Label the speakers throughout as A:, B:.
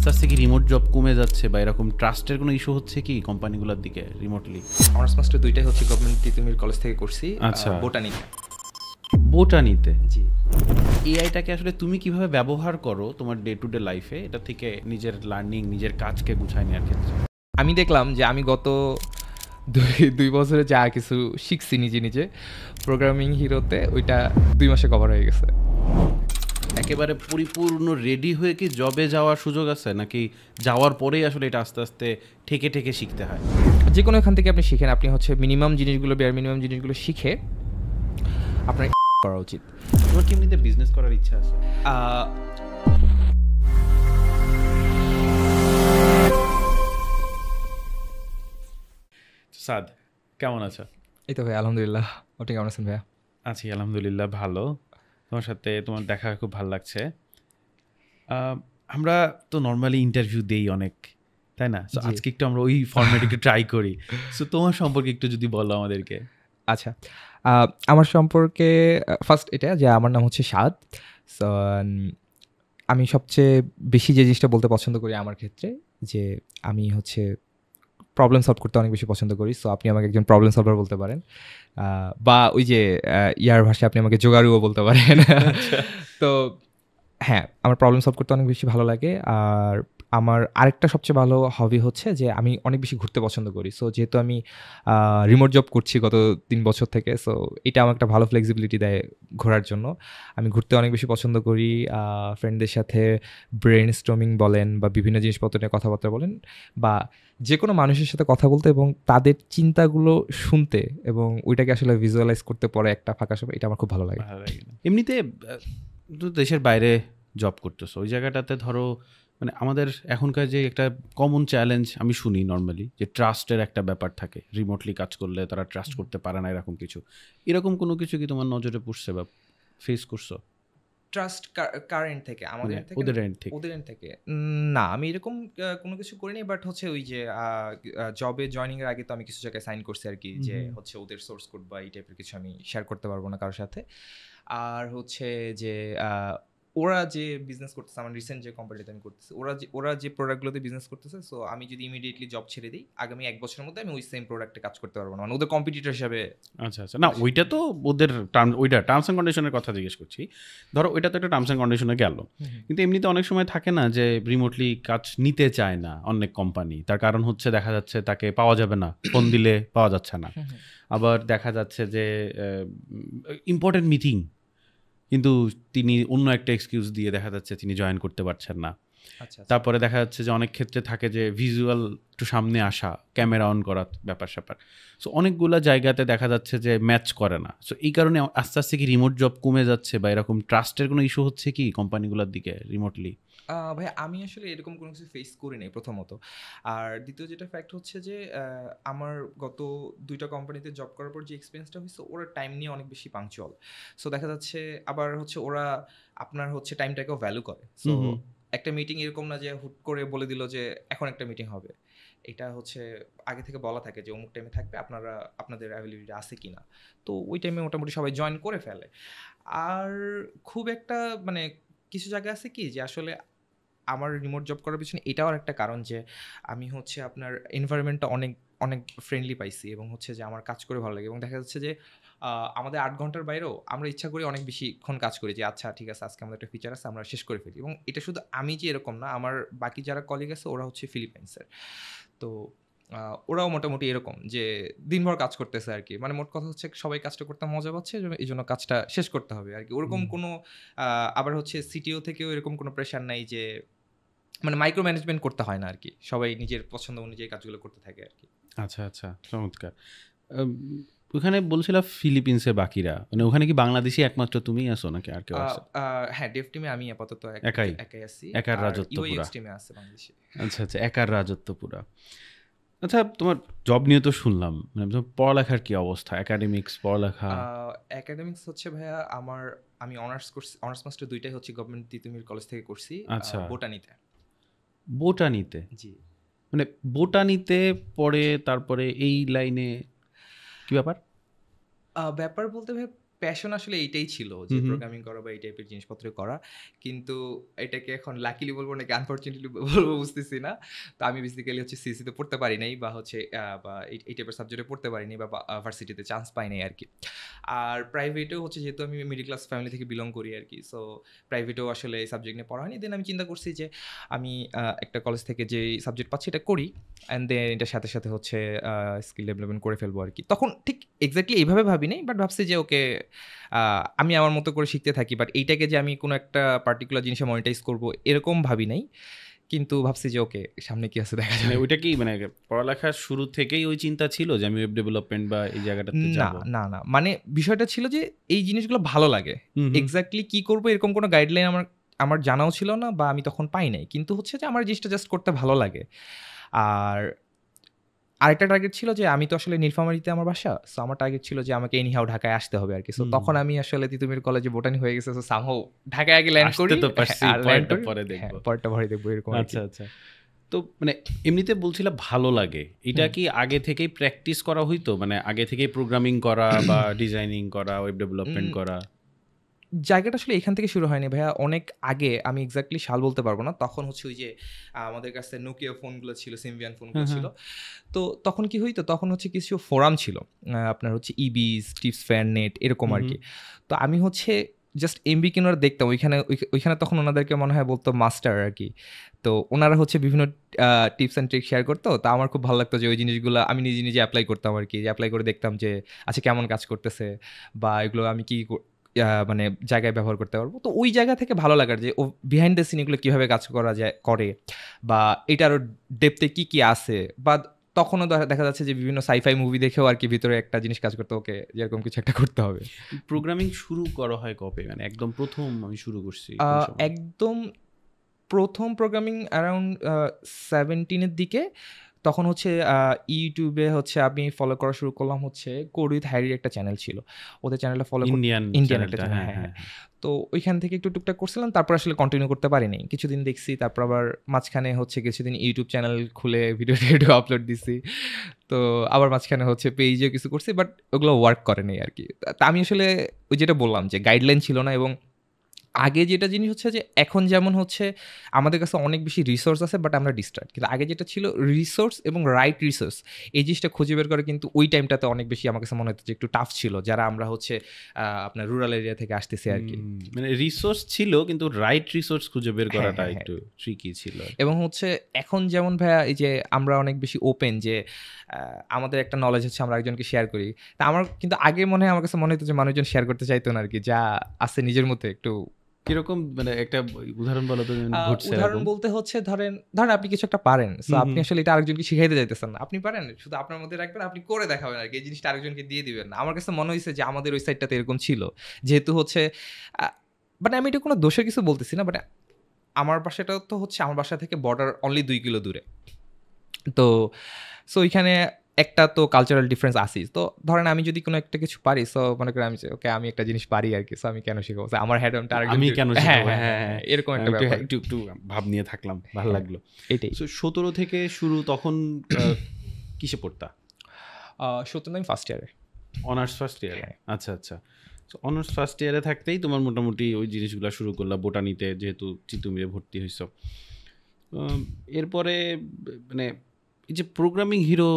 A: আস্তে আস্তে কি রিমোট জব কমে যাচ্ছে বা এরকম ট্রাস্টের কোনো ইস্যু হচ্ছে কি কোম্পানিগুলোর দিকে রিমোটলি?
B: অনার্স মাস্টার দুইটাই হচ্ছে গভর্নমেন্ট তিতুমির কলেজ থেকে করছি।
A: আচ্ছা,
B: বোটানিতে।
A: বোটানিতে।
B: জি।
A: এআইটাকে আসলে তুমি কিভাবে ব্যবহার করো তোমার ডে টু ডে লাইফে, এটা থেকে নিজের লার্নিং, নিজের কাজকে গুছায় নেওয়ার ক্ষেত্রে?
B: আমি দেখলাম যে আমি গত দুই বছরে যা কিছু শিখছি নিজে নিজে প্রোগ্রামিং হিরোতে, ওইটা 2 মাসে কভার হয়ে গেছে।
A: একেবারে পরিপূর্ণ রেডি হয়ে কি জবে যাওয়ার সুযোগ আছে, নাকি যাওয়ার পরেই আসলে এটা আস্তে আস্তে ঠেকে ঠেকে শিখতে হয়?
B: যে কোনো এখান থেকে আপনি শিখেন, আপনি হচ্ছে মিনিমাম জিনিসগুলো, বেয়ার মিনিমাম জিনিসগুলো শিখে আপনার করা উচিত।
A: তোমার কি এমনিতে বিজনেস করার ইচ্ছা আছে? সাদ, কেমন আছো?
B: এই তো ভাই, আলহামদুলিল্লাহ। আপনি কেমন আছেন ভাইয়া?
A: আছি আলহামদুলিল্লাহ, ভালো। তোমার সাথে তোমার দেখা খুব ভালো লাগছে। আমরা তো নর্মালি ইন্টারভিউ দেই অনেক, তাই না? সো আজকে একটু আমরা ওই ফরম্যাট একটু ট্রাই করি। সো তোমার সম্পর্কে একটু যদি বলো আমাদেরকে।
B: আচ্ছা, আমার সম্পর্কে ফার্স্ট এটা যে আমার নাম হচ্ছে সাদ। সো আমি সবচেয়ে বেশি যে জিনিসটা বলতে পছন্দ করি আমার ক্ষেত্রে, যে আমি হচ্ছে প্রবলেম সলভ করতে অনেক বেশি পছন্দ করি। সো আপনি আমাকে একজন প্রবলেম সলভার বলতে পারেন, বা ওই যে ইয়ার ভাষায় আপনি আমাকে জোগাড়ুও বলতে পারেন। তো হ্যাঁ, আমার প্রবলেম সলভ করতে অনেক বেশি ভালো লাগে। আর আমার আরেকটা সবচেয়ে ভালো হবি হচ্ছে যে আমি অনেক বেশি ঘুরতে পছন্দ করি। সো যেহেতু আমি রিমোট জব করছি গত 3 বছর থেকে, সো এটা আমার একটা ভালো ফ্লেক্সিবিলিটি দেয় ঘোরার জন্য। আমি ঘুরতে অনেক বেশি পছন্দ করি। ফ্রেন্ডদের সাথে ব্রেন স্টর্মিং বলেন বা বিভিন্ন জিনিসপত্র নিয়ে কথাবার্তা বলেন, বা যে কোনো মানুষের সাথে কথা বলতে এবং তাদের চিন্তাগুলো শুনতে এবং ওইটাকে আসলে ভিজুয়ালাইজ করতে পরে একটা ফাঁকা সময়, এটা আমার খুব ভালো লাগে।
A: এমনিতে তো দেশের বাইরে জব করতেছো, ওই জায়গাটাতে ধরো মানে আমাদের এখনকার যে একটা কমন চ্যালেঞ্জ আমি শুনি নর্মালি, যে ট্রাস্টের একটা ব্যাপার থাকে, রিমোটলি কাজ করলে তারা ট্রাস্ট করতে পারে না, এরকম কিছু। এরকম কোনো কিছু কি তোমার নজরে পড়ছে বা ফেস করছো?
B: ট্রাস্ট কারেন্ট থেকে আমাদের থেকে,
A: ওদের এন্ড থেকে?
B: ওদের এন্ড থেকে না, আমি এরকম কোনো কিছু করিনি। বাট হচ্ছে ওই যে জবে জয়নিং এর আগে তো আমি কিছু জায়গায় সাইন করছি আর কি, যে হচ্ছে ওদের সোর্স কোড বা এই টাইপের কিছু আমি শেয়ার করতে পারবো না কারোর সাথে। আর হচ্ছে যে ওরা যে বিজনেস করতেছে, আমার রিসেন্ট যে কোম্পানিতে আমি করতেছি, ওরা যে প্রোডাক্টগুলোতে বিজনেস করতেছে, সো আমি যদি ইমিডিয়েটলি জব ছেড়ে দিই, আগামী 1 বছরের মধ্যে আমি ওই সেম প্রোডাক্টে কাজ করতে পারবো না, মানে ওদের কম্পিটিটর হিসাবে।
A: আচ্ছা আচ্ছা, না ওইটা তো ওদের ওইটা টার্মস অ্যান্ড কন্ডিশনের কথা জিজ্ঞেস করছি। ধরো ওইটা তো একটা টার্মস অ্যান্ড কন্ডিশনে গেল, কিন্তু এমনিতে অনেক সময় থাকে না যে রিমোটলি কাজ নিতে চায় না অনেক কোম্পানি। তার কারণ হচ্ছে দেখা যাচ্ছে তাকে পাওয়া যাবে না, ফোন দিলে পাওয়া যাচ্ছে না। আবার দেখা যাচ্ছে যে ইম্পর্টেন্ট মিটিং, কিন্তু তিনি অন্য একটা এক্সকিউজ দিয়ে দেখা যাচ্ছে তিনি জয়েন করতে পারছেন না। তারপরে দেখা যাচ্ছে যে অনেক ক্ষেত্রে থাকে যে ভিজুয়াল একটু সামনে আসা, ক্যামেরা অন করা, ব্যাপার স্যাপার। সো অনেকগুলো জায়গাতে দেখা যাচ্ছে যে ম্যাচ করে না। সো এই কারণে আস্তে আস্তে কি রিমোট জব কমে যাচ্ছে বা এরকম ট্রাস্টের কোনো ইস্যু হচ্ছে কি কোম্পানিগুলোর দিকে রিমোটলি?
B: ভাই আমি আসলে এরকম কোনো কিছু ফেস করি নাই প্রথমত। আর দ্বিতীয় যেটা ফ্যাক্ট হচ্ছে যে আমার গত 2টা কোম্পানিতে জব করার পর যে এক্সপিরিয়েন্সটা হয়েছে, ওরা টাইম নিয়ে অনেক বেশি পাংচুয়াল। সো দেখা যাচ্ছে আবার হচ্ছে ওরা আপনার হচ্ছে টাইমটাকেও ভ্যালু করে। সো একটা মিটিং এরকম না যে হুট করে বলে দিল যে এখন একটা মিটিং হবে। এটা হচ্ছে আগে থেকে বলা থাকে যে অমুক টাইমে থাকবে, আপনাদের অ্যাভেলেবিলিটি আছে কিনা। তো ওই টাইমে মোটামুটি সবাই জয়েন করে ফেলে। আর খুব একটা মানে কিছু জায়গা আছে কি যে আসলে আমার রিমোট জব করার পিছনে এটাও একটা কারণ যে আমি হচ্ছে আপনার এনভায়রনমেন্টটা অনেক অনেক ফ্রেন্ডলি পাইছি, এবং হচ্ছে যে আমার কাজ করে ভালো লাগে। এবং দেখা যাচ্ছে যে আমাদের 8 ঘন্টার বাইরেও আমরা ইচ্ছা করি অনেক বেশিক্ষণ কাজ করি, যে আচ্ছা ঠিক আছে আজকে আমাদের একটা ফিচার আছে, আমরা শেষ করে ফেলি। এবং এটা শুধু আমি যে এরকম না, আমার বাকি যারা কলিগ আছে ওরা হচ্ছে ফিলিপাইন্সের। তো ওরাও মোটামুটি এরকম যে দিনভর কাজ করতেছে আর কি। মানে মোট কথা হচ্ছে সবাই কাজটা করতে মজা পাচ্ছে, এই জন্য কাজটা শেষ করতে হবে আর কি। ওরকম কোনো আবার হচ্ছে সিটিও থেকেও এরকম কোনো প্রেশার নাই যে মানে মাইক্রো ম্যানেজমেন্ট করতে হয় না আর কি। সবাই নিজের পছন্দ অনুযায়ী কাজগুলো করতে থাকে আর কি।
A: আচ্ছা আচ্ছা, চমৎকার। ওখানে বলছিলাম ফিলিপিন্সের বাকিরা, মানে ওখানে কি বাংলাদেশি একমাত্র তুমিই আছো নাকি আর কেউ আছে?
B: হ্যাঁ, ডেভ টিমে আমি আপাতত
A: একাই
B: আছি।
A: একার রাজত্ব পুরা?
B: ইউএক্স টিমে আছে বাংলাদেশি।
A: আচ্ছা আচ্ছা, একার রাজত্ব পুরা। আচ্ছা, তোমার জব নিয়ে তো শুনলাম, মানে তোমার পড়ালেখার কি অবস্থা, একাডেমিক্স পড়ালেখা?
B: একাডেমিক্স হচ্ছে ভাইয়া আমি অনার্স করছি, অনার্স মাস্টার দুইটাই হচ্ছে গভর্নমেন্ট তিতুমির কলেজ থেকে করছি।
A: আচ্ছা,
B: বোটানিতে।
A: বোটানিতে?
B: জি,
A: মানে বোটানিতে পড়ে তারপরে এই লাইনে কি ব্যাপার?
B: ব্যাপার বলতে ভাই প্যাশন আসলে এইটাই ছিল যে প্রোগ্রামিং করা বা এই টাইপের জিনিসপত্র করা, কিন্তু এটাকে এখন লাকিলি বলবো নাকি আনফরচুনেটলি বলবো বুঝতেছি না। তো আমি বেসিক্যালি হচ্ছে সিসিতে পড়তে পারি নাই বা হচ্ছে বা এই টাইপের সাবজেক্টে পড়তে পারিনি বা ভার্সিটিতে চান্স পাই নাই আর কি। আর প্রাইভেটেও হচ্ছে যেহেতু আমি মিডল ক্লাস ফ্যামিলি থেকে বিলং করি আর কি, সো প্রাইভেটেও আসলে এই সাবজেক্ট নিয়ে পড়া হয়নি। দেন আমি চিন্তা করছি যে আমি একটা কলেজ থেকে যে সাবজেক্ট পাচ্ছি এটা করি, অ্যান্ড দেন এটার সাথে সাথে হচ্ছে স্কিল ডেভেলপমেন্ট করে ফেলবো আর কি। তখন ঠিক এক্স্যাক্টলি এইভাবে ভাবি নাই, বাট ভাবছি যে ওকে আমি আমার মতো করে শিখতে থাকি, বাট এইটাকে যে আমি কোনো একটা পার্টিকুলার জিনিসে মনিটাইজ করবো এরকম ভাবি নাই। কিন্তু ভাবছি যে ওকে সামনে কি আছে দেখা যাবে।
A: ওইটা কি মানে পড়ালেখার শুরু থেকেই ওই চিন্তা ছিল যে আমি ওয়েব ডেভেলপমেন্ট বা এই জায়গাটাতে
B: না
A: যাব?
B: না না মানে বিষয়টা ছিল যে এই জিনিসগুলো ভালো লাগে, এক্স্যাক্টলি কি করবো এরকম কোনো গাইডলাইন আমার আমার জানাও ছিল না বা আমি তখন পাই নাই, কিন্তু হচ্ছে যে আমার জিনিসটা জাস্ট করতে ভালো লাগে। আর আরেকটা টার্গেট ছিল যে আমি তো আসলে নীলফামারীতে আমার বাসা, সো আমার টার্গেট ছিল যে আমাকে এনিহাও ঢাকায় আসতে হবে আর কি। সো তখন আমি আসলে তিতুমির কলেজে বোটানি হয়ে গেছে, সো সামহাউ ঢাকায় আগে ল্যান্ড করি,
A: আসতে তো পারছি,
B: আর ল্যান্ড
A: পরেরটা
B: করি,
A: পরে
B: হ্যাঁ
A: দেখবো।
B: পরেরটা পরে দেখবো এরকম আর কি।
A: আচ্ছা আচ্ছা। তো মানে এমনিতে বলছিলাম ভালো লাগে, এটা কি আগে থেকেই প্র্যাকটিস করা হইতো, মানে আগে থেকেই প্রোগ্রামিং করা বা ডিজাইনিং করা, ওয়েব ডেভেলপমেন্ট করা?
B: জায়গাটা আসলে এখান থেকে শুরু হয়নি ভাইয়া, অনেক আগে, আমি এক্স্যাক্টলি সাল বলতে পারবো না। তখন হচ্ছে ওই যে আমাদের কাছে নোকিয়া ফোনগুলো ছিল, সিমভিয়ান ফোনগুলো ছিল। তো তখন কি হইতো, তখন হচ্ছে কিছু ফোরাম ছিল, আপনার হচ্ছে ইবিস, টিপস ফ্যান নেট এরকম আর কি। তো আমি হচ্ছে জাস্ট এমবি কিনারা দেখতাম ওইখানে, ওইখানে তখন ওনাদেরকে মনে হয় বলতো মাস্টার আর কি। তো ওনারা হচ্ছে বিভিন্ন টিপস অ্যান্ড ট্রিক শেয়ার করতো, তো আমার খুব ভালো লাগতো যে ওই জিনিসগুলো আমি নিজে নিজে অ্যাপ্লাই করতাম আর কি। অ্যাপ্লাই করে দেখতাম যে আচ্ছা কেমন কাজ করতেছে, বা এগুলো আমি কি মানে জায়গায় ব্যবহার করতে পারবো। তো ওই জায়গা থেকে ভালো লাগার যে ও বিহাইন্ড দ্য সিন এগুলো কীভাবে কাজ করা যায় করে, বা এটা আরও ডেপথে কী কী আছে, বা তখনও দেখা যাচ্ছে যে বিভিন্ন সাইফাই মুভি দেখেও আর কি ভিতরে একটা জিনিস কাজ করতে, ওকে যেরকম কিছু একটা করতে হবে।
A: প্রোগ্রামিং শুরু করা হয় কবে, মানে একদম প্রথম আমি শুরু করছি
B: একদম প্রথম প্রোগ্রামিং অ্যারাউন্ড 17-এর দিকে। তখন হচ্ছে ইউটিউবে হচ্ছে আমি ফলো করা শুরু করলাম হচ্ছে কোড উইথ হ্যারির একটা চ্যানেল ছিল, ওদের চ্যানেলটা ফলো
A: ইন্ডিয়ান
B: একটা চ্যানেল, হ্যাঁ হ্যাঁ। তো ওইখান থেকে একটু টুকটাক করছিলাম, তারপর আসলে কন্টিনিউ করতে পারিনি, কিছুদিন দেখছি, তারপর আবার মাঝখানে হচ্ছে কিছুদিন ইউটিউব চ্যানেল খুলে ভিডিও টিডিও আপলোড দিছি। তো আবার মাঝখানে হচ্ছে পেজেও কিছু করছি, বাট ওগুলো ওয়ার্ক করে নাই আর কি। তা আমি আসলে ওই যেটা বললাম যে গাইডলাইন ছিল না, এবং আগে যেটা জিনিস হচ্ছে যে এখন যেমন হচ্ছে আমাদের কাছে অনেক বেশি রিসোর্স আছে, বাট আমরা ডিস্ট্রাক্ট। কিন্তু আগে যেটা ছিল রিসোর্স এবং রাইট রিসোর্স, এই জিনিসটা খুঁজে বের করে কিন্তু ওই টাইমটাতে অনেক বেশি আমার কাছে মনে হতো যে একটু টাফ ছিল, যারা আমরা হচ্ছে আপনার রুরাল এরিয়া থেকে আসতেছি আর কি।
A: মানে রিসোর্স ছিল কিন্তু রাইট রিসোর্স খুঁজে বের করাটা একটু ট্রিকি ছিল।
B: এবং হচ্ছে এখন যেমন ভাইয়া এই যে আমরা অনেক বেশি ওপেন, যে আমাদের একটা নলেজ হচ্ছে আমরা একজনকে শেয়ার করি। তা আমার কিন্তু আগে মনে হয় আমার কাছে মনে হতো যে মানুষজন শেয়ার করতে চাইতো না আর কি, যা আছে নিজের মধ্যে একটু।
A: কিরকম মানে একটা উদাহরণ বলো তো ঘটছে?
B: উদাহরণ বলতে হচ্ছে ধরেন আপনি কিছু একটা পারেন, সো আপনি আসলে এটা আরেকজনকে শিখাইতে যাইতেছেন না, আপনি পারেন শুধু আপনার মধ্যে রাখবেন, আপনি করে দেখাবেন আর কি, এই জিনিসটা আরেকজনকে দিয়ে দিবেন না। আমার কাছে মনে হয়েছে যে আমাদের ওই সাইডটাতে এরকম ছিল, যেহেতু হচ্ছে বাট আমি এটা কোনো দোষের কিছু বলতেছি না, বাট আমার বাসাটাও তো হচ্ছে আমার বাসা থেকে বর্ডার অনলি 2 কিলো দূরে। তো সো ওইখানে একটা তো কালচারাল ডিফারেন্স আসি। তো ধরেন আমি যদি কোনো একটা কিছু পারি, সো মনে করেন আমি ওকে আমি একটা জিনিস পারি আর কি, সো আমি কেন শিখাবো, আমার হেড অনটা আরেকজন,
A: আমি কেন শিখাবো?
B: হ্যাঁ এরকম একটা ব্যাপার।
A: একটু ভাব নিয়ে থাকলাম, ভালো লাগলো।
B: এটাই।
A: 17 থেকে শুরু, তখন কিসে পড়তা?
B: 17 আমি ফার্স্ট ইয়ারে।
A: অনার্স ফার্স্ট ইয়ারে? আচ্ছা আচ্ছা। অনার্স ফার্স্ট ইয়ারে থাকতেই তোমার মোটামুটি ওই জিনিসগুলো শুরু করলা বোটানিতে, যেহেতু চিতুমিরে ভর্তি হইছো। এরপরে মানে এই যে প্রোগ্রামিং হিরো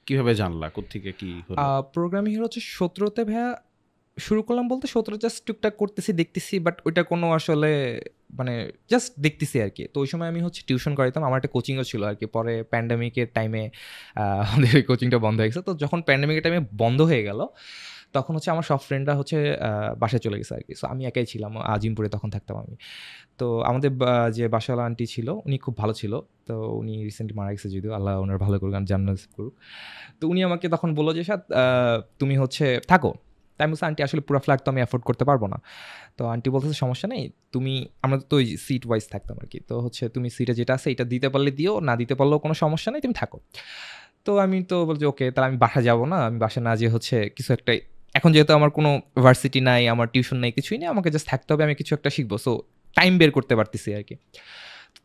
A: কিভাবে জানলা, কোত্থেকে কি হলো?
B: প্রোগ্রামিং হিরো হচ্ছে 17তে ভাইয়া শুরু করলাম, বলতে 17 জাস্ট টুকটাক করতেছি দেখতেছি, বাট ওইটা কোনো আসলে মানে জাস্ট দেখতেছি আর কি। তো ওই সময় আমি হচ্ছে টিউশন করাইতাম, আমার একটা কোচিংও ছিল আর কি। পরে প্যান্ডামিকের টাইমে আমাদের এই কোচিংটা বন্ধ হয়ে গেছে। তো যখন প্যান্ডামিকের টাইমে বন্ধ হয়ে গেল, তখন হচ্ছে আমার সব ফ্রেন্ডরা হচ্ছে বাসায় চলে গেছে আর কি। সো আমি একাই ছিলাম, আজিমপুরে তখন থাকতাম আমি। তো আমাদের যে বাসাওয়ালা আন্টি ছিল, উনি খুব ভালো ছিল। তো উনি রিসেন্টলি মারা গেছে, যদিও আল্লাহ ওনার ভালো করুক, জান্নাত করুক। তো উনি আমাকে তখন বললো যে সাদ তুমি হচ্ছে থাকো। তাই আমি বলছি আন্টি আসলে পুরো ফ্ল্যাট তো আমি অ্যাফোর্ড করতে পারবো না। তো আন্টি বলতেছে সমস্যা নেই, তুমি, আমরা তো ওই সিট ওয়াইজ থাকতাম আর কি। তো হচ্ছে তুমি সিটে যেটা আছে এটা দিতে পারলে দিও, না দিতে পারলেও কোনো সমস্যা নেই, তুমি থাকো। তো আমি তো বলছি ওকে, তাহলে আমি বাসা যাবো না, আমি বাসা না যেয়ে হচ্ছে কিছু একটা, এখন যেহেতু আমার কোনো ভার্সিটি নাই, আমার টিউশন নাই, কিছুই নেই, আমাকে জাস্ট থাকতে হবে, আমি কিছু একটা শিখবো, সো টাইম বের করতে পারতেছি আর কি।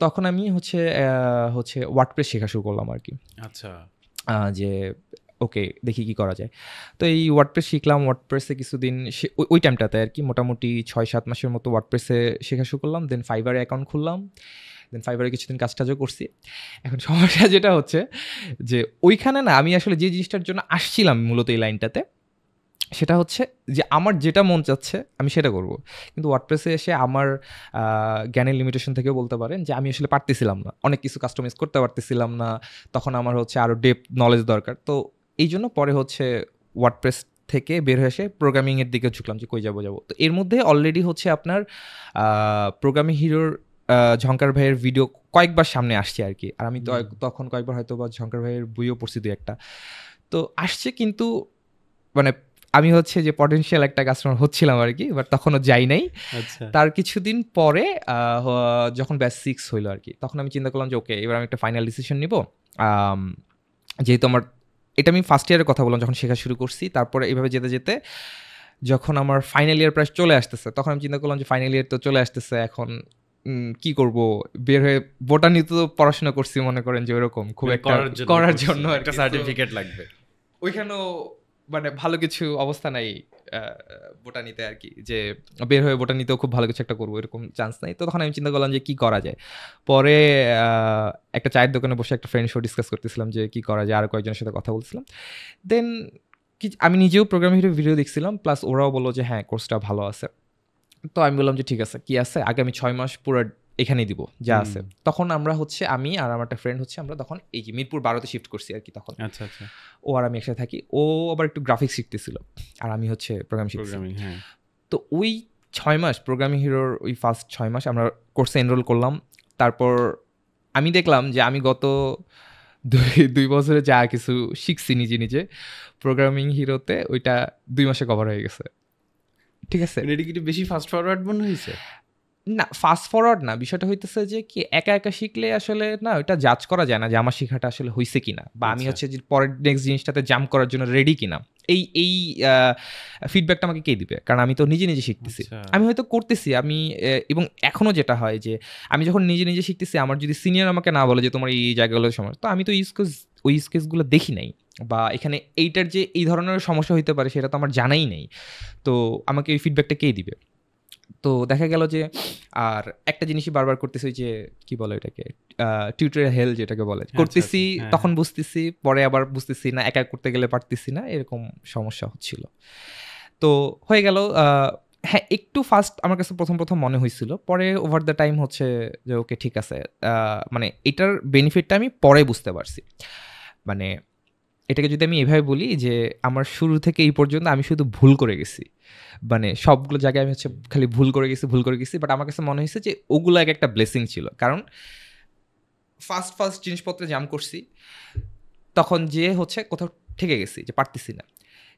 B: তখন আমি হচ্ছে ওয়ার্ডপ্রেস শেখা শুরু করলাম আর কি।
A: আচ্ছা।
B: যে ওকে দেখি কি করা যায়। তো এই ওয়ার্ডপ্রেস শিখলাম। ওয়ার্ডপ্রেসে কিছুদিন ওই টাইমটাতে আর কি মোটামুটি 6-7 মাসের মতো ওয়ার্ডপ্রেসে শেখা শুরু করলাম। দেন ফাইবারে অ্যাকাউন্ট খুললাম। দেন ফাইবারে কিছুদিন কাজটাজও করছি। এখন সমস্যা যেটা হচ্ছে যে ওইখানে না আমি আসলে যে জিনিসটার জন্য আসছিলাম মূলত এই লাইনটাতে, সেটা হচ্ছে যে আমার যেটা মন চাচ্ছে আমি সেটা করব। কিন্তু ওয়ার্ডপ্রেসে এসে আমার জ্ঞানের লিমিটেশন থেকেও বলতে পারেন যে আমি আসলে পারতেছিলাম না, অনেক কিছু কাস্টমাইজ করতে পারতেছিলাম না। তখন আমার হচ্ছে আরও ডেপথ নলেজ দরকার। তো এই জন্য পরে হচ্ছে ওয়ার্ডপ্রেস থেকে বের হয়ে এসে প্রোগ্রামিংয়ের দিকে ঝুঁকলাম যে কই যাবো। তো এর মধ্যে অলরেডি হচ্ছে আপনার প্রোগ্রামিং হিরোর ঝঙ্কার ভাইয়ের ভিডিও কয়েকবার সামনে আসছে আর কি। আর আমি তো তখন কয়েকবার হয়তো বা ঝঙ্কার ভাইয়ের বইও পড়ছি দু একটা। তো আসছে, কিন্তু মানে আমি হচ্ছে যে পটেনশিয়াল একটা কাস্টমার হচ্ছিলাম আর কি, বাট তখনও যাই নাই। তার কিছুদিন পরে যখন ব্যাচ 6 হইলো আর কি, তখন আমি চিন্তা করলাম যে ওকে এবার আমি একটা ফাইনাল ডিসিশন নিব। যেহেতু আমার এটা আমি ফার্স্ট ইয়ারের কথা বললাম যখন শেখা শুরু করছি, তারপরে এইভাবে যেতে যেতে যখন আমার ফাইনাল ইয়ার প্রায় চলে আসতেছে, তখন আমি চিন্তা করলাম যে ফাইনাল ইয়ার তো চলে আসতেছে, এখন কি করব, বের হয়ে বোটানি তো পড়াশোনা করছি মনে করেন যে ওইরকম খুব একটা করার জন্য একটা
A: সার্টিফিকেট লাগবে।
B: ওইখানেও মানে ভালো কিছু অবস্থা নাই বোটানিতে আর কি, যে বের হয়ে বোটানিতেও খুব ভালো কিছু একটা করবো এরকম চান্স নাই। তো তখন আমি চিন্তা করলাম যে কি করা যায়। পরে একটা চায়ের দোকানে বসে একটা ফ্রেন্ড শো ডিসকাস করতেছিলাম যে কি করা যায়, আর কয়েকজনের সাথে কথা বলছিলাম। দেন আমি নিজেও প্রোগ্রামিং হিসেবে ভিডিও দেখছিলাম, প্লাস ওরাও বললো যে হ্যাঁ কোর্সটা ভালো আছে। তো আমি বললাম যে ঠিক আছে, কি আছে, আগামী 6 মাস পুরো এখানেই দিব যা আছে। তখন আমরা হচ্ছে আমি আর আমার একটা ফ্রেন্ড হচ্ছে আমরা তখন এই যে মিরপুর 12-তে শিফট করছি আর কি তখন।
A: আচ্ছা আচ্ছা।
B: ও আর আমি একসাথে থাকি। ও আবার একটু গ্রাফিক্স শিখতেছিল আর আমি হচ্ছে প্রোগ্রামিং শিখছি। তো ওই 6 মাস প্রোগ্রামিং হিরোর ওই ফার্স্ট 6 মাস আমরা কোর্সে এনরোল করলাম। তারপর আমি দেখলাম যে আমি গত 2 বছরে যা কিছু শিখছি নিজে নিজে প্রোগ্রামিং হিরোতে, ওইটা 2 মাসে কভার হয়ে গেছে। ঠিক আছে,
A: এটা কি বেশি ফাস্ট ফরওয়ার্ড মনে হয়েছে?
B: না, ফাস্ট ফরওয়ার্ড না, বিষয়টা হইতেছে যে কি একা একা শিখলে আসলে না ওইটা জাজ করা যায় না যে আমার শেখাটা আসলে হয়েছে কিনা, বা আমি হচ্ছে যে পরের নেক্সট জিনিসটাতে জাম্প করার জন্য রেডি কিনা। এই ফিডব্যাকটা আমাকে কে দিবে, কারণ আমি তো নিজে নিজে শিখতেছি। আমি হয়তো করতেছি আমি, এবং এখনও যেটা হয় যে আমি যখন নিজে নিজে শিখতেছি, আমার যদি সিনিয়র আমাকে না বলে যে তোমার এই জায়গাগুলোর সময়, তো আমি তো ওই স্কেচগুলো দেখি নাই, বা এখানে এইটার যে এই ধরনের সমস্যা হইতে পারে সেটা তো আমার জানাই নেই। তো আমাকে ওই ফিডব্যাকটা কে দিবে? তো দেখা গেল যে আর একটা জিনিসই বারবার করতেছি, যে কি বলে এটাকে টিউটোরিয়াল হেল যেটাকে বলে, করতেছি তখন বুঝতেছি, পরে আবার বুঝতেছি না, একা করতে গেলে পারতেছি না, এরকম সমস্যা হচ্ছিল। তো হয়ে গেল, হ্যাঁ একটু ফাস্ট আমার কাছে প্রথম মনে হয়েছিল, পরে ওভার দ্য টাইম হচ্ছে যে ওকে ঠিক আছে, মানে এটার বেনিফিটটা আমি পরে বুঝতে পারছি। মানে এটাকে যদি আমি এভাবে বলি যে আমার শুরু থেকে এই পর্যন্ত আমি শুধু ভুল করে গেছি, মানে সবগুলো জায়গায় আমি হচ্ছে খালি ভুল করে গেছি, বাট আমার কাছে মনে হয়েছে যে ওগুলো একটা ব্লেসিং ছিল, কারণ ফার্স্ট জিনিসপত্রে জাম করছি, তখন যে হচ্ছে কোথাও ঠেকে গেছি যে পারতেছি না।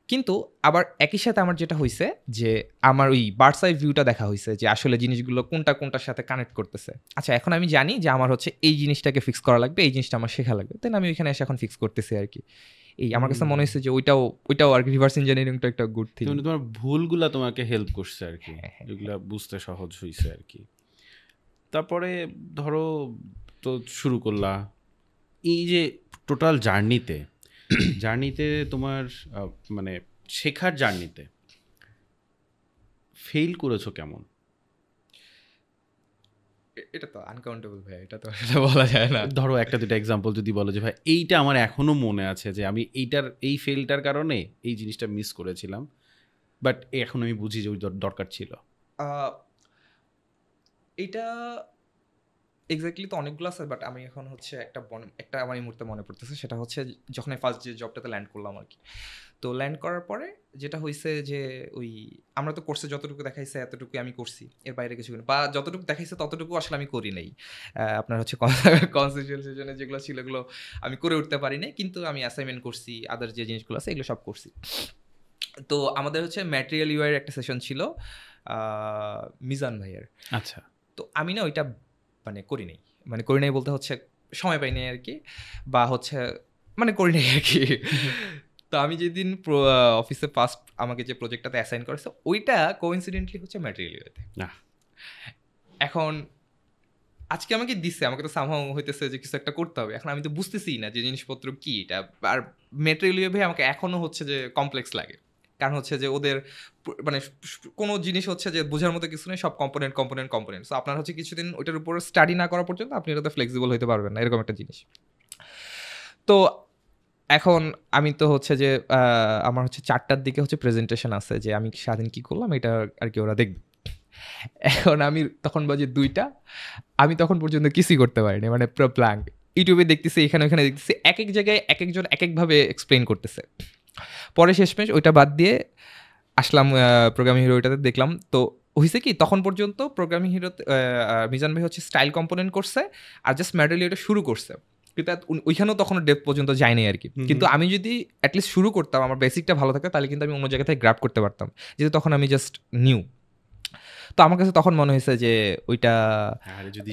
B: কিন্তু আবার একই সাথে আমার যেটা হয়েছে যে আমার ওই বার্ডস আই ভিউটা দেখা হয়েছে যে আসলে জিনিসগুলো কোনটার সাথে কানেক্ট করতেছে। আচ্ছা, এখন আমি জানি যে আমার হচ্ছে এই জিনিসটাকে ফিক্স করা লাগবে, এই জিনিসটা আমার শেখা লাগবে, দেন আমি ওইখানে এসে এখন ফিক্স করতেছি আর কি। এই আমার কাছে মনে হয়েছে যে ওইটাও আর কি রিভার্স ইঞ্জিনিয়ারিংটা একটা গুড থিং।
A: তোমার ভুলগুলা তোমাকে হেল্প করছে আর কি, এগুলা বুঝতে সহজ হয়েছে আর কি। তারপরে ধরো তো শুরু করলা এই যে টোটাল জার্নিতে তোমার মানে শেখার জার্নিতে ফেল করেছো কেমন?
B: এটা তো আনকাউন্টেবল ভাই, এটা তো আসলে বলা যায় না।
A: ধরো একটা দুটো এক্সাম্পল যদি বলো যে ভাই এইটা আমার এখনো মনে আছে যে আমি এই ফেলটার কারণে এই জিনিসটা মিস করেছিলাম, বাট এখন আমি বুঝি যে ওই দরকার ছিল।
B: এটা এক্স্যাক্টলি তো অনেকগুলো আছে, বাট আমি এখন হচ্ছে একটা আমার এই মুহূর্তে মনে পড়তেছে, সেটা হচ্ছে যখন ফার্স্ট যে জবটাতে ল্যান্ড করলাম আর কি। তো ল্যান্ড করার পরে যেটা হয়েছে যে ওই আমরা তো কোর্সে যতটুকু দেখাইছে এতটুকু আমি করছি, এর বাইরে কিছু বা যতটুকু দেখাইছে ততটুকু আসলে আমি করি নাই। আপনার হচ্ছে কনসেপচুয়াল সেশনে যেগুলো ছিল এগুলো আমি করে উঠতে পারি নাই, কিন্তু আমি অ্যাসাইনমেন্ট করছি, আদার যে জিনিসগুলো আছে এগুলো সব করছি। তো আমাদের হচ্ছে ম্যাটেরিয়াল ইউআইয়ের একটা সেশন ছিল মিজান ভাইয়ের।
A: আচ্ছা,
B: তো আমি না ওইটা করি নাই বলতে হচ্ছে সময় পাই নাই আর কি, বা হচ্ছে করি নাই আর কি। তো আমি যেদিন অফিসে ফার্স্ট আমাকে যে প্রজেক্টটাতে অ্যাসাইন করেছে ওইটা কোইন্সিডেন্টলি হচ্ছে ম্যাটেরিয়াল ইউআইতে। এখন আজকে আমাকে দিচ্ছে, আমাকে তো সামহাও হইতেছে যে কিছু একটা করতে হবে। এখন আমি তো বুঝতেছি না যে জিনিসপত্র কি এটা। আর মেটেরিয়ালি আমাকে এখনো হচ্ছে যে কমপ্লেক্স লাগে। কারণ হচ্ছে যে ওদের মানে কোনো জিনিস হচ্ছে যে বোঝার মতো কিছু নেই, সব কম্পোনেন্ট। সো আপনার হচ্ছে কিছুদিন ওইটার উপর স্টাডি না করা পর্যন্ত আপনি এটাতে ফ্লেক্সিবল হইতে পারবেন না, এরকম একটা জিনিস। তো এখন আমি তো হচ্ছে যে আমার হচ্ছে ৪টার দিকে হচ্ছে প্রেজেন্টেশন আছে যে আমি সারাদিন কি করলাম এটা আর কি ওরা দেখবে। এখন আমি তখন বাজে ২টা, আমি তখন পর্যন্ত কিছুই করতে পারিনি, মানে পুরো ব্ল্যাঙ্ক। ইউটিউবে দেখতেছি, এখানে দেখতেছি, একেক জায়গায় একেকজন একেকভাবে এক্সপ্লেইন করতেছে। পরে শেষমেশ ওইটা বাদ দিয়ে আসলাম প্রোগ্রামিং হিরো, ওইটাতে দেখলাম। তো হইছে কি, তখন পর্যন্ত প্রোগ্রামিং হিরোতে মিজান ভাই হচ্ছে স্টাইল কম্পোনেন্ট করছে আর জাস্ট ম্যাটেরিয়াল ওটা শুরু করছে, কিন্তু ওইখানেও তখনও ডেপ পর্যন্ত যায়নি আর কি। কিন্তু আমি যদি অ্যাটলিস্ট শুরু করতাম, আমার বেসিকটা ভালো থাকতো, তাহলে কিন্তু আমি অন্য জায়গা থেকে গ্র্যাব করতে পারতাম, যেহেতু তখন আমি জাস্ট নিউ। তো আমার কাছে তখন মনে হয়েছে যে ওইটা
A: যদি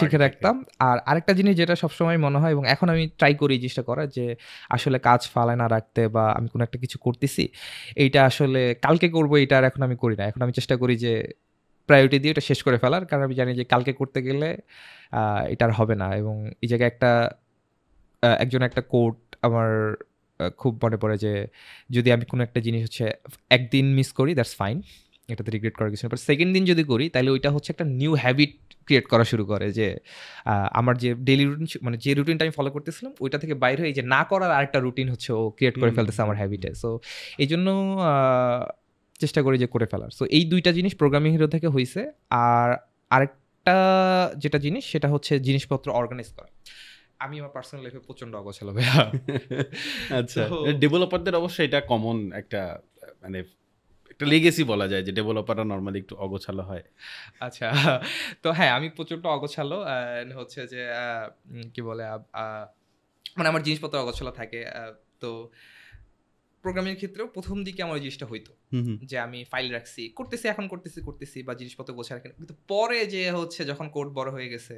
B: শিখে রাখতাম। আর আরেকটা জিনিস যেটা সবসময় মনে হয়, এবং এখন আমি ট্রাই করি এই জিনিসটা করার, যে আসলে কাজ ফালায় না রাখতে, বা আমি কোনো একটা কিছু করতেছি, এইটা আসলে কালকে করবো, এটা আর এখন আমি করি না। এখন আমি চেষ্টা করি যে প্রায়োরিটি দিয়ে এটা শেষ করে ফেলার, কারণ আমি জানি যে কালকে করতে গেলে এটা আর হবে না। এবং এই জায়গায় একজন একটা কোট আমার খুব মনে পড়ে, যে যদি আমি কোনো একটা জিনিস হচ্ছে একদিন মিস করি, দ্যাটস ফাইন, এটাতে রিগ্রেট করার কিছু না। বাট সেকেন্ড দিন যদি করি, তাহলে ওইটা হচ্ছে একটা নিউ হ্যাবিট ক্রিয়েট করা শুরু করে, যে আমার যে ডেইলি রুটিন, মানে যে রুটিনটা আমি ফলো করতেছিলাম, ওইটা থেকে বাইরে হয়ে যে না করার আরেকটা রুটিন হচ্ছে ও ক্রিয়েট করে ফেলতেছে আমার হ্যাবিটে। সো এই জন্য চেষ্টা করি যে করে ফেলার। সো এই ২টা জিনিস প্রোগ্রামিং হিরো থেকে হয়েছে। আর আরেকটা যেটা জিনিস, সেটা হচ্ছে জিনিসপত্র অর্গানাইজ করা। আমি আমার পার্সোনাল লাইফে প্রচন্ড অগোছালো ভাইয়া।
A: আচ্ছা, ডেভেলপারদের অবশ্যই এটা কমন একটা, মানে একটা লেগেসি বলা যায় যে ডেভেলপাররা নরমালি একটু অগোছালো হয়।
B: আচ্ছা, তো হ্যাঁ, আমি প্রচন্ড অগোছালো। হচ্ছে যে কি বলে, মানে আমার জিনিসপত্র অগোছালো থাকে। তো প্রোগ্রামিং ক্ষেত্রেও প্রথম দিকে আমার ওই জিনিসটা হইতো, যে আমি ফাইল রাখছি, এখন করতেছি বা জিনিসপত্র গোছায় রাখি। কিন্তু পরে যে হচ্ছে যখন কোড বড় হয়ে গেছে,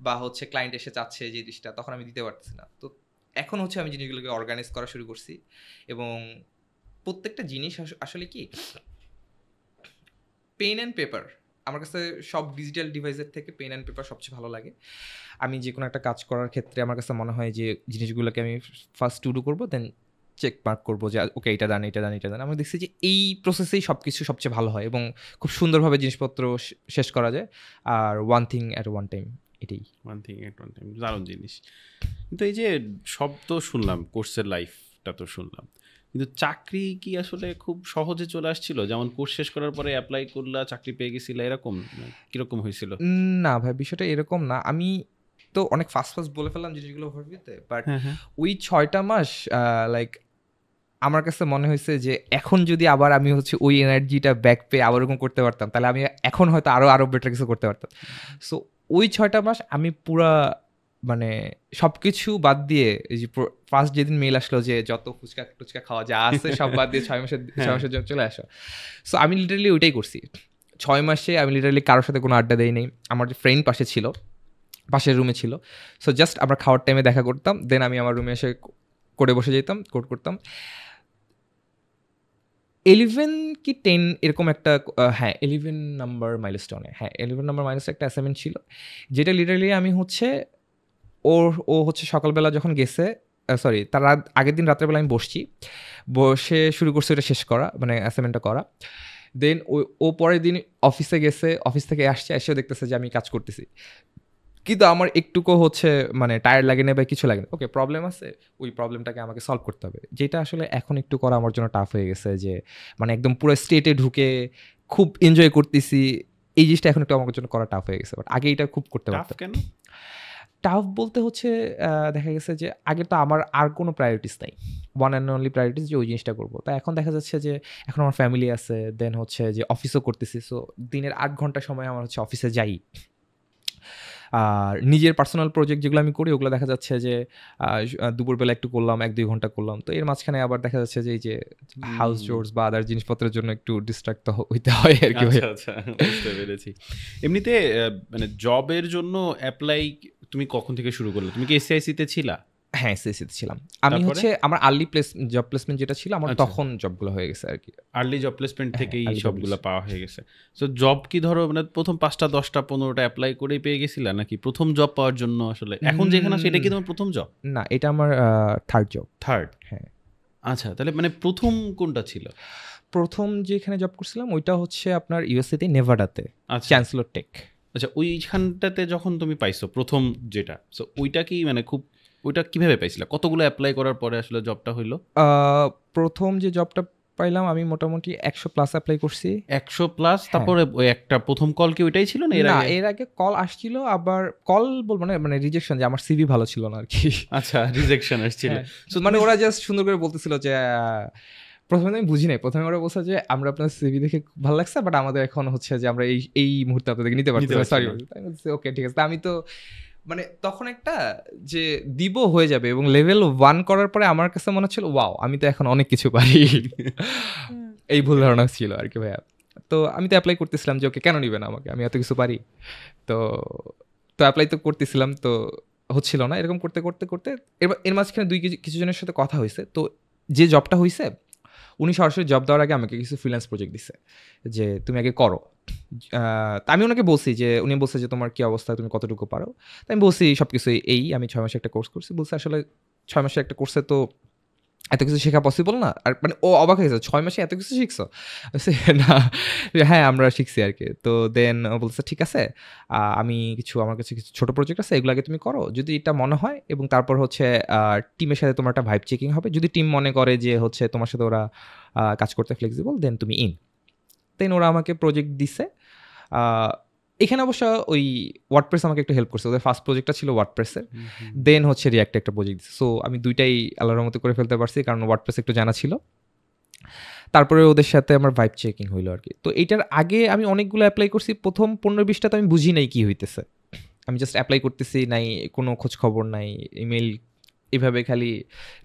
B: বা হচ্ছে ক্লায়েন্ট এসে চাচ্ছে যে জিনিসটা, তখন আমি দিতে পারতেছি না। তো এখন হচ্ছে আমি জিনিসগুলোকে অর্গানাইজ করা শুরু করছি, এবং প্রত্যেকটা জিনিস আসলে কি, পেন অ্যান্ড পেপার আমার কাছে সব ডিজিটাল ডিভাইসের থেকে পেন অ্যান্ড পেপার সবচেয়ে ভালো লাগে। আমি যে কোনো একটা কাজ করার ক্ষেত্রে আমার কাছে মনে হয় যে জিনিসগুলোকে আমি ফার্স্ট টু ডু করবো, দেন চেক মার্ক করবো যে ওকে এটা ডান। আমি দেখছি যে এই প্রসেসেই সব কিছু সবচেয়ে ভালো হয়, এবং খুব সুন্দরভাবে জিনিসপত্র শেষ করা যায়। আর one thing at one time, এটাই।
A: One thing at one time, দারুণ জিনিস। কিন্তু এই যে সব তো শুনলাম, কোর্সের লাইফটা তো শুনলাম, কিন্তু চাকরি কি আসলে খুব সহজে চলে আসছিল? যেমন কোর্স শেষ করার পরে অ্যাপ্লাই করলা, চাকরি পেয়ে গেছিল, এরকম কিরকম হয়েছিল?
B: না ভাই, বিষয়টা এরকম না। আমি তো অনেক ফাস্ট বলে ফেললাম জিনিসগুলো ভাবিতে, বাট ওই 6টা মাস লাইক আমার কাছে মনে হয়েছে যে এখন যদি আবার আমি হচ্ছে ওই এনার্জিটা ব্যাক পেয়ে আবার ওরকম করতে পারতাম, তাহলে আমি এখন হয়তো আরও বেটার কিছু করতে পারতাম। সো ওই 6টা মাস আমি পুরা, মানে সব কিছু বাদ দিয়ে, এই যে ফার্স্ট যেদিন মেল আসলো যে যত ফুচকা টুচকা খাওয়া যা আছে সব বাদ দিয়ে 6 মাসের জন্য চলে আসো। সো আমি লিটারালি ওইটাই করছি। 6 মাসে আমি লিটারালি কারোর সাথে কোনো আড্ডা দেই নেই। আমার যে ফ্রেন্ড পাশের রুমে ছিল, সো জাস্ট আমরা খাওয়ার টাইমে দেখা করতাম, দেন আমি আমার রুমে এসে কোডে বসে যেতাম, কোড করতাম। 11 কি 10 এরকম একটা, হ্যাঁ 11 নাম্বার মাইলস্টোনে, হ্যাঁ 11 নাম্বার মাইলস্টোনে একটা অ্যাসাইনমেন্ট ছিল, যেটা লিটারালি আমি হচ্ছে ও হচ্ছে সকালবেলা যখন গেছে, সরি তার আগের দিন রাত্রেবেলা আমি বসে শুরু করছি ওটা শেষ করা, মানে অ্যাসাইনমেন্টটা করা। দেন ও পরের দিন অফিসে গেছে, অফিস থেকে এসেও দেখতেছে যে আমি কাজ করতেছি, কিন্তু আমার একটুকু হচ্ছে মানে টায়ার্ড লাগে না বা কিছু লাগে না। ওকে, প্রবলেম আছে, ওই প্রবলেমটাকে আমাকে সলভ করতে হবে, যেটা আসলে এখন একটু করা আমার জন্য টাফ হয়ে গেছে, যে মানে একদম পুরো স্টেটে ঢুকে খুব এনজয় করতেছি, এই জিনিসটা এখন একটু আমার জন্য করা টাফ হয়ে গেছে। বাট আগে এটা খুব করতে পারতাম।
A: কেন
B: টাফ বলতে হচ্ছে দেখা গেছে যে আগে তো আমার আর কোনো প্রায়োরিটিস নাই, ওয়ান অ্যান্ড অনলি প্রায়োরিটিস যে ওই জিনিসটা করবো। তা এখন দেখা যাচ্ছে যে এখন আমার ফ্যামিলি আছে, দেন হচ্ছে যে অফিসও করতেছি। সো দিনের 8 ঘন্টা সময় আমার হচ্ছে অফিসে যাই, আর নিজের পার্সোনাল প্রজেক্ট যেগুলো আমি করি ওগুলো দেখা যাচ্ছে যে দুপুরবেলা একটু করলাম, 1-2 ঘন্টা করলাম। তো এর মাঝখানে আবার দেখা যাচ্ছে যে এই যে হাউস চোর্স বা আদার জিনিসপত্রের জন্য একটু ডিস্ট্রাক্ট হইতে হয় আর কি।
A: আচ্ছা, বুঝতে পেরেছি। এমনিতে মানে জবের জন্য অ্যাপ্লাই তুমি কখন থেকে শুরু করলে? তুমি কি এসসিআইসি তে ছিলা?
B: হ্যাঁ সিএসসিতে ছিলাম আমি।
A: তারপরে?
B: হচ্ছে আমার আর্লি জব প্লেসমেন্ট যেটা ছিল আমার
A: আচ্ছা।
B: তখন জবগুলো হয়ে গেছে আর কি।
A: আর্লি জব প্লেসমেন্ট
B: হ্যাঁ,
A: থেকেই
B: early job
A: সবগুলো
B: placement।
A: পাওয়া হয়ে গেছে। সো জব কি ধরো মানে প্রথম 5টা 10টা 15টা অ্যাপ্লাই করেই পেয়ে গেছিলা নাকি প্রথম জব পাওয়ার জন্য আসলে এখন যেখানে আছে এটা কি তোমার প্রথম জব?
B: না, এটা আমার থার্ড জব।
A: থার্ড?
B: হ্যাঁ।
A: আচ্ছা, তাহলে মানে প্রথম কোনটা ছিল?
B: প্রথম যেখানে জব করছিলাম ওইটা হচ্ছে আপনার ইউএসএতে নেভাডাতে,
A: আচ্ছা
B: চ্যান্সেলর টেক।
A: আচ্ছা, ওইখানটাতে যখন তুমি পাইছো প্রথম যেটা, সো ওইটা কি মানে খুব ওইটা কিভাবে পাইছিলা? কতগুলো অ্যাপ্লাই করার পরে আসলে জবটা হইলো?
B: প্রথম যে জবটা পাইলাম আমি মোটামুটি 100+ অ্যাপ্লাই করছি।
A: 100 প্লাস?
B: হ্যাঁ।
A: তারপরে ওই একটা প্রথম কল কি ওইটাই ছিল না এর
B: না,
A: আগে?
B: এর আগে কল আসছিল, আবার কল বলবো না, মানে রিজেকশন, যে আমার সিভি ভালো ছিল না আর কি।
A: আচ্ছা, রিজেকশন আসছিল।
B: হ্যাঁ,
A: সো
B: মানে ওরা জাস্ট সুন্দর করে বলতেছিল যে প্রথমে আমি বুঝি নাই। প্রথমে ওরা বলছে যে আমরা আপনার সিভি দেখে খুব ভালো লাগছে, বাট আমাদের এখন হচ্ছে যে আমরা এই মুহূর্তে আপনাদেরকে নিতে পারছি না, সরি। আমি বলছি ওকে ঠিক আছে। আমি তো মানে তখন একটা যে দিব হয়ে যাবে, এবং লেভেল 1 করার পরে আমার কাছে মনে হচ্ছিল ওয়াও আমি তো এখন অনেক কিছু পারি। এই ভুল ধারণা ছিল আর কি ভাইয়া। তো আমি তো অ্যাপ্লাই করতেছিলাম যে ওকে কেন নিবে না আমাকে, আমি এত কিছু পারি। তো অ্যাপ্লাই তো করতেছিলাম, তো হচ্ছিল না। এরকম করতে করতে করতে এর মাঝখানে কিছু জনের সাথে কথা হয়েছে। তো যে জবটা হয়েছে উনি সরাসরি জব দেওয়ার আগে আমাকে কিছু ফ্রিল্যান্স প্রজেক্ট দিছে যে তুমি আগে করো। তা আমি ওনাকে বলছি যে, উনি বলছে যে তোমার কি অবস্থা, তুমি কতটুকু পারো। তো আমি বলছি সব কিছু আমি 6 মাসে একটা কোর্স করছি। বলছে আসলে 6 মাসে একটা কোর্সে তো এত কিছু শেখা পসিবল না। আর মানে ও অবাক হয়ে গেছে, 6 মাসে এত কিছু শিখছো? বলছি না, হ্যাঁ আমরা শিখছি আর কি। তো দেন ও বলছে ঠিক আছে, আমার কাছে কিছু ছোট প্রজেক্ট আছে, এগুলো আগে তুমি করো। যদি এটা মনে হয়, এবং তারপর হচ্ছে টিমের সাথে তোমার একটা ভাইব চেকিং হবে। যদি টিম মনে করে যে হচ্ছে তোমার সাথে ওরা কাজ করতে ফ্লেক্সিবল, দেন তুমি দেন ওরা আমাকে প্রজেক্ট দিছে। এখানে অবশ্য ওই ওয়ার্ডপ্রেস আমাকে একটু হেল্প করছে। ওদের ফার্স্ট প্রজেক্টটা ছিল ওয়ার্ডপ্রেসের, দেন হচ্ছে রিয়াক্টে একটা প্রজেক্ট দিচ্ছে। সো আমি দুইটাই আল্লাহর মতো করে ফেলতে পারছি, কারণ ওয়ার্ডপ্রেস একটু জানা ছিল। তারপরে ওদের সাথে আমার ভাইব চেকিং হইলো আর কি। তো এইটার আগে আমি অনেকগুলো অ্যাপ্লাই করছি। প্রথম 15-20টা তো আমি বুঝি নাই কি হইতেছে। আমি জাস্ট অ্যাপ্লাই করতেছি, নাই কোনো খোঁজ খবর নাই, ইমেল এভাবে খালি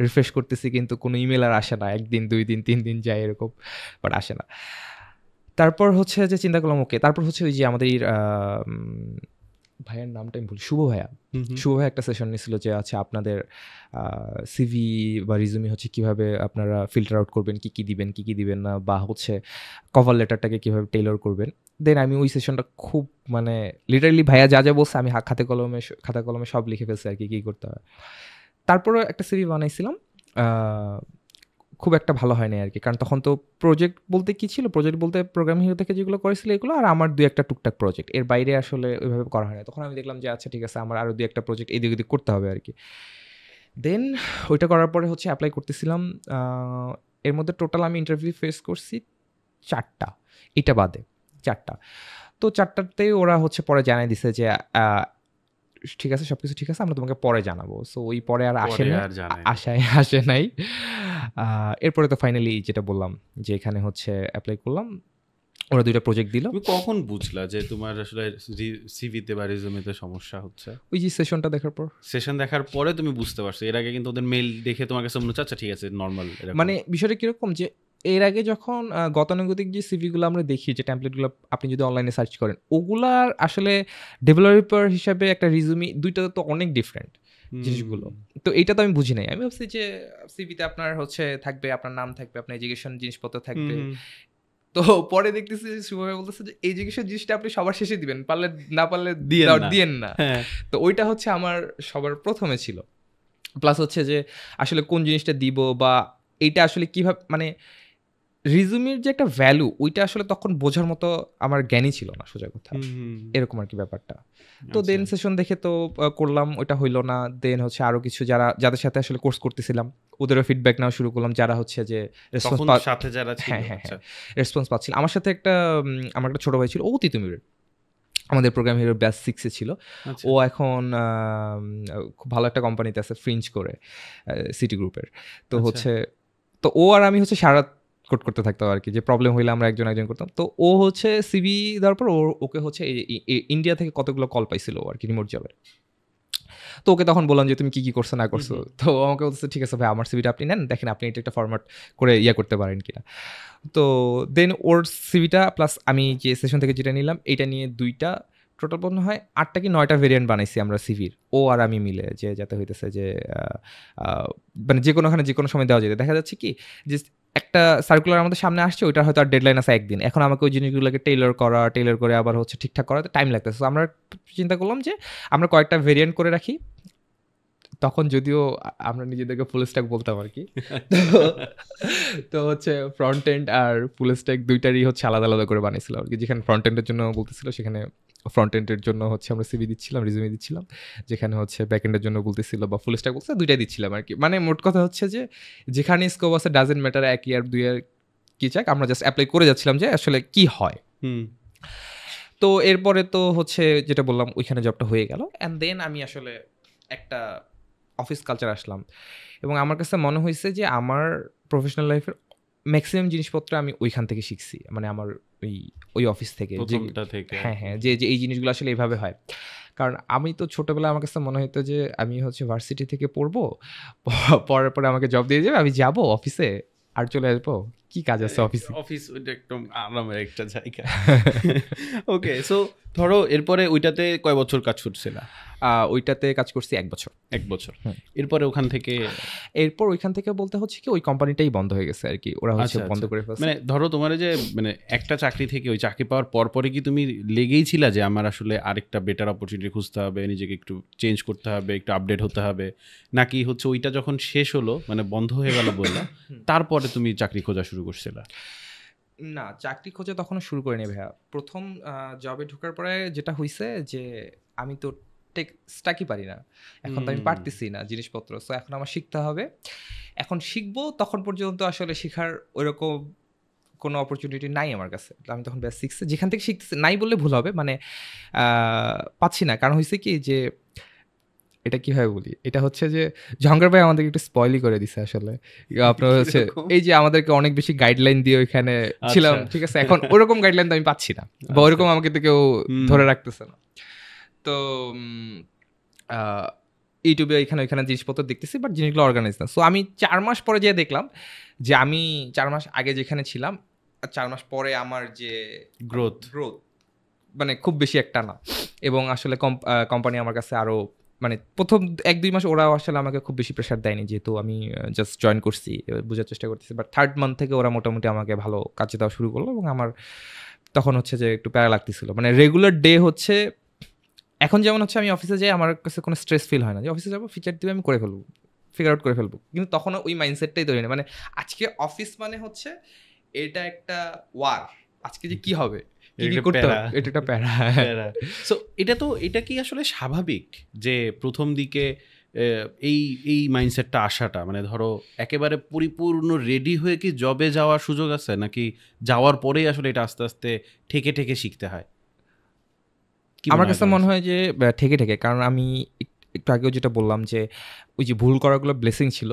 B: রিফ্রেশ করতেছি, কিন্তু কোনো ইমেল আর আসে না। 1 দিন 2 দিন 3 দিন যায় এরকম, বাট আসে না। তারপর হচ্ছে যে চিন্তা করলাম ওকে, তারপর হচ্ছে ওই যে আমাদের ভাইয়ের নামটা আমি ভুলি, শুভ ভাইয়া একটা সেশন নিয়েছিল যে আচ্ছা আপনাদের সিভি বা রিজুমি হচ্ছে কিভাবে আপনারা ফিল্টার আউট করবেন, কি কি দিবেন না, বা হচ্ছে কভার লেটারটাকে কিভাবে টেইলর করবেন। দেন আমি ওই সেশনটা খুব মানে লিটারালি ভাইয়া যা যা বলছে আমি খাতা কলমে সব লিখে ফেলছি আর কি কী করতে হয়। তারপরে একটা সিভি বানাইছিলাম, খুব একটা ভালো হয় না আর কি, কারণ তখন তো প্রজেক্ট বলতে কি ছিল, প্রজেক্ট বলতে প্রোগ্রাম হিরো থেকে যেগুলো করেছিল এগুলো, আর আমার 2-1টা টুকটাক প্রজেক্ট, এর বাইরে আসলে ওইভাবে করা হয় না। তখন আমি দেখলাম যে আচ্ছা ঠিক আছে, আমার আরও 2-1টা প্রজেক্ট এদিক ওদিক করতে হবে আর কি। দেন ওইটা করার পরে হচ্ছে অ্যাপ্লাই করতেছিলাম। এর মধ্যে টোটাল আমি ইন্টারভিউ ফেস করছি 4টা, এটা বাদে 4টা। তো 4টাতে ওরা হচ্ছে পরে জানাই দিছে যে ঠিক আছে, সবকিছু ঠিক আছে, আমরা তোমাকে পরে জানাবো। সো ওই পরে আর আসে নাই। এরপরে তো ফাইনালি যেটা বললাম যে এখানে হচ্ছে অ্যাপ্লাই করলাম, ওরা 2টা প্রজেক্ট দিল।
A: তুমি কখন বুঝলা যে তোমার আসলে সিভিতে বা রিজুমিতে সমস্যা হচ্ছে?
B: ওই যে সেশনটা দেখার পর।
A: সেশন দেখার পরে তুমি বুঝতে পারছো? এর আগে কিন্তু ওদের মেইল দেখে তোমার কাছে মনে হচ্ছে আচ্ছা ঠিক আছে নর্মাল?
B: মানে বিষয়টা কিরকম যে এর আগে যখন গতানুগতিক যে সিভিগুলো আমরা দেখি, যে টেমপ্লেটগুলো আপনি যদি অনলাইনে সার্চ করেন, ওগুলার আসলে ডেভেলপার হিসাবে একটা রিজুমি 2টা তো অনেক ডিফারেন্ট জিনিসগুলো। তো এইটা তো আমি বুঝি নাই। আমি ভাবছি যে সিভিতে আপনার হচ্ছে থাকবে, আপনার নাম থাকবে, আপনার এডুকেশন জিনিসপত্র থাকবে। তো পরে দেখতেছি শুভভাবে বলতেছে যে এডুকেশন জিনিসটা আপনি সবার শেষে দিবেন, পারলে না পারলে দিয়েন না। তো ওইটা হচ্ছে আমার সবার প্রথমে ছিল। প্লাস হচ্ছে যে আসলে কোন জিনিসটা দিব, বা এইটা আসলে কিভাবে, মানে রিজুমির যে একটা ভ্যালু, ওইটা আসলে তখন বোঝার মতো আমার জ্ঞানই ছিল না, সোজা কথা। এরকম আর কি ব্যাপারটা। তো দেন সেশন দেখে তো করলাম, ওইটা হইলো না। দেন হচ্ছে আরো কিছু যাদের সাথে আসলে কোর্স করতেছিলাম ওদেরও ফিডব্যাক নেওয়া শুরু করলাম, যারা হচ্ছে যে রেসপন্স পাচ্ছিল। আমার সাথে আমার একটা ছোট ভাই ছিল, ও তিতুমিরের, আমাদের প্রোগ্রাম হিরো ব্যাচ 6-এ ছিল। ও এখন খুব ভালো একটা কোম্পানিতে আছে, ফ্রিঞ্জ করে, সিটি গ্রুপের। তো হচ্ছে তো ও আর আমি হচ্ছে সারা কোড করতে থাকতাম আর কি, যে প্রবলেম হইলে আমরা একজন করতাম। তো ও হচ্ছে সিভি দেওয়ার পর ওকে হচ্ছে ইন্ডিয়া থেকে কতগুলো কল পাইছিল আর কি, রিমোট জবের। তো ওকে তখন বললাম যে তুমি কি করছো না করছো। তো আমাকে বলছে ঠিক আছে ভাই, আমার সিভিটা আপনি নেন, দেখেন আপনি এটা একটা ফরম্যাট করে করতে পারেন কিনা। তো দেন ওর সিভিটা প্লাস আমি যে সেশন থেকে যেটা নিলাম, এটা নিয়ে 2টা টোটাল মনে হয় 8টা কি 9টা ভেরিয়েন্ট বানাইছি আমরা সিভির, ও আর আমি মিলে, যে যাতে হইতেছে যে মানে যে কোনোখানে যে কোনো সময় দেওয়া যেত। দেখা যাচ্ছে কি যে একটা সার্কুলার আমাদের সামনে আসছে, ওইটার হয়তো আর ডেডলাইন আছে একদিন, এখন আমাকে ওই জিনিসগুলোকে টেইলর করে আবার হচ্ছে ঠিকঠাক করাতে টাইম লাগতেছে। আমরা চিন্তা করলাম যে আমরা কয়েকটা ভেরিয়েন্ট করে রাখি। তখন যদিও আমরা নিজেদেরকে ফুল স্ট্যাক বলতাম আর কি। তো হচ্ছে ফ্রন্ট এন্ড আর ফুল স্ট্যাক দুইটারই হচ্ছে আলাদা আলাদা করে বানিয়েছিল আর কি। যেখানে ফ্রন্ট এন্ডের জন্য বলতেছিল সেখানে ফ্রন্ট এন্ডের জন্য হচ্ছে আমরা সিভি দিচ্ছিলাম, রিজুমে দিচ্ছিলাম। যেখানে হচ্ছে ব্যাক এন্ডের জন্য বলতেছিল বা ফুল স্ট্যাক বলতে, দুইটাই দিচ্ছিলাম আর কি। মানে মোট কথা হচ্ছে যে যেখানে স্কোপ আছে ডাজেন্ট ম্যাটার, 1 ইয়ার 2 ইয়ার কি চাক, আমরা জাস্ট অ্যাপ্লাই করে যাচ্ছিলাম যে আসলে কি হয়। তো এরপরে তো হচ্ছে যেটা বললাম, ওইখানে জবটা হয়ে গেল। অ্যান্ড দেন আমি আসলে একটা অফিস কালচার আসলাম, এবং আমার কাছে মনে হয়েছে যে আমার প্রফেশনাল লাইফের ম্যাক্সিমাম জিনিসপত্র আমি ওইখান থেকে শিখছি, মানে আমার ওই অফিস থেকে। হ্যাঁ, যে এই জিনিসগুলো আসলে এইভাবে হয়। কারণ আমি তো ছোটোবেলায় আমার কাছে মনে হতো যে আমি হচ্ছে ভার্সিটি থেকে পড়বো, পড়ার পরে আমাকে জব দিয়ে যাবে, আমি যাবো অফিসে আর চলে আসবো, কি কাজ আছে অফিসে।
A: অফিস ওইটা একদম আরামের একটা জায়গা। ওকে, সো ধরো এরপরে ওইটাতে কয় বছর কাজ করছিলা?
B: ওইটাতে কাজ করছি 1 বছর।
A: 1 বছর। এরপরে
B: এরপর ওইখান থেকে বলতে হচ্ছে কি ওই কোম্পানিটাই বন্ধ হয়ে গেছে আর কি, ওরা হচ্ছে বন্ধ করে ফেলছে।
A: মানে ধরো তোমার যে মানে একটা চাকরি থেকে ওই চাকরি পাওয়ার পরে কি তুমি লেগেই ছিলা যে আমার আসলে আরেকটা বেটার অপরচুনিটি খুঁজতে হবে, নিজেকে একটু চেঞ্জ করতে হবে, একটু আপডেট হতে হবে, নাকি হচ্ছে ওইটা যখন শেষ হলো মানে বন্ধ হয়ে গেল বললা তারপরে তুমি চাকরি খোঁজা শুরু করছিলা?
B: না, চাকরি খোঁজা তখনও শুরু করিনি ভাইয়া। প্রথম জবে ঢোকার পরে যেটা হয়েছে যে আমি তো টেক স্ট্যাকই পারি না, এখন তো আমি পারতেছি না জিনিসপত্র, সো এখন আমার শিখতে হবে। এখন শিখবো, তখন পর্যন্ত আসলে শেখার ওইরকম কোনো অপরচুনিটি নাই আমার কাছে। আমি তখন ব্যাস শিখছি, যেখান থেকে শিখতেছি, নাই বললে ভুল হবে, মানে পাচ্ছি না। কারণ হয়েছে কি যে এটা কিভাবে বলি, এটা হচ্ছে যে জহঙ্গর ভাই আমাদেরকে একটু স্পয়লই করে দিছে আসলে। আপনার হচ্ছে এই যে আমাদেরকে অনেক বেশি গাইডলাইন দিয়ে ওইখানে ছিলাম, ঠিক আছে, এখন ওরকম গাইডলাইন তো আমি পাচ্ছি না, বা ওরকম আমাকে তো কেউ ধরে রাখতেছে না। তো ইউটিউবে ওইখানে জিনিসপত্র দেখতেছি, বাট জিনিসগুলো অর্গানাইজ না। সো আমি 4 মাস পরে যেয়ে দেখলাম যে আমি 4 মাস আগে যেখানে ছিলাম, 4 মাস পরে আমার যে গ্রোথ মানে খুব বেশি একটা না, এবং আসলে কোম্পানি আমার কাছে আরও মানে প্রথম 1-2 মাস ওরা আসলে আমাকে খুব বেশি প্রেশার দেয়নি, যেহেতু আমি জাস্ট জয়েন করছি, বোঝার চেষ্টা করতেছি। বাট 3rd মান্থ থেকে ওরা মোটামুটি আমাকে ভালো কাজে দেওয়া শুরু করলো, এবং আমার তখন হচ্ছে যে একটু প্যারা লাগতেছিল। মানে রেগুলার ডে হচ্ছে এখন যেমন হচ্ছে আমি অফিসে যাই, আমার কাছে কোনো স্ট্রেস ফিল হয় না যে অফিসে যাবো, ফিচার দিবে, আমি করে ফেলবো, ফিগার আউট করে ফেলবো। কিন্তু তখনও ওই মাইন্ডসেটটাই তৈরি নেই, মানে আজকে অফিস মানে হচ্ছে এটা একটা ওয়ার, আজকে যে কি হবে, এটা একটা প্যারা।
A: সো এটা কি আসলে স্বাভাবিক যে প্রথম দিকে এই মাইন্ডসেটটা আসাটা? মানে ধরো একেবারে পরিপূর্ণ রেডি হয়ে কি জবে যাওয়ার সুযোগ আছে, নাকি যাওয়ার পরেই আসলে এটা আস্তে আস্তে ঠেকে শিখতে হয়?
B: আমার কাছে মনে হয় যে ঠেকে, কারণ আমি একটু আগেও যেটা বললাম যে ওই যে ভুল করাগুলো ব্লেসিং ছিল।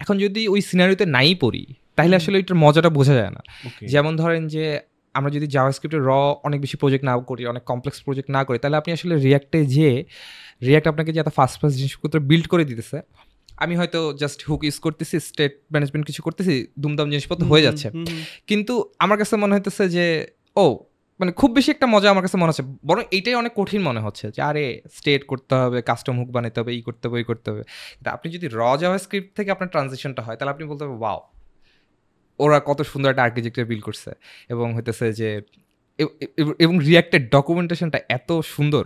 B: এখন যদি ওই সিনারিওতে নাই পড়ি, তাহলে আসলে ওইটার মজাটা বোঝা যায় না। যেমন ধরেন যে আমরা যদি জাভাস্ক্রিপ্টে অনেক বেশি প্রজেক্ট না করি, অনেক কমপ্লেক্স প্রজেক্ট না করি, তাহলে আপনি আসলে রিয়াক্ট আপনাকে যে এত ফাস্ট জিনিসপত্র বিল্ড করে দিতেছে, আমি হয়তো জাস্ট হুক ইউজ করতেছি, স্টেট ম্যানেজমেন্ট কিছু করতেছি, দুমদাম জিনিসপত্র হয়ে যাচ্ছে। কিন্তু আমার কাছে মনে হইতেছে যে মানে খুব বেশি একটা মজা আমার কাছে মনে হচ্ছে, বরং এইটাই অনেক কঠিন মনে হচ্ছে যে আরে স্টেট করতে হবে, কাস্টম হুক বানাতে হবে, এই করতে হবে। কিন্তু আপনি যদি জাভাস্ক্রিপ্ট থেকে আপনার ট্রানজিশনটা হয়, তাহলে আপনি বলতে হবে ওয়াও, ওরা কত সুন্দর একটা আর্কিটেকচার বিল্ড করছে, এবং হইতেছে যে এবং রিয়াক্টেড ডকুমেন্টেশনটা এত সুন্দর,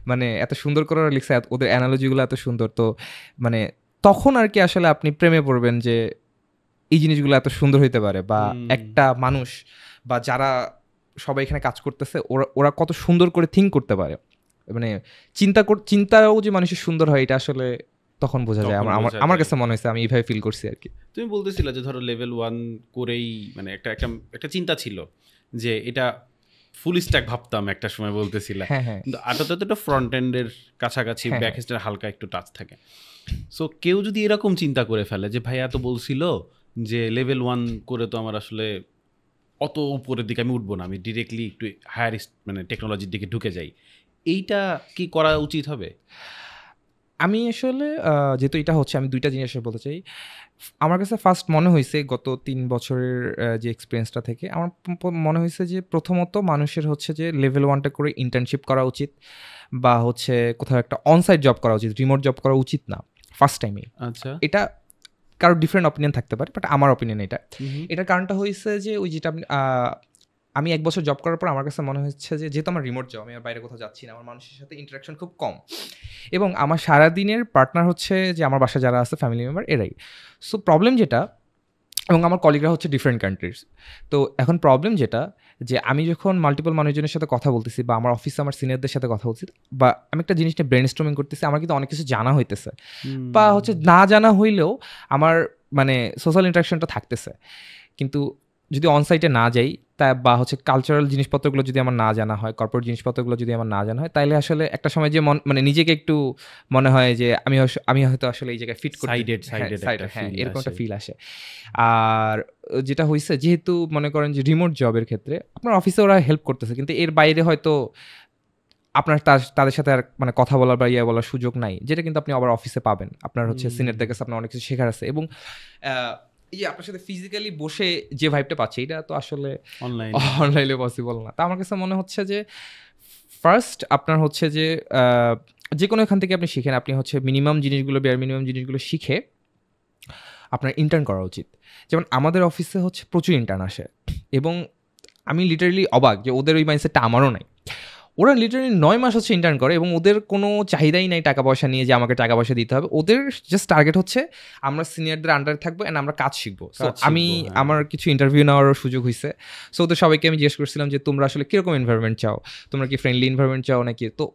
B: মানে এত সুন্দর করে ওরা লিখছে, ওদের অ্যানালজিগুলো এত সুন্দর। তো মানে তখন আর কি আসলে আপনি প্রেমে পড়বেন যে এই জিনিসগুলো এত সুন্দর হইতে পারে, বা একটা মানুষ বা যারা সবাই এখানে কাজ করতেছে ওরা কত সুন্দর করে থিঙ্ক করতে পারে, মানে চিন্তাও যে মানুষের সুন্দর হয়, এটা আসলে তখন বোঝা যায়। আমার কাছে মনে হয়েছে, আমি এইভাবে ফিল করছি আর কি।
A: তুমি বলতেছিলে যে ধরো লেভেল 1 করেই মানে একটা চিন্তা ছিল যে এটা ফুল স্ট্যাক ভাবতাম একটা সময়, বলতেছিলাম। কিন্তু আটাতে তো ফ্রন্ট এন্ডের কাছাকাছি, ব্যাক এন্ডের হালকা একটু টাচ থাকে। সো কেউ যদি এরকম চিন্তা করে ফেলে যে ভাইয়া তো বলছিল যে লেভেল 1 করে তো আমার আসলে অত উপরের দিকে আমি উঠবো না, আমি ডিরেক্টলি একটু হায়ার মানে টেকনোলজির দিকে ঢুকে যাই, এইটা কি করা উচিত হবে?
B: আমি আসলে যেহেতু এটা হচ্ছে আমি 2টা জিনিস বলতে চাই। আমার কাছে ফার্স্ট মনে হইছে গত 3 বছরের যে এক্সপেরিয়েন্সটা থেকে আমার মনে হইছে যে প্রথমত মানুষের হচ্ছে যে লেভেল 1 টা করে ইন্টার্নশিপ করা উচিত বা হচ্ছে কোথাও একটা অনসাইট জব করা উচিত, রিমোট জব করা উচিত না ফার্স্ট টাইমে।
A: আচ্ছা।
B: এটা কারো ডিফারেন্ট অপিনিয়ন থাকতে পারে, বাট আমার অপিনিয়ন এটা। এটার কারণটা হইছে যে ওই যেটা আমি 1 বছর জব করার পর আমার কাছে মনে হচ্ছে যে যেহেতু আমার রিমোট জব, আমি আর বাইরে কোথাও যাচ্ছি না, আমার মানুষের সাথে ইন্টারাকশন খুব কম এবং আমার সারাদিনের পার্টনার হচ্ছে যে আমার বাসায় যারা আছে ফ্যামিলি মেম্বার এরাই। সো প্রবলেম যেটা, এবং আমার কলিগরা হচ্ছে ডিফারেন্ট কান্ট্রিজ। তো এখন প্রবলেম যেটা যে আমি যখন মাল্টিপল মানুষজনের সাথে কথা বলতেছি বা আমার অফিসে আমার সিনিয়রদের সাথে কথা বলছি বা আমি একটা জিনিস নিয়ে ব্রেন স্টর্মিং করতেছি, আমার কিন্তু অনেক কিছু জানা হইতেছে বা হচ্ছে না জানা হইলেও আমার মানে সোশ্যাল ইন্টারাকশনটা থাকতেছে। কিন্তু যদি অনসাইটে না যাই তা বা হচ্ছে কালচারাল জিনিসপত্রগুলো যদি আমার না জানা হয়, কর্পোরেট জিনিসপত্রগুলো যদি আমার না জানা হয়, তাহলে আসলে একটা সময় যে মানে নিজেকে একটু মনে হয় যে আমি হয়তো আসলে এই জায়গায় ফিট করতে হ্যাঁ এরকম একটা ফিল আসে। আর যেটা হয়েছে যেহেতু মনে করেন যে রিমোট জবের ক্ষেত্রে আপনার অফিসে ওরা হেল্প করতেছে, কিন্তু এর বাইরে হয়তো আপনার তাদের সাথে আর মানে কথা বলার বা ইয়ে বলার সুযোগ নাই, যেটা কিন্তু আপনি আবার অফিসে পাবেন। আপনার হচ্ছে সিনিয়রদের কাছে আপনার অনেক কিছু শেখার আছে এবং এই যে আপনার সাথে ফিজিক্যালি বসে যে ভাইবটা পাচ্ছি এটা তো আসলে অনলাইনে পসিবল না। তা আমার কাছে মনে হচ্ছে যে ফার্স্ট আপনার হচ্ছে যে কোনো এখান থেকে আপনি শিখেন, আপনি হচ্ছে মিনিমাম জিনিসগুলো বেয়ার মিনিমাম জিনিসগুলো শিখে আপনার ইন্টার্ন করা উচিত। যেমন আমাদের অফিসে হচ্ছে প্রচুর ইন্টার্ন আসে এবং আমি লিটারালি অবাক যে ওদের ওই মাইন্ডসেটটা আমারও নাই। ওরা লিটারালি 9 মাস হচ্ছে ইন্টার্ন করে এবং ওদের কোনো চাহিদাই নাই টাকা পয়সা নিয়ে যে আমাকে টাকা পয়সা দিতে হবে। ওদের জাস্ট টার্গেট হচ্ছে আমরা সিনিয়রদের আন্ডারে থাকবো অ্যান্ড আমরা কাজ শিখবো। সো আমি আমার কিছু ইন্টারভিউ নেওয়ারও সুযোগ হয়েছে। সো ওদের সবাইকে আমি জিজ্ঞেস করছিলাম যে তোমরা আসলে কীরকম এনভায়রনমেন্ট চাও, তোমরা কি ফ্রেন্ডলি এনভায়রনমেন্ট চাও নাকি? তো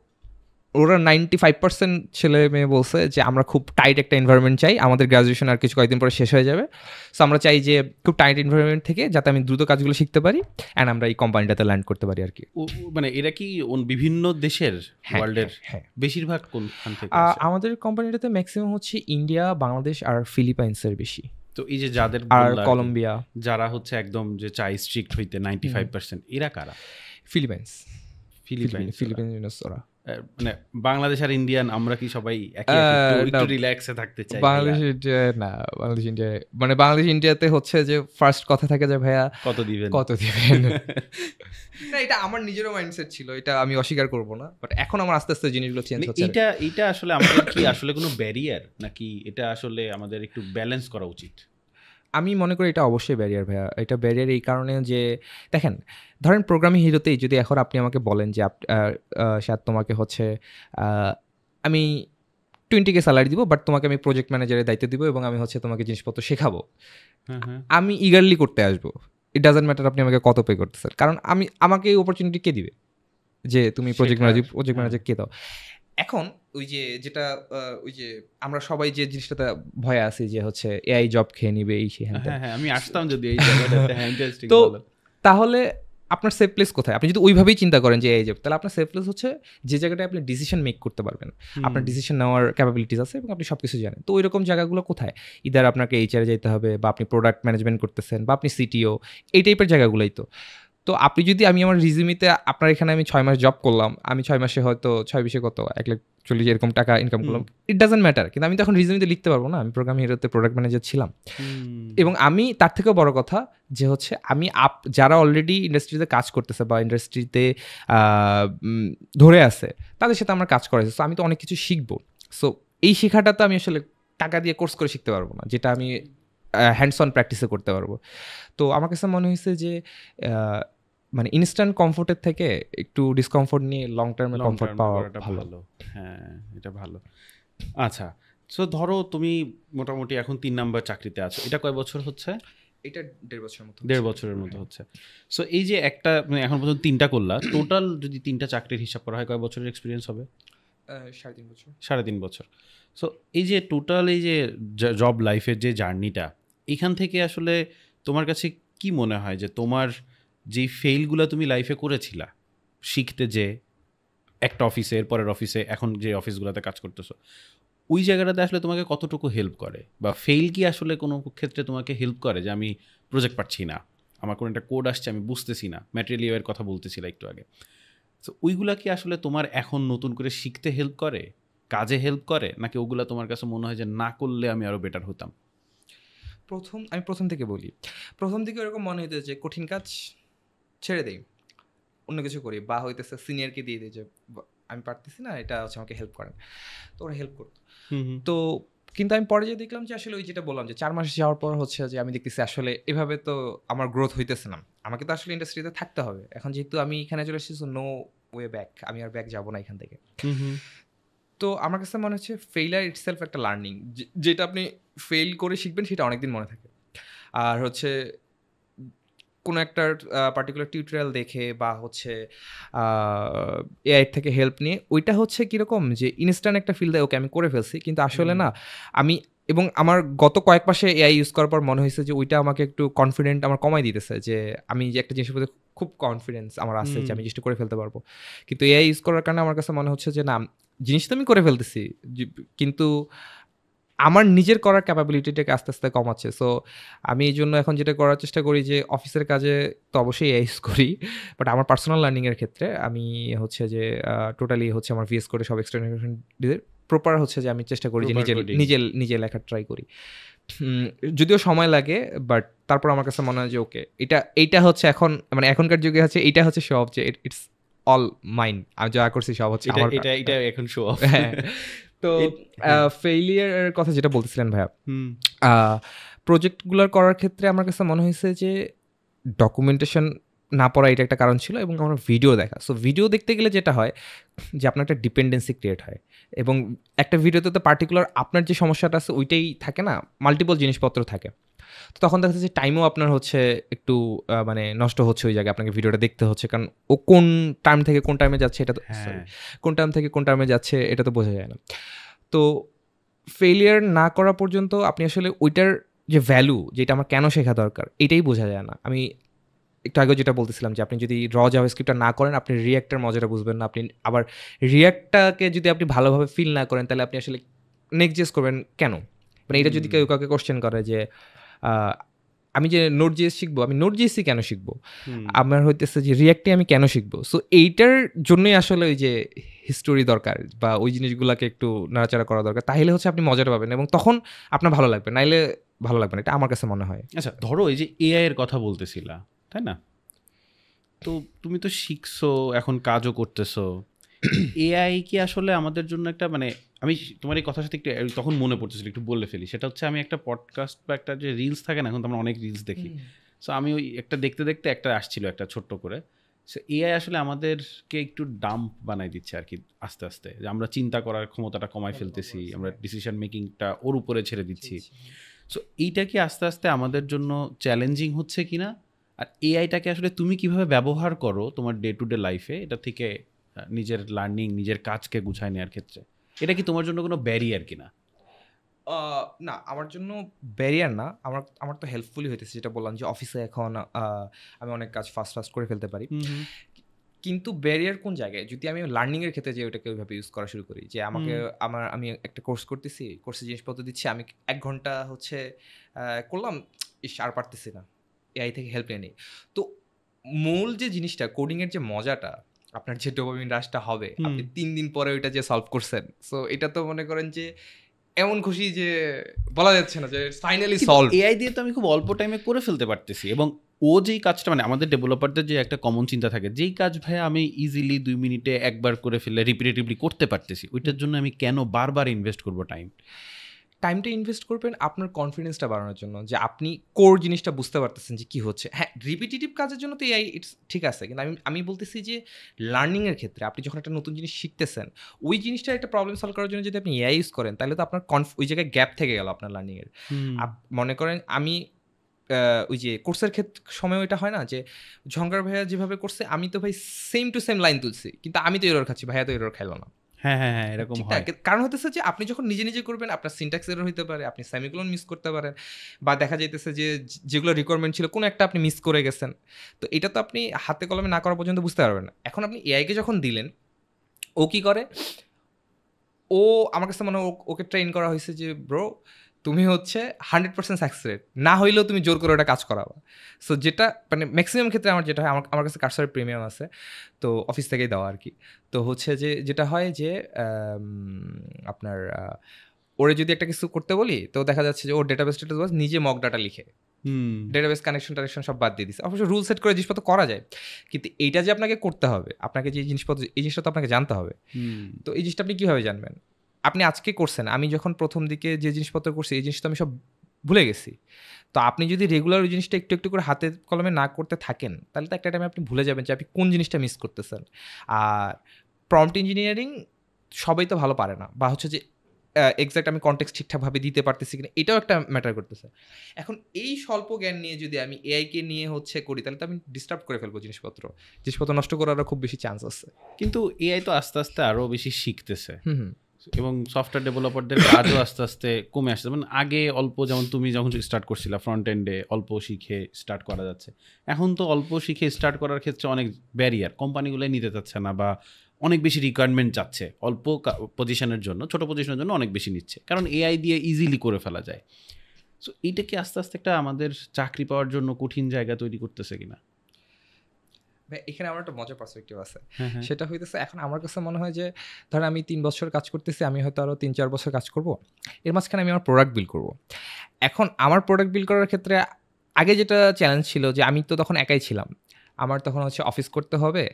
B: ওরা 95% ছেলে মেয়ে বলছে যে আমরা খুব টাইট একটা এনভায়রনমেন্ট চাই, আমাদের গ্র্যাজুয়েশন আর কিছু কয়েকদিন পরে শেষ হয়ে যাবে। সো আমরা চাই যে খুব টাইট এনভায়রনমেন্ট থেকে যাতে আমি দ্রুত কাজগুলো শিখতে পারি অ্যান্ড আমরা এই কোম্পানিটাতে ল্যান্ড করতে পারি আর কি।
A: মানে এরা কি বিভিন্ন দেশের ওয়ার্ল্ডের বেশিরভাগ কোনখান থেকে?
B: আমাদের কোম্পানিটাতে ম্যাক্সিমাম হচ্ছে ইন্ডিয়া, বাংলাদেশ আর ফিলিপাইন্সের বেশি।
A: তো এই যে যাদের
B: আর কলম্বিয়া,
A: যারা হচ্ছে একদম যে চাই স্ট্রিক্ট হইতে 95%, এরা কারা?
B: ফিলিপাইন্স ওরা।
A: মানে বাংলাদেশ আর ইন্ডিয়ান আমরা কি সবাই একটু রিল্যাক্সে থাকতে চাই?
B: বাংলাদেশ ইন্ডিয়া না, বাংলাদেশ ইন্ডিয়া মানে বাংলাদেশ ইন্ডিয়াতে হচ্ছে যে ফার্স্ট কথা থাকে যে ভাইয়া কত দিবেন না, এটা আমার নিজেরও মাইন্ডসেট ছিল, এটা আমি অস্বীকার করব না, বাট এখন আমার আস্তে আস্তে জিনিসগুলো চেঞ্জ হচ্ছে।
A: এটা আসলে আমাদের কি আসলে কোনো ব্যারিয়ার নাকি এটা আসলে আমাদের একটু ব্যালেন্স করা উচিত?
B: আমি মনে করি এটা অবশ্যই ব্যারিয়ার ভাইয়া। এটা ব্যারিয়ার এই কারণে যে দেখেন, ধরেন প্রোগ্রামিং হিরোতেই যদি এখন আপনি আমাকে বলেন যে স্যার তোমাকে হচ্ছে আমি 20K স্যালারি দিব, বাট তোমাকে আমি প্রজেক্ট ম্যানেজারের দায়িত্ব দিব এবং আমি হচ্ছে তোমাকে জিনিসপত্র শেখাবো, আমি ইগারলি করতে আসবো। ইট ডাজন্ট ম্যাটার আপনি আমাকে কত পে করতেছেন, কারণ আমাকে এই অপরচুনিটি কে দিবে যে তুমি প্রজেক্ট ম্যানেজার কে দাও। এখন ওই যেটা ওই যে আমরা সবাই যে জিনিসটাতে ভয়ে আছি যে হচ্ছে এআই জব খেয়ে নিবে এই সে,
A: হ্যাঁ আমি আসতাম যদি এই জায়গাটাতে। হ্যাঁ ইন্টারেস্টিং।
B: তো তাহলে আপনার সেফ প্লেস কোথায়? আপনি যদি ওইভাবেই চিন্তা করেন যে এআই জব, তাহলে আপনার সেফ প্লেস হচ্ছে যে জায়গাটায় আপনি ডিসিশন মেক করতে পারবেন, আপনার ডিসিশন নেওয়ার ক্যাপাবিলিটিস আছে এবং আপনি সব কিছু জানেন। তো ওইরকম জায়গাগুলো কোথায়? ইদার আপনাকে এইচআরে যেতে হবে বা আপনি প্রোডাক্ট ম্যানেজমেন্ট করতেছেন বা আপনি সিটিও, এই টাইপের জায়গাগুলোই। তো আপনি যদি আমি আমার রিজিউমিতে আপনার এখানে আমি 6 মাস জব করলাম, আমি 6 মাসে হয়তো 6-20 কত 1,40,000 এরকম টাকা ইনকাম করলাম, ইট ডাজন্ট ম্যাটার। কিন্তু আমি তো এখন রিজিউমিতে লিখতে পারবো না আমি প্রোগ্রামিং হিরোতে প্রোডাক্ট ম্যানেজার ছিলাম। এবং আমি তার থেকেও বড় কথা যে হচ্ছে আমি যারা অলরেডি ইন্ডাস্ট্রিতে কাজ করতেছে বা ইন্ডাস্ট্রিতে ধরে আছে তাদের সাথে আমার কাজ করাইছে। সো আমি তো অনেক কিছু শিখবো। সো এই শেখাটা তো আমি আসলে টাকা দিয়ে কোর্স করে শিখতে পারবো না, যেটা আমি হ্যান্ডস অন প্র্যাকটিসে করতে পারবো। তো আমার কাছে মনে হয়েছে যে মানে ইনস্ট্যান্ট কমফোর্টের থেকে একটু ডিসকমফোর্ট নিয়ে লং টার্মে কমফোর্ট পাওয়া ভালো।
A: হ্যাঁ এটা ভালো। আচ্ছা, সো ধরো তুমি মোটামুটি এখন 3 নাম্বার চাকরিতে আছো, এটা কয় বছর হচ্ছে?
B: এটা
A: 1.5 বছরের মতো হচ্ছে। সো এই যে একটা মানে এখন পর্যন্ত 3টা করলা, টোটাল যদি 3টা চাকরির হিসাব করা হয় কয় বছরের এক্সপিরিয়েন্স হবে? 3.5 বছর। সো এই যে টোটাল এই যে জব লাইফের যে জার্নিটা, এখান থেকে আসলে তোমার কাছে কি মনে হয় যে তোমার যেই ফেইলগুলো তুমি লাইফে করেছিলা শিখতে, যে একটা অফিসে এরপরের অফিসে এখন যে অফিসগুলোতে কাজ করতেছো, ওই জায়গাটাতে আসলে তোমাকে কতটুকু হেল্প করে? বা ফেইল কি আসলে কোনো ক্ষেত্রে তোমাকে হেল্প করে যে আমি প্রজেক্ট পাচ্ছি না, আমার কোনো একটা কোড আসছে আমি বুঝতেছি না, ম্যাটেরিয়ালের কথা বলতেছিলা একটু আগে, তো ওইগুলা কি আসলে তোমার এখন নতুন করে শিখতে হেল্প করে? কাজে হেল্প করে, নাকি ওগুলা তোমার কাছে মনে হয় যে না করলে আমি আরো বেটার হতাম?
B: আমি প্রথম থেকে বলি, প্রথম থেকে এরকম মনে হইতে যে কঠিন কাজ ছেড়ে দেই, অন্য কিছু করি, বা হইতেছে সিনিয়রকে দিয়ে দিই যে আমি পারতেছি না, এটা হচ্ছে আমাকে হেল্প করেন, তো ওরা হেল্প করতো। তো কিন্তু আমি পরে যে দেখলাম যে আসলে ওই যেটা বললাম যে 4 মাস যাওয়ার পর হচ্ছে যে আমি দেখতেছি আসলে এভাবে তো আমার গ্রোথ হইতেছে না, আমাকে তো আসলে ইন্ডাস্ট্রিতে থাকতে হবে। এখন যেহেতু আমি এখানে চলে এসেছি, নো ওয়ে ব্যাক, আমি আর ব্যাক যাবো না এখান থেকে। তো আমার কাছে মনে হচ্ছে ফেইলার ইটসেলফ একটা লার্নিং, যেটা আপনি ফেল করে শিখবেন সেটা অনেকদিন মনে থাকে। আর হচ্ছে কোনো একটা পার্টিকুলার টিউটোরিয়াল দেখে বা হচ্ছে এআই থেকে হেল্প নিয়ে, ওইটা হচ্ছে কীরকম যে ইনস্ট্যান্ট একটা ফিল দেয়, ওকে আমি করে ফেলছি, কিন্তু আসলে না আমি, এবং আমার গত কয়েক মাসে এআই ইউজ করার পর মনে হয়েছে যে ওইটা আমাকে একটু কনফিডেন্ট আমার কমাই দিতেছে, যে আমি যে একটা জিনিসের প্রতি খুব কনফিডেন্স আমার আছে যে আমি জিনিসটা করে ফেলতে পারবো, কিন্তু এআই ইউজ করার কারণে আমার কাছে মনে হচ্ছে যে না, জিনিস তো আমি করে ফেলতেছি, কিন্তু আমার নিজের করার ক্যাপাবিলিটিটাকে আস্তে আস্তে কমাচ্ছে। সো আমি এই জন্য এখন যেটা করার চেষ্টা করি যে অফিসের কাজে তো অবশ্যই এআই ইউজ করি, বাট আমার পার্সোনাল লার্নিংয়ের ক্ষেত্রে আমি হচ্ছে যে টোটালি হচ্ছে আমার ভিএস করে সব এক্সটেনশন দিয়ে প্রপার হচ্ছে যে আমি চেষ্টা করি যে নিজে লেখার ট্রাই করি। যদিও সময় লাগে, বাট তারপর আমার কাছে মনে হয় যে ওকে, এইটা হচ্ছে এখন মানে এখনকার যুগে হচ্ছে এইটা হচ্ছে সব, যে ইটস অল মাইন্ড, আমি যা করছি সব হচ্ছে আমার।
A: এটা এখন শো অফ।
B: হ্যাঁ। তো ফেইলিয়ারের কথা যেটা বলতেছিলেন ভাইয়া, প্রজেক্টগুলোর করার ক্ষেত্রে আমার কাছে মনে হয়েছে যে ডকুমেন্টেশন না পড়া এটা একটা কারণ ছিল, এবং আমার ভিডিও দেখা। সো ভিডিও দেখতে গেলে যেটা হয় যে আপনার একটা ডিপেন্ডেন্সি ক্রিয়েট হয়, এবং একটা ভিডিওতে তো পার্টিকুলার আপনার যে সমস্যাটা আছে ওইটাই থাকে না, মাল্টিপল জিনিসপত্র থাকে। তো তখন দেখা যাচ্ছে টাইমও আপনার হচ্ছে একটু মানে নষ্ট হচ্ছে ওই জায়গায়, আপনাকে ভিডিওটা দেখতে হচ্ছে, কারণ ও কোন টাইম থেকে কোন টাইমে যাচ্ছে এটা তো, কোন টাইম থেকে কোন টাইমে যাচ্ছে এটা তো বোঝা যায় না। তো ফেলিয়ার না করা পর্যন্ত আপনি আসলে ওইটার যে ভ্যালু, যেটা আমার কেন শেখা দরকার, এটাই বোঝা যায় না। আমি একটু আগে যেটা বলতেছিলাম যে আপনি যদি জাভাস্ক্রিপ্টটা না করেন, আপনি রিয়াক্টের মজাটা বুঝবেন না। আপনি আবার রিয়াক্টটাকে যদি আপনি ভালোভাবে ফিল না করেন, তাহলে আপনি আসলে নেক্সট করবেন কেন? মানে এটা যদি কেউ কাউকে কোশ্চেন করে যে আমি যে নোড.js শিখবো, আমি নোড.js কেন শিখবো? আমার হইতেছে যে রিয়াক্টে আমি কেন শিখবো? সো এইটার জন্যই আসলে ওই যে হিস্টোরি দরকার, বা ওই জিনিসগুলোকে একটু নাড়াচাড়া করা দরকার। তাহলে হচ্ছে আপনি মজাটা পাবেন, এবং তখন আপনার ভালো লাগবে, নাইলে ভালো লাগবে না। এটা আমার কাছে মনে হয়।
A: আচ্ছা, ধরো এই যে এআই এর কথা বলতেছিলা, তাই না? তো তুমি তো শিখছো, এখন কাজও করতেছো। এআই কি আসলে আমাদের জন্য একটা, মানে আমি তোমার এই কথার সাথে একটু তখন মনে পড়তেছিল, একটু বলে ফেলি। সেটা হচ্ছে আমি একটা পডকাস্ট বা একটা যে রিলস থাকে না, এখন তো আমরা অনেক রিলস দেখি। সো আমি ওই একটা দেখতে দেখতে একটা আসছিল একটা ছোট্ট করে। সো এআই আসলে আমাদেরকে একটু ডাম্প বানাই দিচ্ছে আর কি, আস্তে আস্তে, যে আমরা চিন্তা করার ক্ষমতাটা কমাই ফেলতেছি, আমরা ডিসিশন মেকিংটা ওর উপরে ছেড়ে দিচ্ছি। সো এইটা কি আস্তে আস্তে আমাদের জন্য চ্যালেঞ্জিং হচ্ছে কিনা? আর এআইটাকে আসলে তুমি কিভাবে ব্যবহার করো তোমার ডে টু ডে লাইফে, এটা থেকে নিজের লার্নিং, নিজের কাজকে গুছায় নেওয়ার ক্ষেত্রে, এটা কি তোমার জন্য কোনো ব্যারিয়ার কিনা?
B: না, আমার জন্য ব্যারিয়ার না। আমার তো হেল্পফুলই হইতেছে, যেটা বললাম যে অফিসে এখন আমি অনেক কাজ ফাস্ট করে ফেলতে পারি। কিন্তু ব্যারিয়ার কোন জায়গায়? যদি আমি লার্নিংয়ের ক্ষেত্রে যে ওইটাকে ওইভাবে ইউজ করা শুরু করি, যে আমি একটা কোর্স করতেছি, কোর্সে জিনিসপত্র দিচ্ছি, আমি 1 ঘন্টা হচ্ছে করলাম, আর পারতেছি না, এআই থেকে হেল্প নিয়ে নিই। তো মূল যে জিনিসটা, কোডিংয়ের যে মজাটা, আপনার যে ডোপামিন রাশটা হবে, আপনি 3 দিন পরে ওইটা যে সলভ করছেন, সো এটা তো মনে করেন যে এমন খুশি যে বলা যাচ্ছে না, যে ফাইনালি সলভ।
A: এআই দিয়ে তো আমি খুব অল্প টাইমে করে ফেলতে পারতেছি, এবং ও যেই কাজটা, মানে আমাদের ডেভেলপারদের যে একটা কমন চিন্তা থাকে, যেই কাজ ভাই আমি ইজিলি 2 মিনিটে একবার করে ফেললে রিপিটেটিভলি করতে পারতেছি, ওইটার জন্য আমি কেন বারবার ইনভেস্ট করবো
B: টাইমটা ইনভেস্ট করবেন আপনার কনফিডেন্সটা বাড়ানোর জন্য, যে আপনি কোর জিনিসটা বুঝতে পারতেছেন যে কী হচ্ছে। হ্যাঁ, রিপিটেটিভ কাজের জন্য তো এআই ইটস ঠিক আছে, কিন্তু আমি বলতেছি যে লার্নিংয়ের ক্ষেত্রে আপনি যখন একটা নতুন জিনিস শিখতেছেন, ওই জিনিসটার একটা প্রবলেম সলভ করার জন্য যদি আপনি এআই ইউজ করেন, তাহলে তো আপনার ওই জায়গায় গ্যাপ থেকে গেল আপনার লার্নিংয়ের। মনে করেন আমি ওই যে কোর্সের সময় ওইটা হয় না যে ঝঙ্কার ভাইয়া যেভাবে করছে, আমি তো ভাই সেম টু সেম লাইন তুলছি, কিন্তু আমি তো এরর খাচ্ছি, ভাইয়া তো এরর খাইলো না।
A: হ্যাঁ, এরকম হয়।
B: কারণ হতেছে যে আপনি যখন নিজে করবেন, আপনার সিনট্যাক্স এরর হইতে পারে, আপনি সেমিকোলন মিস করতে পারেন, বা দেখা যাইতেছে যে যেগুলো রিকোয়ারমেন্ট ছিল কোনো একটা আপনি মিস করে গেছেন। তো এটা তো আপনি হাতে কলমে না করা পর্যন্ত বুঝতে পারবেন না। এখন আপনি এআইকে যখন দিলেন, ও কি করে, ও আমার কাছে মনে হয় ওকে ট্রেন করা হয়েছে যে ব্রো, তুমি হচ্ছে 100% সাকসেস রেট না হইলেও তুমি জোর করে ওটা কাজ করাবা। সো যেটা মানে ম্যাক্সিমাম ক্ষেত্রে আমার যেটা হয়, আমার কাছে কার্সারের প্রিমিয়াম আছে, তো অফিস থেকেই দেওয়া আর কি। তো হচ্ছে যে যেটা হয় যে আপনার ওরে যদি একটা কিছু করতে বলি, তো দেখা যাচ্ছে যে ওর ডেটাবেস নিজে মক ডাটা লিখে ডেটাবেস কানেকশন সব বাদ দিয়ে দিচ্ছে। অবশ্য রুল সেট করে জিনিসপত্র করা যায়, কিন্তু এইটা যে আপনাকে করতে হবে, আপনাকে যে জিনিসপত্র, এই জিনিসটা তো আপনাকে জানতে হবে। তো এই জিনিসটা আপনি কীভাবে জানবেন? আপনি আজকে করছেন, আমি যখন প্রথম দিকে যে জিনিসপত্র করছি এই জিনিসটা আমি সব ভুলে গেছি। তো আপনি যদি রেগুলার ওই জিনিসটা একটু একটু করে হাতে কলমে না করতে থাকেন, তাহলে তো একটা টাইমে আপনি ভুলে যাবেন যে আপনি কোন জিনিসটা মিস করতেছেন। আর প্রম্পট ইঞ্জিনিয়ারিং সবাই তো ভালো পারে না, বা হচ্ছে যে এক্সাক্ট আমি কনটেক্সট ঠিকঠাকভাবে দিতে পারতেছি কিনা, এটাও একটা ম্যাটার করতেছে। এখন এই স্বল্প জ্ঞান নিয়ে যদি আমি এআইকে নিয়ে হচ্ছে করি, তাহলে তো আমি ডিস্টার্ব করে ফেলবো জিনিসপত্র নষ্ট করারও খুব বেশি চান্স আছে।
A: কিন্তু এআই তো আস্তে আস্তে আরো বেশি শিখতেছে,
B: হুম,
A: এবং সফটওয়্যার ডেভেলপারদের কাজও আস্তে আস্তে কমে আসছে। মানে আগে অল্প, যেমন তুমি যখন স্টার্ট করছিলা ফ্রন্ট এন্ডে অল্প শিখে স্টার্ট করা যাচ্ছে, এখন তো অল্প শিখে স্টার্ট করার ক্ষেত্রে অনেক ব্যারিয়ার, কোম্পানিগুলোই নিতে চাচ্ছে না, বা অনেক বেশি রিকোয়ারমেন্ট চাচ্ছে অল্প পজিশনের জন্য, ছোট পজিশনের জন্য অনেক বেশি নিচ্ছে, কারণ এআই দিয়ে ইজিলি করে ফেলা যায়। সো এইটা কি আস্তে আস্তে একটা আমাদের চাকরি পাওয়ার জন্য কঠিন জায়গা তৈরি করতেছে কিনা?
B: ভাই এখানে আমার একটা মজার পার্সপেক্টিভ আছে।
A: হ্যাঁ, হ্যাঁ।
B: সেটা হইতেছে, এখন আমার কাছে মনে হয় যে ধর আমি 3 বছর কাজ করতেছি, আমি হয়তো আরও 3-4 বছর কাজ করব। এর মাঝখানে আমি আমার প্রোডাক্ট বিল্ড করব। এখন আমার প্রোডাক্ট বিল্ড করার ক্ষেত্রে আগে যেটা চ্যালেঞ্জ ছিল যে আমি তো তখন একাই ছিলাম। আমার তখন হচ্ছে অফিস করতে হবে,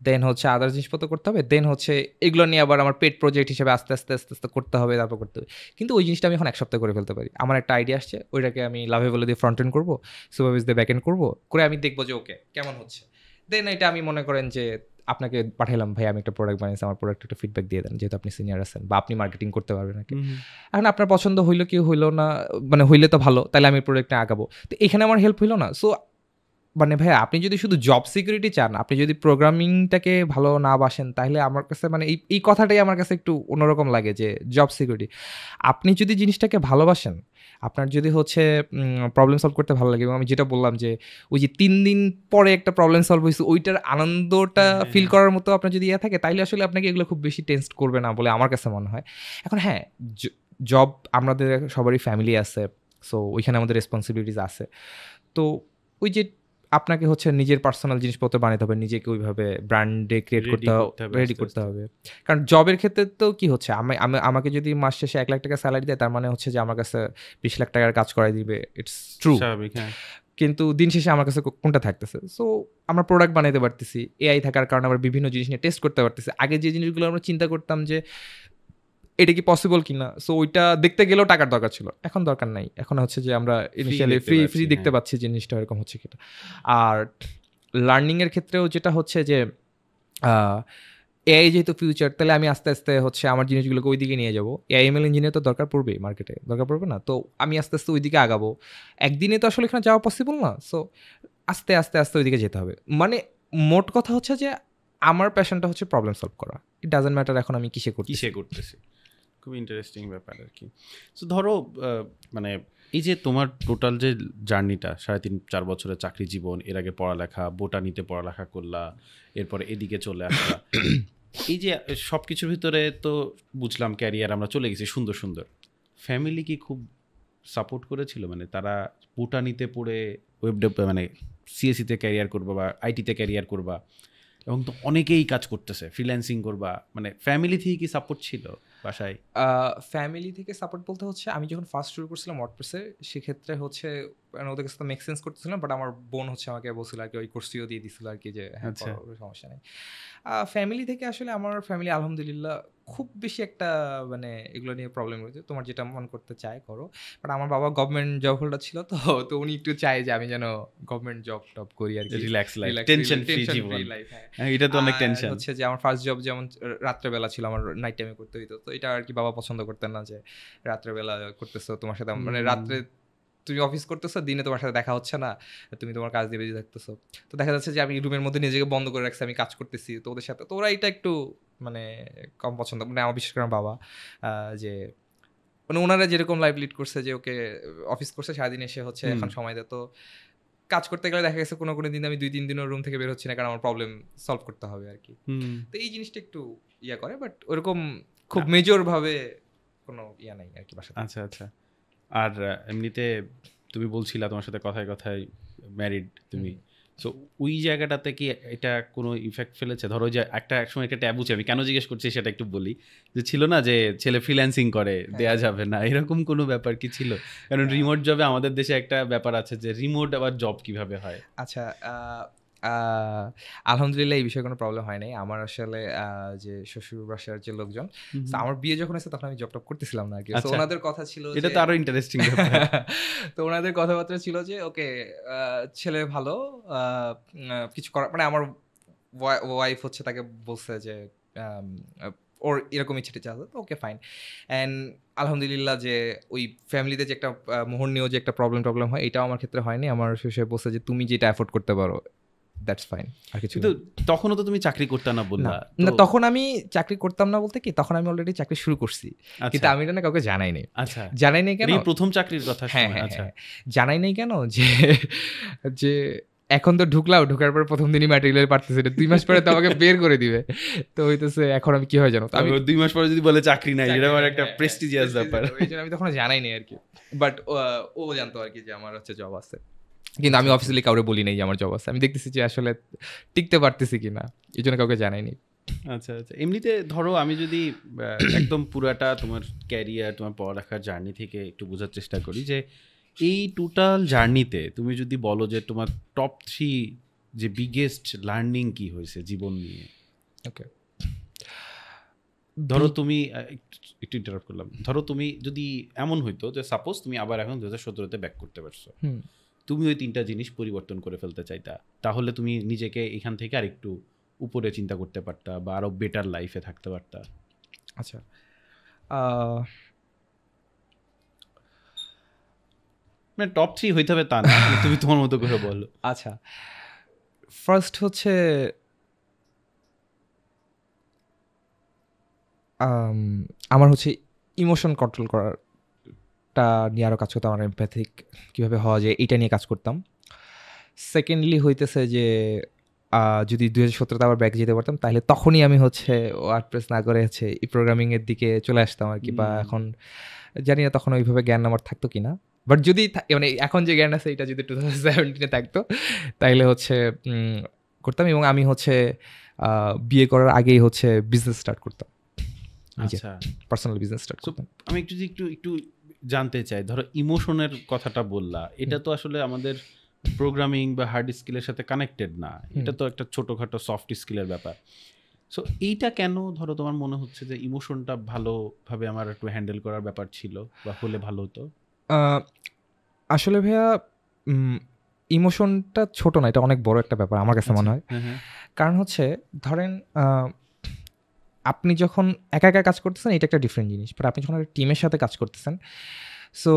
B: দেন হচ্ছে আদার্স জিনিসপত্র করতে হবে, দেন হচ্ছে এগুলো নিয়ে আবার আমার পেট প্রজেক্ট হিসেবে আস্তে, আস্তে, আস্তে, আস্তে করতে হবে, তারপর করতে হবে। কিন্তু ওই জিনিসটা আমি এখন 1 সপ্তাহে করে ফেলতে পারি। আমার একটা আইডিয়া আসছে, ওইটাকে আমি লাভেবল দিয়ে ফ্রন্ট এন্ড করব, সুপারভাইজ দিয়ে ব্যাক এন্ড করব। করে আমি দেখব যে ওকে কেমন হচ্ছে। দেন এটা আমি মনে করেন যে আপনাকে পাঠাইলাম, ভাই আমি একটা প্রোডাক্ট বানিয়েছি, আমার প্রোডাক্ট একটা ফিডব্যাক দিয়ে দেন, যেহেতু আপনি সিনিয়র আছেন বা আপনি মার্কেটিং করতে পারবেন নাকি। এখন আপনার পছন্দ হইলো কি হইলো না, মানে হইলে তো ভালো, তাহলে আমি প্রোডাক্টটা আগাবো। তো এখানে আমার হেল্প হইলো না। সো মানে ভাই আপনি যদি শুধু জব সিকিউরিটি চান, আপনি যদি প্রোগ্রামিংটাকে ভালো না বাসেন, তাহলে আমার কাছে মানে এই কথাটাই আমার কাছে একটু অন্যরকম লাগে যে জব সিকিউরিটি। আপনি যদি জিনিসটাকে ভালোবাসেন, আপনার যদি হচ্ছে প্রবলেম সলভ করতে ভালো লাগে, এবং আমি যেটা বললাম যে ওই যে 3 দিন পরে একটা প্রবলেম সলভ হয়েছে, ওইটার আনন্দটা ফিল করার মতো আপনার যদি থাকে, তাইলে আসলে আপনাকে এগুলো খুব বেশি টেনস্ট করবে না বলে আমার কাছে মনে হয়। এখন হ্যাঁ, জব আমাদের সবারই ফ্যামিলি আছে, সো ওইখানে আমাদের রেসপন্সিবিলিটিস আছে। তো ওই যে আপনাকে হচ্ছে নিজের পার্সোনাল জিনিসপত্র বানাতে হবে, নিজেকে ওইভাবে ব্র্যান্ডে ক্রিয়েট করতে হবে, রেডি করতে হবে। কারণ জবের ক্ষেত্রে তো কি হচ্ছে, আমাকে যদি মাস শেষে 1 লাখ টাকা স্যালারি দেয়, তার মানে হচ্ছে যে আমার কাছে 20 লাখ টাকার কাজ করাই দিবে, ইটস ট্রু। কিন্তু দিন শেষে আমার কাছে কোনটা থাকতেছে? সো আমরা প্রোডাক্ট বানাইতে পারতেছি, এআই থাকার কারণে আমরা বিভিন্ন জিনিস নিয়ে টেস্ট করতে পারতেছি। আগে যে জিনিসগুলো আমরা চিন্তা করতাম যে এটা কি পসিবল কিনা, সো ওইটা দেখতে গেলেও টাকার দরকার ছিল, এখন দরকার নাই। এখন হচ্ছে যে আমরা ইনিশিয়ালি ফ্রি দেখতে পাচ্ছি জিনিসটা এরকম হচ্ছে কিনা। আর লার্নিং এর ক্ষেত্রেও যেটা হচ্ছে যে এআই যেহেতু ফিউচার, তাহলে আমি আস্তে আস্তে হচ্ছে আমার জিনিসগুলোকে ওই দিকে নিয়ে যাবো। এআই এমএল ইঞ্জিনিয়ার তো দরকার পড়বেই, মার্কেটে দরকার পড়বে না? তো আমি আস্তে আস্তে ওই দিকে আগাবো। একদিনে তো আসলে এখানে যাওয়া পসিবল না, সো আস্তে আস্তে আস্তে ওই দিকে যেতে হবে। মানে মোট কথা হচ্ছে যে আমার প্যাশনটা হচ্ছে প্রবলেম সলভ করা। ইট ডাজন্ট ম্যাটার এখন আমি কিসে করতেছি।
A: খুব ইন্টারেস্টিং ব্যাপার আর কি। সো ধরো মানে এই যে তোমার টোটাল যে জার্নিটা 3.5-4 বছরের চাকরি জীবন, এর আগে পড়ালেখা, বোটানিতে পড়ালেখা করলা, এরপরে এদিকে চলে আসলা, এই যে সব কিছুর ভিতরে তো বুঝলাম ক্যারিয়ার আমরা চলে গেছি সুন্দর সুন্দর। ফ্যামিলি কি খুব সাপোর্ট করেছিল? মানে তারা বোটানিতে পড়ে মানে সিএসিতে ক্যারিয়ার করবা বা আইটিতে ক্যারিয়ার করবা, এবং তো অনেকেই কাজ করতেছে, ফ্রিল্যান্সিং করবা, মানে ফ্যামিলি থেকে কি সাপোর্ট ছিল বাসায়?
B: ফ্যামিলি থেকে সাপোর্ট বলতে হচ্ছে আমি যখন ফার্স্ট শুরু করছিলাম ওয়ার্ডপ্রেসে, সেক্ষেত্রে হচ্ছে ওদের কাছে তো মেক সেন্স করতেছিলাম, বাট আমার বোন হচ্ছে আমাকে বলছিল আর কি, ওই কোর্সটিও দিয়ে দিছিল আর কি, যে হ্যাঁ সমস্যা নেই। ফ্যামিলি থেকে আসলে আমার ফ্যামিলি আলহামদুলিল্লাহ খুব বেশি একটা মানে এগুলো নিয়ে প্রবলেম হয়েছে, তোমার যেটা মন করতে চায় করো। বাট আমার বাবা গভর্নমেন্ট জব হোল্ডার ছিল, তো উনি একটু চায় যে আমি যেন গভর্নমেন্ট জব টব করি আর কি,
A: রিল্যাক্স লাইফ, টেনশন ফ্রি জীবন। হ্যাঁ, এটা তো অনেক টেনশন
B: হচ্ছে যে আমার ফার্স্ট জব যেমন রাত্রেবেলা ছিল, আমার নাইট টাইমে করতে হইতো, তো এটা আর কি বাবা পছন্দ করতেন না যে রাত্রেবেলা করতেছো, তোমার সাথে মানে রাত্রে তুমি অফিস করতেছো, দিনে তোমার সাথে দেখা হচ্ছে না, তুমি তোমার কাজ দিয়ে বেরিয়ে থাকতেছো। তো দেখা যাচ্ছে যে আমি রুমের মধ্যে নিজেকে বন্ধ করে রাখছি, আমি কাজ করতেছি তো ওদের সাথে, তো ওরা এটা একটু মানে কম পছন্দ, মানে আমার বিশেষ করে আমার বাবা, যে মানে ওনারা যেরকম লাইফ লিড করছে, যে ওকে অফিস করছে সারাদিন, এসে হচ্ছে এখন সময় দেয়, তো কাজ করতে গেলে দেখা গেছে কোনো দিন আমি 2-3 দিনও রুম থেকে বের হচ্ছি না, কারণ আমার প্রবলেম সলভ করতে হবে আর কি। তো এই জিনিসটা একটু করে, বাট ওরকম খুব মেজর ভাবে কোনো নাই আর কি বাসাতে।
A: আচ্ছা আচ্ছা। আর এমনিতে তুমি বলছিলা তোমার সাথে কথায় কথায় ম্যারিড তুমি, সো ওই জায়গাটাতে কি এটা কোনো ইফেক্ট ফেলেছে? ধরো যে এক সময় একটা ট্যাবু ছিল, আমি কেন জিজ্ঞেস করছি সেটা একটু বলি, যে ছিল না যে ছেলে ফ্রিল্যান্সিং করে দেয়া যাবে না, এরকম কোনো ব্যাপার কি ছিল? কারণ রিমোট জবে আমাদের দেশে একটা ব্যাপার আছে যে রিমোট আবার জব কিভাবে হয়।
B: আচ্ছা, আলহামদুলিল্লাহ এই বিষয়ে কোনো প্রবলেম হয় নাই। আমার আসলে যে শ্বশুর বাসার যে লোকজন, so আমার বিয়ে যখন হয়েছে তখন আমি জব টব করতেছিলাম না আরকি। সো
A: আচ্ছা।
B: ওনাদের কথা ছিল
A: এটা
B: যে
A: তো আরো ইন্টারেস্টিং ব্যাপার।
B: তো ওনাদের কথাবার্তা ছিল যে ওকে, ছেলে ভালো, কিছু করার মানে আমার ওয়াইফ হচ্ছে তাকে বলছে যে আম আ ওর এরকম ইচ্ছা-টিচ্ছা আছে, তো ওকে ফাইন। অ্যান্ড আলহামদুলিল্লাহ যে ওই ফ্যামিলিতে যে একটা মোহর নিয়েও যে একটা প্রবলেম হয়, এটাও আমার ক্ষেত্রে হয়নি। আমার শ্বশুর বলছে যে তুমি যেটা এফোর্ড করতে পারো দ্যাটস ফাইন, আর কিছু
A: কিন্তু তখনও তো তুমি চাকরি করতে না
B: না।
A: বললা।
B: না, তখন আমি চাকরি করতাম না বলতে কি, তখন আমি অলরেডি চাকরি শুরু করছি। কিন্তু আমি এটা না কাউকে জানাই নাই।
A: আচ্ছা,
B: জানাই নাই কেন?
A: এই প্রথম চাকরির কথা।
B: হ্যাঁ,
A: সময়
B: হ্যাঁ,
A: আচ্ছা।
B: হ্যাঁ। জানাই নাই কেন? যে এখন তো ঢোকার পর ১ম দিনই ম্যাটেরিয়াল পারতেছি না। ২ মাস পরে তো আমাকে বের করে দিবে। তো হইতেছে এখন আমি কি হয় জানো? তো আমি
A: ২ মাস পরে যদি বলে চাকরি নাই, এটা আমার একটা
B: হ্যাঁ,
A: প্রেস্টিজিয়াস ব্যাপার।
B: এইজন্য আমি তখন জানাই নাই আরকি। বাট ও জানতো আরকি যে আমার হচ্ছে জব আছে। কিন্তু আমি অফিসিয়ালি কাউরে বলি নাই যে আমার জব আছে। আমি দেখতেছি যে আসলে টিকতে পারতেছি কিনা। এজন্য কাউকে জানাই নাই।
A: আচ্ছা, আচ্ছা। এমনিতে ধরো আমি যদি একদম পুরাটা তোমার ক্যারিয়ার, তোমার পড়ালেখার জার্নি থেকে একটু বোঝার চেষ্টা করি যে এই টোটাল জার্নিতে তুমি যদি বলো যে তোমার টপ 3 যে বিগেস্ট লার্নিং কি হয়েছে জীবন নিয়ে?
B: ওকে।
A: ধরো তুমি একটু ইন্টারাপ্ট করলাম। ধরো তুমি যদি এমন হইতো যে সাপোজ তুমি আবার এখন 2017 তে ব্যাক করতে পারছো। তুমি ওই 3টা জিনিস পরিবর্তন করে ফেলতে চাইতা, তাহলে তুমি নিজেকে এখান থেকে আরেকটু উপরে চিন্তা করতে পারতা বা আরো বেটার লাইফে থাকতে পারতা।
B: আচ্ছা।
A: মানে টপ 3 হইতে হবে তা না, তুমি তোমার মতো করে বলো।
B: আচ্ছা। ফার্স্ট হচ্ছে আমার হচ্ছে ইমোশন কন্ট্রোল করাটা নিয়ে আরো কাজ করতাম। আমার এমপ্যাথিক কিভাবে হওয়া যায় এটা নিয়ে কাজ করতাম। সেকেন্ডলি হইতেছে যে যদি 2017 আবার ব্যাক যেতে পারতাম তাহলে তখনই আমি হচ্ছে ওয়ার্ডপ্রেস না করে হচ্ছে প্রোগ্রামিং এর দিকে চলে আসতাম আরকি। বা এখন জানি না তখন ওইভাবে জ্ঞান আমার থাকতো কিনা। বাট যদি মানে এখন যে জ্ঞান আছে এটা যদি 2017 এ থাকতো তাইলে হচ্ছে করতাম। এবং আমি হচ্ছে বিয়ে করার আগেই হচ্ছে বিজনেস স্টার্ট করতাম।
A: আচ্ছা,
B: পার্সোনাল বিজনেস স্টার্ট করতাম।
A: আমি একটু জানতে চাই, ধরো ইমোশনের কথাটা বললা, এটা তো আসলে আমাদের প্রোগ্রামিং বা হার্ড স্কিলের সাথে কানেক্টেড না, এটা তো একটা ছোটখাটো সফট স্কিলের ব্যাপার। সো এইটা কেন ধরো তোমার মনে হচ্ছে যে ইমোশনটা ভালোভাবে আমার একটু হ্যান্ডেল করার ব্যাপার ছিল বা হলে ভালো হতো?
B: আসলে ভাইয়া ইমোশনটা ছোট না, এটা অনেক বড় একটা ব্যাপার আমার কাছে মনে হয়। কারণ হচ্ছে ধরেন আপনি যখন একা একা কাজ করতেছেন এটা একটা ডিফারেন্ট জিনিস, বাট আপনি যখন একটা টিমের সাথে কাজ করতেছেন, সো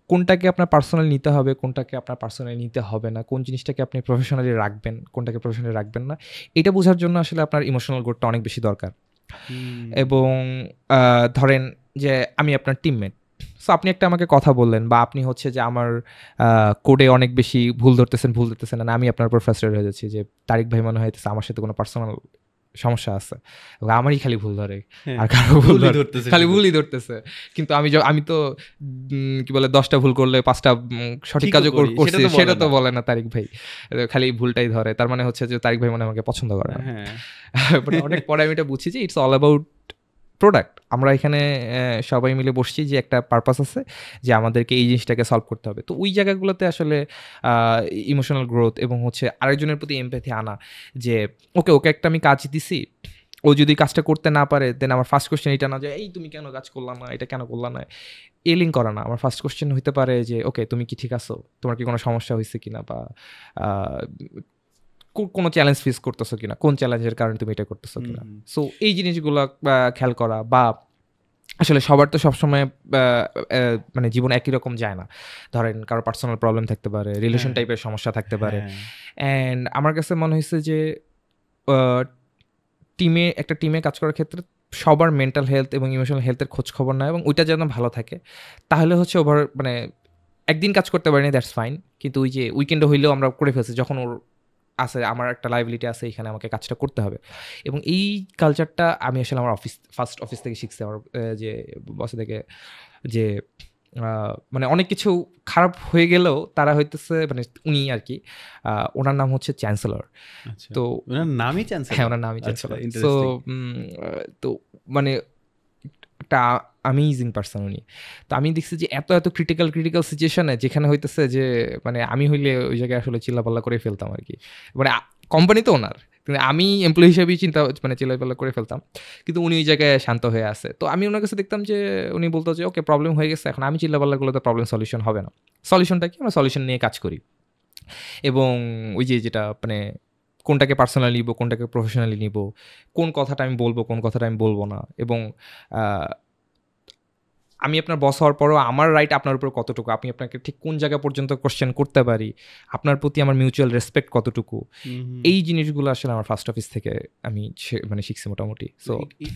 B: কোনটাকে আপনার পার্সোনালি নিতে হবে, কোনটাকে আপনার পার্সোনালি নিতে হবে না, কোন জিনিসটাকে আপনি প্রফেশনালি রাখবেন, কোনটাকে প্রফেশনালি রাখবেন না, এটা বোঝার জন্য আসলে আপনার ইমোশনাল গ্রোথটা অনেক বেশি দরকার। এবং ধরেন যে আমি আপনার টিমমেট, সো আপনি একটা আমাকে কথা বললেন বা আপনি হচ্ছে যে আমার কোডে অনেক বেশি ভুল ধরতেছেন না, আমি আপনার উপর ফ্রাস্ট্রেটেড হয়ে যাচ্ছি যে তারিক ভাই মনে হইতেছে আমার সাথে কোনো পার্সোনাল সমস্যা আছে, আমারই খালি ভুল ধরে আর কারো ভুল ধরতেছে, খালি ভুলই ধরতেছে। কিন্তু আমি তো কি বলে 10টা ভুল করলে 5টা সঠিক কাজও করছি, সেটা তো বলে না তারিক ভাই, খালি ভুলটাই ধরে। তার মানে হচ্ছে যে তারিক ভাই মনে আমাকে পছন্দ করে না। অনেক পরে আমি এটা বুঝছি যে ইটস অল অ্যাবাউট প্রোডাক্ট। আমরা এখানে সবাই মিলে বসছি যে একটা পারপাস আছে যে আমাদেরকে এই জিনিসটাকে সলভ করতে হবে। তো ওই জায়গাগুলোতে আসলে ইমোশনাল গ্রোথ এবং হচ্ছে আরেকজনের প্রতি এমপ্যাথি আনা, যে ওকে একটা আমি কাজ দিছি, ও যদি কাজটা করতে না পারে দেন আমার ফার্স্ট কোশ্চেন এটা না যে এই তুমি কেন কাজ করলা না, এটা কেন করলা না, এলিং করা না। আমার ফার্স্ট কোশ্চেন হতে পারে যে ওকে তুমি কি ঠিক আছো, তোমার কি কোনো সমস্যা হয়েছে কিনা, বা কোনো চ্যালেঞ্জ ফেস করতেছো কিনা, কোন চ্যালেঞ্জের কারণে তুমি এটা করতেছো কিনা। সো এই জিনিসগুলো খেয়াল করা। বা আসলে সবার তো সবসময় মানে জীবন একই রকম যায় না। ধরেন কারো পার্সোনাল প্রবলেম থাকতে পারে, রিলেশন টাইপের সমস্যা থাকতে পারে। অ্যান্ড আমার কাছে মনে হয়েছে যে একটা টিমে কাজ করার ক্ষেত্রে সবার মেন্টাল হেলথ এবং ইমোশনাল হেলথের খোঁজ খবর নেয় এবং ওইটা যেন ভালো থাকে, তাহলে হচ্ছে মানে একদিন কাজ করতে পারিনি দ্যাটস ফাইন, কিন্তু ওই যে উইকেন্ডে হইলেও আমরা করে ফেলছি, যখন ওর আছে আমার একটা লাইবিলিটি আছে এখানে আমাকে কাজটা করতে হবে। এবং এই কালচারটা আমি আসলে আমার ফার্স্ট অফিস থেকে শিখছি, আমার যে বস থেকে, যে মানে অনেক কিছু খারাপ হয়ে গেলেও তারা হইতেছে মানে উনি আর কি ওনার নাম হচ্ছে চ্যান্সেলর।
A: আচ্ছা,
B: তো
A: ওনার নামই চ্যান্সেলর?
B: হ্যাঁ, ওনার নামই
A: আচ্ছা,
B: চ্যান্সেলর। So
A: interesting.
B: তো মানে একটা অ্যামেজিং পারসন উনি। তো আমি দেখছি যে এত ক্রিটিক্যাল সিচুয়েশনে যেখানে হইতেছে যে মানে আমি হইলে ওই জায়গায় আসলে চিল্লাপাল্লা করে ফেলতাম আরকি। মানে কোম্পানি তো ওনার। কিন্তু আমি এমপ্লয়ি হিসেবেই মানে চিল্লাপাল্লা করে ফেলতাম। কিন্তু উনি ওই জায়গায় শান্ত হয়ে আছে। তো আমি উনার কাছে দেখতাম যে উনি বলতো যে, "ওকে, প্রবলেম হয়ে গেছে। এখন আমি চিল্লাপাল্লা করলে তো প্রবলেম সলিউশন হবে না। সলিউশনটা কি? আমরা সলিউশন নিয়ে কাজ করি।" এবং ওই যে যেটা মানে কোনটাকে পার্সোনালি নিবো, কোনটাকে প্রফেশনালি নিবো, কোন কথাটা আমি বলবো, কোন কথাটা আমি বলবো না, এবং আ আমি আপনার বস হওয়ার পরেও আমার রাইট আপনার উপর কতটুকু, আমি আপনাকে ঠিক কোন জায়গা পর্যন্ত কোয়েশ্চেন করতে পারি, আপনার প্রতি আমার মিউচুয়াল রেসপেক্ট কতটুকু, এই জিনিসগুলো আসলে আমার ফার্স্ট অফিস থেকে আমি মানে শিখছি মোটামুটি। সো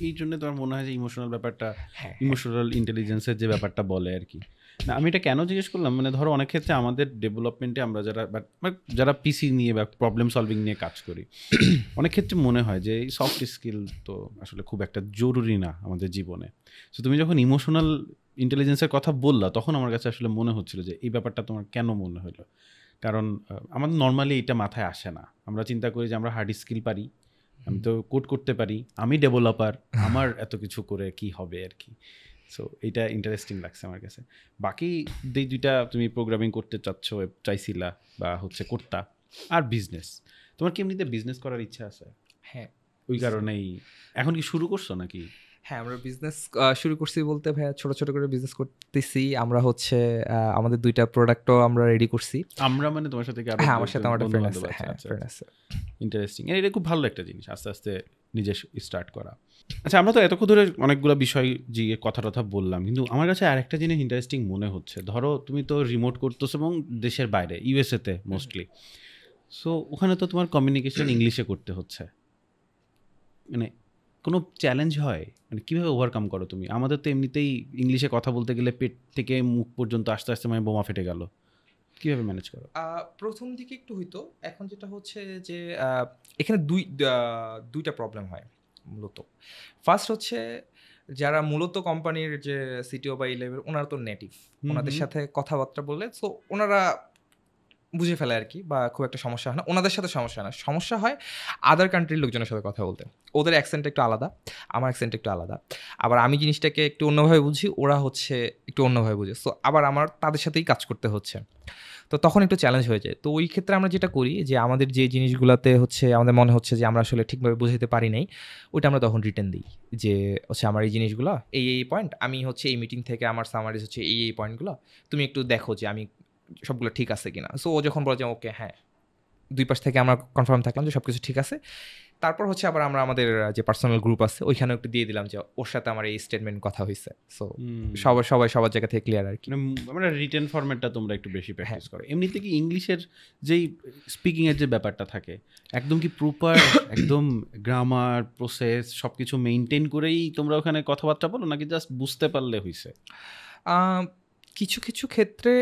A: এই জন্য তোমার মনে হয় যে ইমোশনাল ব্যাপারটা,
B: হ্যাঁ,
A: ইমোশনাল ইন্টেলিজেন্সের যে ব্যাপারটা বলে আর কি। না, আমি এটা কেন জিজ্ঞেস করলাম, মানে ধরো অনেক ক্ষেত্রে আমাদের ডেভেলপমেন্টে আমরা যারা পিসি নিয়ে বা প্রবলেম সলভিং নিয়ে কাজ করি, অনেক ক্ষেত্রে মনে হয় যে এই সফট স্কিল তো আসলে খুব একটা জরুরি না আমাদের জীবনে। সো তুমি যখন ইমোশনাল ইন্টেলিজেন্সের কথা বললা, তখন আমার কাছে আসলে মনে হচ্ছিল যে এই ব্যাপারটা তোমার কেন মনে হলো। কারণ আমাদের নর্মালি এটা মাথায় আসে না। আমরা চিন্তা করি যে আমরা হার্ড স্কিল পারি, আমি তো কোড করতে পারি, আমি ডেভেলপার, আমার এত কিছু করে কি হবে আর কি। সো এইটা ইন্টারেস্টিং লাগছে আমার কাছে। বাকি দুইটা তুমি প্রোগ্রামিং করতে চাইছিলা বা হচ্ছে করতা, আর বিজনেস, তোমার কি এমনিতে বিজনেস করার ইচ্ছা আছে?
B: হ্যাঁ,
A: ওই কারণেই এখন কি শুরু করছো নাকি?
B: হ্যাঁ, আমরা বিজনেস শুরু করছি বলতে ভাইয়া ছোট করে বিজনেস করতেছি। আমরা হচ্ছে আমাদের ২ টা প্রোডাক্টও আমরা রেডি করছি।
A: আমরা মানে তোমার সাথে কি আরো
B: হ্যাঁ, আমার সাথে আমার একটা ফ্রেন্ড
A: বন্ধু-বান্ধব
B: আছে।
A: আছে?
B: হ্যাঁ,
A: আচ্ছা,
B: ফ্রেন্ড
A: আচ্ছা।
B: আছে।
A: ইন্টারেস্টিং। এটা খুব ভালো একটা জিনিস, আস্তে আস্তে নিজে স্টার্ট করা। আচ্ছা, আমরা তো এতক্ষণ ধরে অনেকগুলো বিষয় জিয়ে কথা বললাম, কিন্তু আমার কাছে আরেকটা জিনিস ইন্টারেস্টিং মনে হচ্ছে। ধরো তুমি তো রিমোট করতেছো এবং দেশের বাইরে, ইউএসএ তে মোস্টলি। সো ওখানে তো তোমার কমিউনিকেশন ইংলিশে করতে হচ্ছে। মানে কোনো চ্যালেঞ্জ হয়? মানে কিভাবে ওভারকাম করো তুমি? আমাদের তো এমনিতেই ইংলিশে কথা বলতে গেলে পেট থেকে মুখ পর্যন্ত আস্তে মানে বোমা ফেটে গেল। কিভাবে ম্যানেজ করো?
B: ১ম দিকে একটু হইতো। এখন যেটা হচ্ছে যে এখানে ২ টা প্রবলেম হয় মূলত। ফার্স্ট হচ্ছে যারা মূলত কোম্পানির যে সিটিও বা এই লেভেল, উনারা তো নেটিভ।
A: হুম,
B: উনাদের
A: হুম।
B: সাথে কথাবার্তা বললে সো উনারা বুঝে ফেলে আরকি, বা খুব একটা সমস্যা হয় না। উনাদের সাথে সমস্যা হয় না। সমস্যা হয় আদার কান্ট্রির লোকজনের সাথে কথা বলতে। ওদের অ্যাকসেন্ট একটু আলাদা, আমার অ্যাকসেন্ট একটু আলাদা। আবার আমি জিনিসটাকে একটু অন্যভাবে বুঝি, ওরা হচ্ছে একটু অন্যভাবে বুঝে। সো আবার আমার তাদের সাথেই কাজ করতে হচ্ছে। তো তখন একটু চ্যালেঞ্জ হয়ে যায়। তো ওই ক্ষেত্রে আমরা যেটা করি যে আমাদের যে জিনিসগুলাতে হচ্ছে আমাদের মনে হচ্ছে যে আমরা আসলে ঠিকভাবে বুঝাইতে পারি নাই, ওইটা আমরা তখন রিটেন দিই। যে হচ্ছে আমার এই জিনিসগুলা এই পয়েন্ট, আমি হচ্ছে এই মিটিং থেকে আমার সামারিজ হচ্ছে এই পয়েন্টগুলা। তুমি একটু দেখো যে আমি সবগুলো ঠিক আছে কিনা। সো ও যখন বলে যে ওকে, হ্যাঁ, ২ পাশ থেকে আমরা কনফার্ম থাকলাম যে সবকিছু ঠিক আছে। তারপর হচ্ছে আবার আমরা আমাদের যে পার্সোনাল গ্রুপ আছে ওইখানেও একটু দিয়ে দিলাম যে ওর সাথে আমার এই স্টেটমেন্ট কথা হইছে। সো
A: হুম।
B: সবাই সবার জায়গা থেকে ক্লিয়ার আরকি।
A: মানে আমরা রিটেন ফরম্যাটটা তোমরা একটু বেশি
B: হ্যাঁ।
A: প্র্যাকটিস করো। এমনিতে কি ইংলিশের যেই স্পিকিং এর যে ব্যাপারটা থাকে, একদম কি প্রপার একদম গ্রামার, প্রসেস সবকিছু মেইনটেইন করেই তোমরা ওখানে কথাবার্তা বলো, নাকি জাস্ট বুঝতে পারলে হইছে?
B: আ কিছু ক্ষেত্রে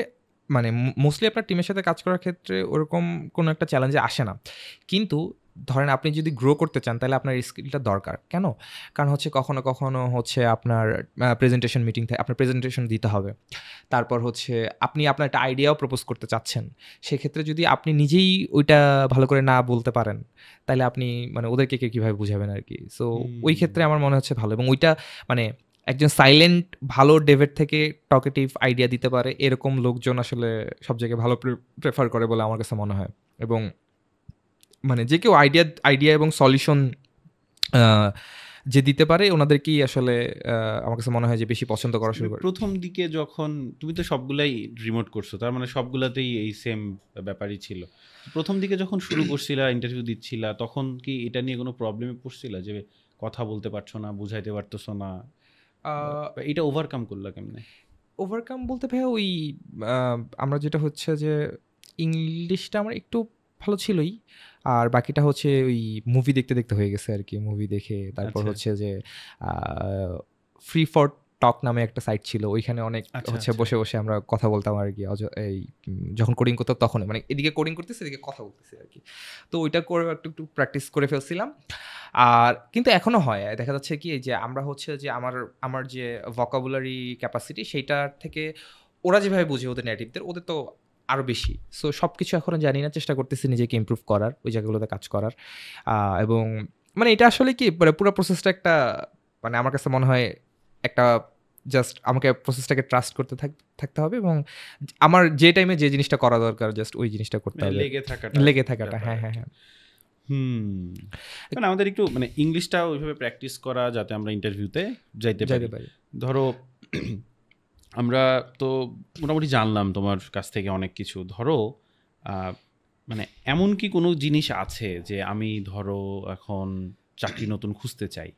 B: মানে মোস্টলি আপনার টিমের সাথে কাজ করার ক্ষেত্রে ওরকম কোনো একটা চ্যালেঞ্জে আসে না। কিন্তু ধরেন আপনি যদি গ্রো করতে চান তাহলে আপনার এই স্কিলটা দরকার। কেন? কারণ হচ্ছে কখনো হচ্ছে আপনার প্রেজেন্টেশন মিটিং আপনার প্রেজেন্টেশন দিতে হবে। তারপর হচ্ছে আপনি আপনার একটা আইডিয়াও প্রপোজ করতে চাচ্ছেন। সেক্ষেত্রে যদি আপনি নিজেই ওইটা ভালো করে না বলতে পারেন, তাইলে আপনি মানে ওদেরকে কিভাবে বুঝাবেন আরকি। সো ওই ক্ষেত্রে আমার মনে হচ্ছে ভালো, এবং ওইটা মানে একজন সাইলেন্ট ভালো ডেভের থেকে টকেটিভ আইডিয়া দিতে পারে এরকম লোকজন আসলে সব জায়গায় ভালো প্রেফার করে বলে আমার কাছে মনে হয়। এবং মানে যে কেউ আইডিয়া এবং সলিউশন যে দিতে পারে ওনাদেরকেই আসলে আমার কাছে মনে হয় যে বেশি পছন্দ করা শুরু করে।
A: প্রথম দিকে যখন তুমি তো সবগুলাই রিমোট করছো, তার মানে সবগুলাতেই এই সেম ব্যাপারই ছিল। প্রথম দিকে যখন শুরু করছিলা, ইন্টারভিউ দিচ্ছিলা, তখন কি এটা নিয়ে কোনো প্রবলেমে পড়ছিলা যে কথা বলতে পারছো না, বুঝাইতে পারতেছো না?
B: আ
A: বা এটা ওভারকাম করলা কেমনে?
B: ওভারকাম বলতে ভাইয়া ওই আ আমরা যেটা হচ্ছে যে ইংলিশটা আমার একটু ভালো ছিলই। আর বাকিটা হচ্ছে ওই মুভি দেখতে হয়ে গেছে আরকি। মুভি দেখে তারপর
A: আচ্ছা।
B: হচ্ছে যে আ ফ্রি ফর টক নামে একটা সাইট ছিল। ওইখানে অনেক
A: আচ্ছা,
B: হচ্ছে
A: আচ্ছা।
B: বসে আমরা কথা বলতাম আরকি। এই যখন কোডিং করতাম তখনই। মানে এদিকে কোডিং করতেছি, এদিকে কথা বলতেছি আরকি। তো ওইটা করে একটু প্র্যাকটিস করে ফেলছিলাম। আর কিন্তু এখনো হয়। দেখা যাচ্ছে কি যে আমরা হচ্ছে যে আমার যে ভোকাবুলারি ক্যাপাসিটি সেইটার থেকে ওরা যেভাবে বুঝে ওদের নেটিভদের, ওদের তো আরও বেশি। সো সব কিছু এখনও জানি না, চেষ্টা করতেছি নিজেকে ইমপ্রুভ করার, ওই জায়গাগুলোতে কাজ করার। এবং মানে এটা আসলে কি মানে পুরো প্রসেসটা একটা, মানে আমার কাছে মনে হয় একটা জাস্ট আমাকে প্রসেসটাকে ট্রাস্ট করতে থাকতে হবে, এবং আমার যে টাইমে যে জিনিসটা করা দরকার জাস্ট ওই জিনিসটা করতে হবে, লেগে থাকাটা। হ্যাঁ হ্যাঁ হ্যাঁ।
A: মানে আমাদের একটু মানে ইংলিশটা ওইভাবে প্র্যাকটিস করা যাতে আমরা ইন্টারভিউতে যাইতে পারি। ধরো আমরা তো মোটামুটি জানলাম তোমার কাছ থেকে অনেক কিছু। ধরো মানে এমন কি কোনো জিনিস আছে যে আমি ধরো এখন চাকরি নতুন খুঁজতে চাই,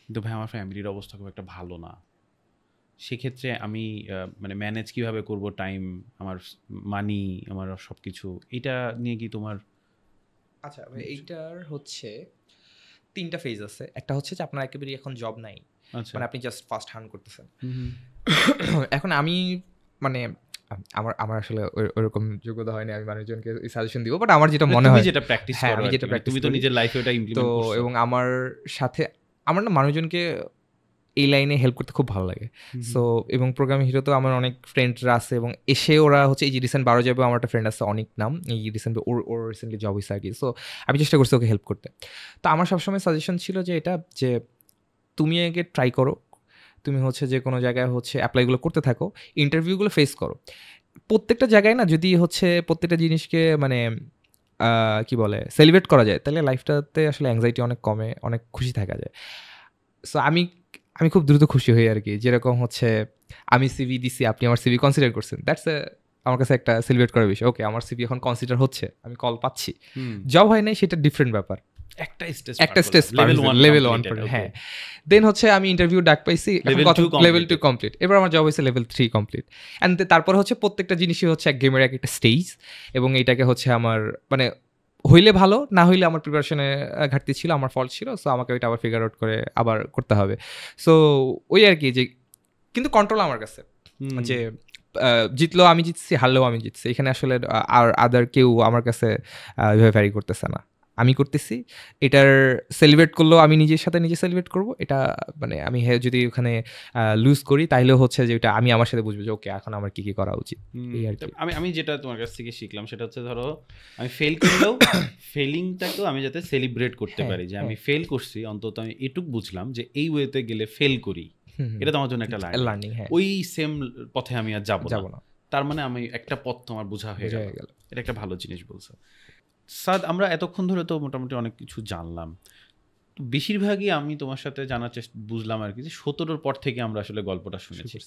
A: কিন্তু ভাই আমার ফ্যামিলির অবস্থা খুব একটা ভালো না, সেক্ষেত্রে আমি মানে ম্যানেজ কিভাবে করব টাইম, আমার মানি, আমার সব কিছু, এটা নিয়ে কি তোমার?
B: আচ্ছা, এইটার হচ্ছে 3টা ফেজ আছে। একটা হচ্ছে যে আপনার একেবারে এখন জব নাই, মানে আপনি জাস্ট ফার্স্ট হ্যান্ড করতেছেন। এখন আমি মানে আমার আসলে ওইরকম যোগ্যতা হয়নি আমি মানুষজনকে সাজেশন দিব, বাট আমার যেটা মনে হয়,
A: যেটা প্র্যাকটিস করো,
B: আমি যেটা প্র্যাকটিস
A: তুমি তো নিজের লাইফে ওটা ইমপ্লিমেন্ট করছো।
B: তো এবং আমার সাথে আমার না মানুষজনকে এই লাইনে হেল্প করতে খুব ভালো লাগে। সো এবং প্রোগ্রামিং হিরো তো আমার অনেক ফ্রেন্ডরা আছে, এবং এসে ওরা হচ্ছে এই যে রিসেন্ট 12 যাবে, আমার একটা ফ্রেন্ড আছে অনেক নাম, এই রিসেন্ট ওর রিসেন্টলি জব হয়েছে আর কি। সো আমি চেষ্টা করছি ওকে হেল্প করতে। তো আমার সবসময় সাজেশন ছিল যে এটা, যে তুমি আগে ট্রাই করো, তুমি হচ্ছে যে কোনো জায়গায় হচ্ছে অ্যাপ্লাইগুলো করতে থাকো, ইন্টারভিউগুলো ফেস করো। প্রত্যেকটা জায়গায় না যদি হচ্ছে প্রত্যেকটা জিনিসকে মানে কি বলে সেলিব্রেট করা যায়, তাহলে লাইফটাতে আসলে অ্যাংজাইটি অনেক কমে, অনেক খুশি থাকা যায়। সো আমি খুব দ্রুত খুশি হই আর কি, যেরকম হচ্ছে আমি সিভি দিছি, আপনি আমার সিভি কনসিডার করছেন, দ্যাটস আমার কাছে একটা সেলিব্রেট করার বিষয়। ওকে, আমার সিভি এখন কনসিডার হচ্ছে, আমি কল পাচ্ছি। জব হয় নাই সেটা ডিফারেন্ট ব্যাপার, একটা স্টেজ লেভেল 1 পর্যন্ত। হ্যাঁ, দেন হচ্ছে আমি ইন্টারভিউ ডাক পাইছি, লেভেল 2 কমপ্লিট, এবার আমার জব হয়েছে লেভেল 3 কমপ্লিট। অ্যান্ড তারপর হচ্ছে প্রত্যেকটা জিনিসই হচ্ছে এক গেমের একটা স্টেজ, এবং এইটাকে হচ্ছে আমার মানে হইলে ভালো, না হইলে আমার প্রিপারেশনে ঘাটতি ছিল, আমার ফল্ট ছিল। সো আমাকে ওইটা আবার ফিগার আউট করে আবার করতে হবে। সো ওই আর কি, যে কিন্তু কন্ট্রোল আমার কাছে, যে জিতলেও আমি জিতছি, হারলেও আমি জিতছি, এখানে আসলে আর আদার কেউ আমার কাছে ওইভাবে ভ্যারি করতেছে না, আমি করতেছি। এটার সেলিব্রেট করলেও আমি নিজের সাথে নিজে সেলিব্রেট করবো। এটা মানে আমি যদি ওখানে লুজ করি তাইলেও হচ্ছে যে ওটা আমি আমার সাথে বুঝবো যে ওকে এখন আমার কি কি করা উচিত। এই আর কি
A: আমি যেটা তোমার কাছ থেকে শিখলাম সেটা হচ্ছে, ধরো আমি ফেল করলেও ফেলিংটাকেও আমি যাতে সেলিব্রেট করতে পারি, যে আমি ফেল করছি, অন্তত আমি এটুক বুঝলাম যে এই ওয়েতে গেলে ফেল করি, এটা তোমার জন্য একটা লার্নিং। ওই সেম পথে আমি আর যাবো না, তার মানে আমি একটা পথ তোমার বোঝা হয়ে গেল। এটা একটা ভালো জিনিস বলছো। সাদ, আমরা এতক্ষণ ধরে তো মোটামুটি অনেক কিছু জানলাম, বেশিরভাগই আমি তোমার সাথে জানার বুঝলাম আর কি, যে 17 পর থেকে আমরা আসলে গল্পটা শুনেছি।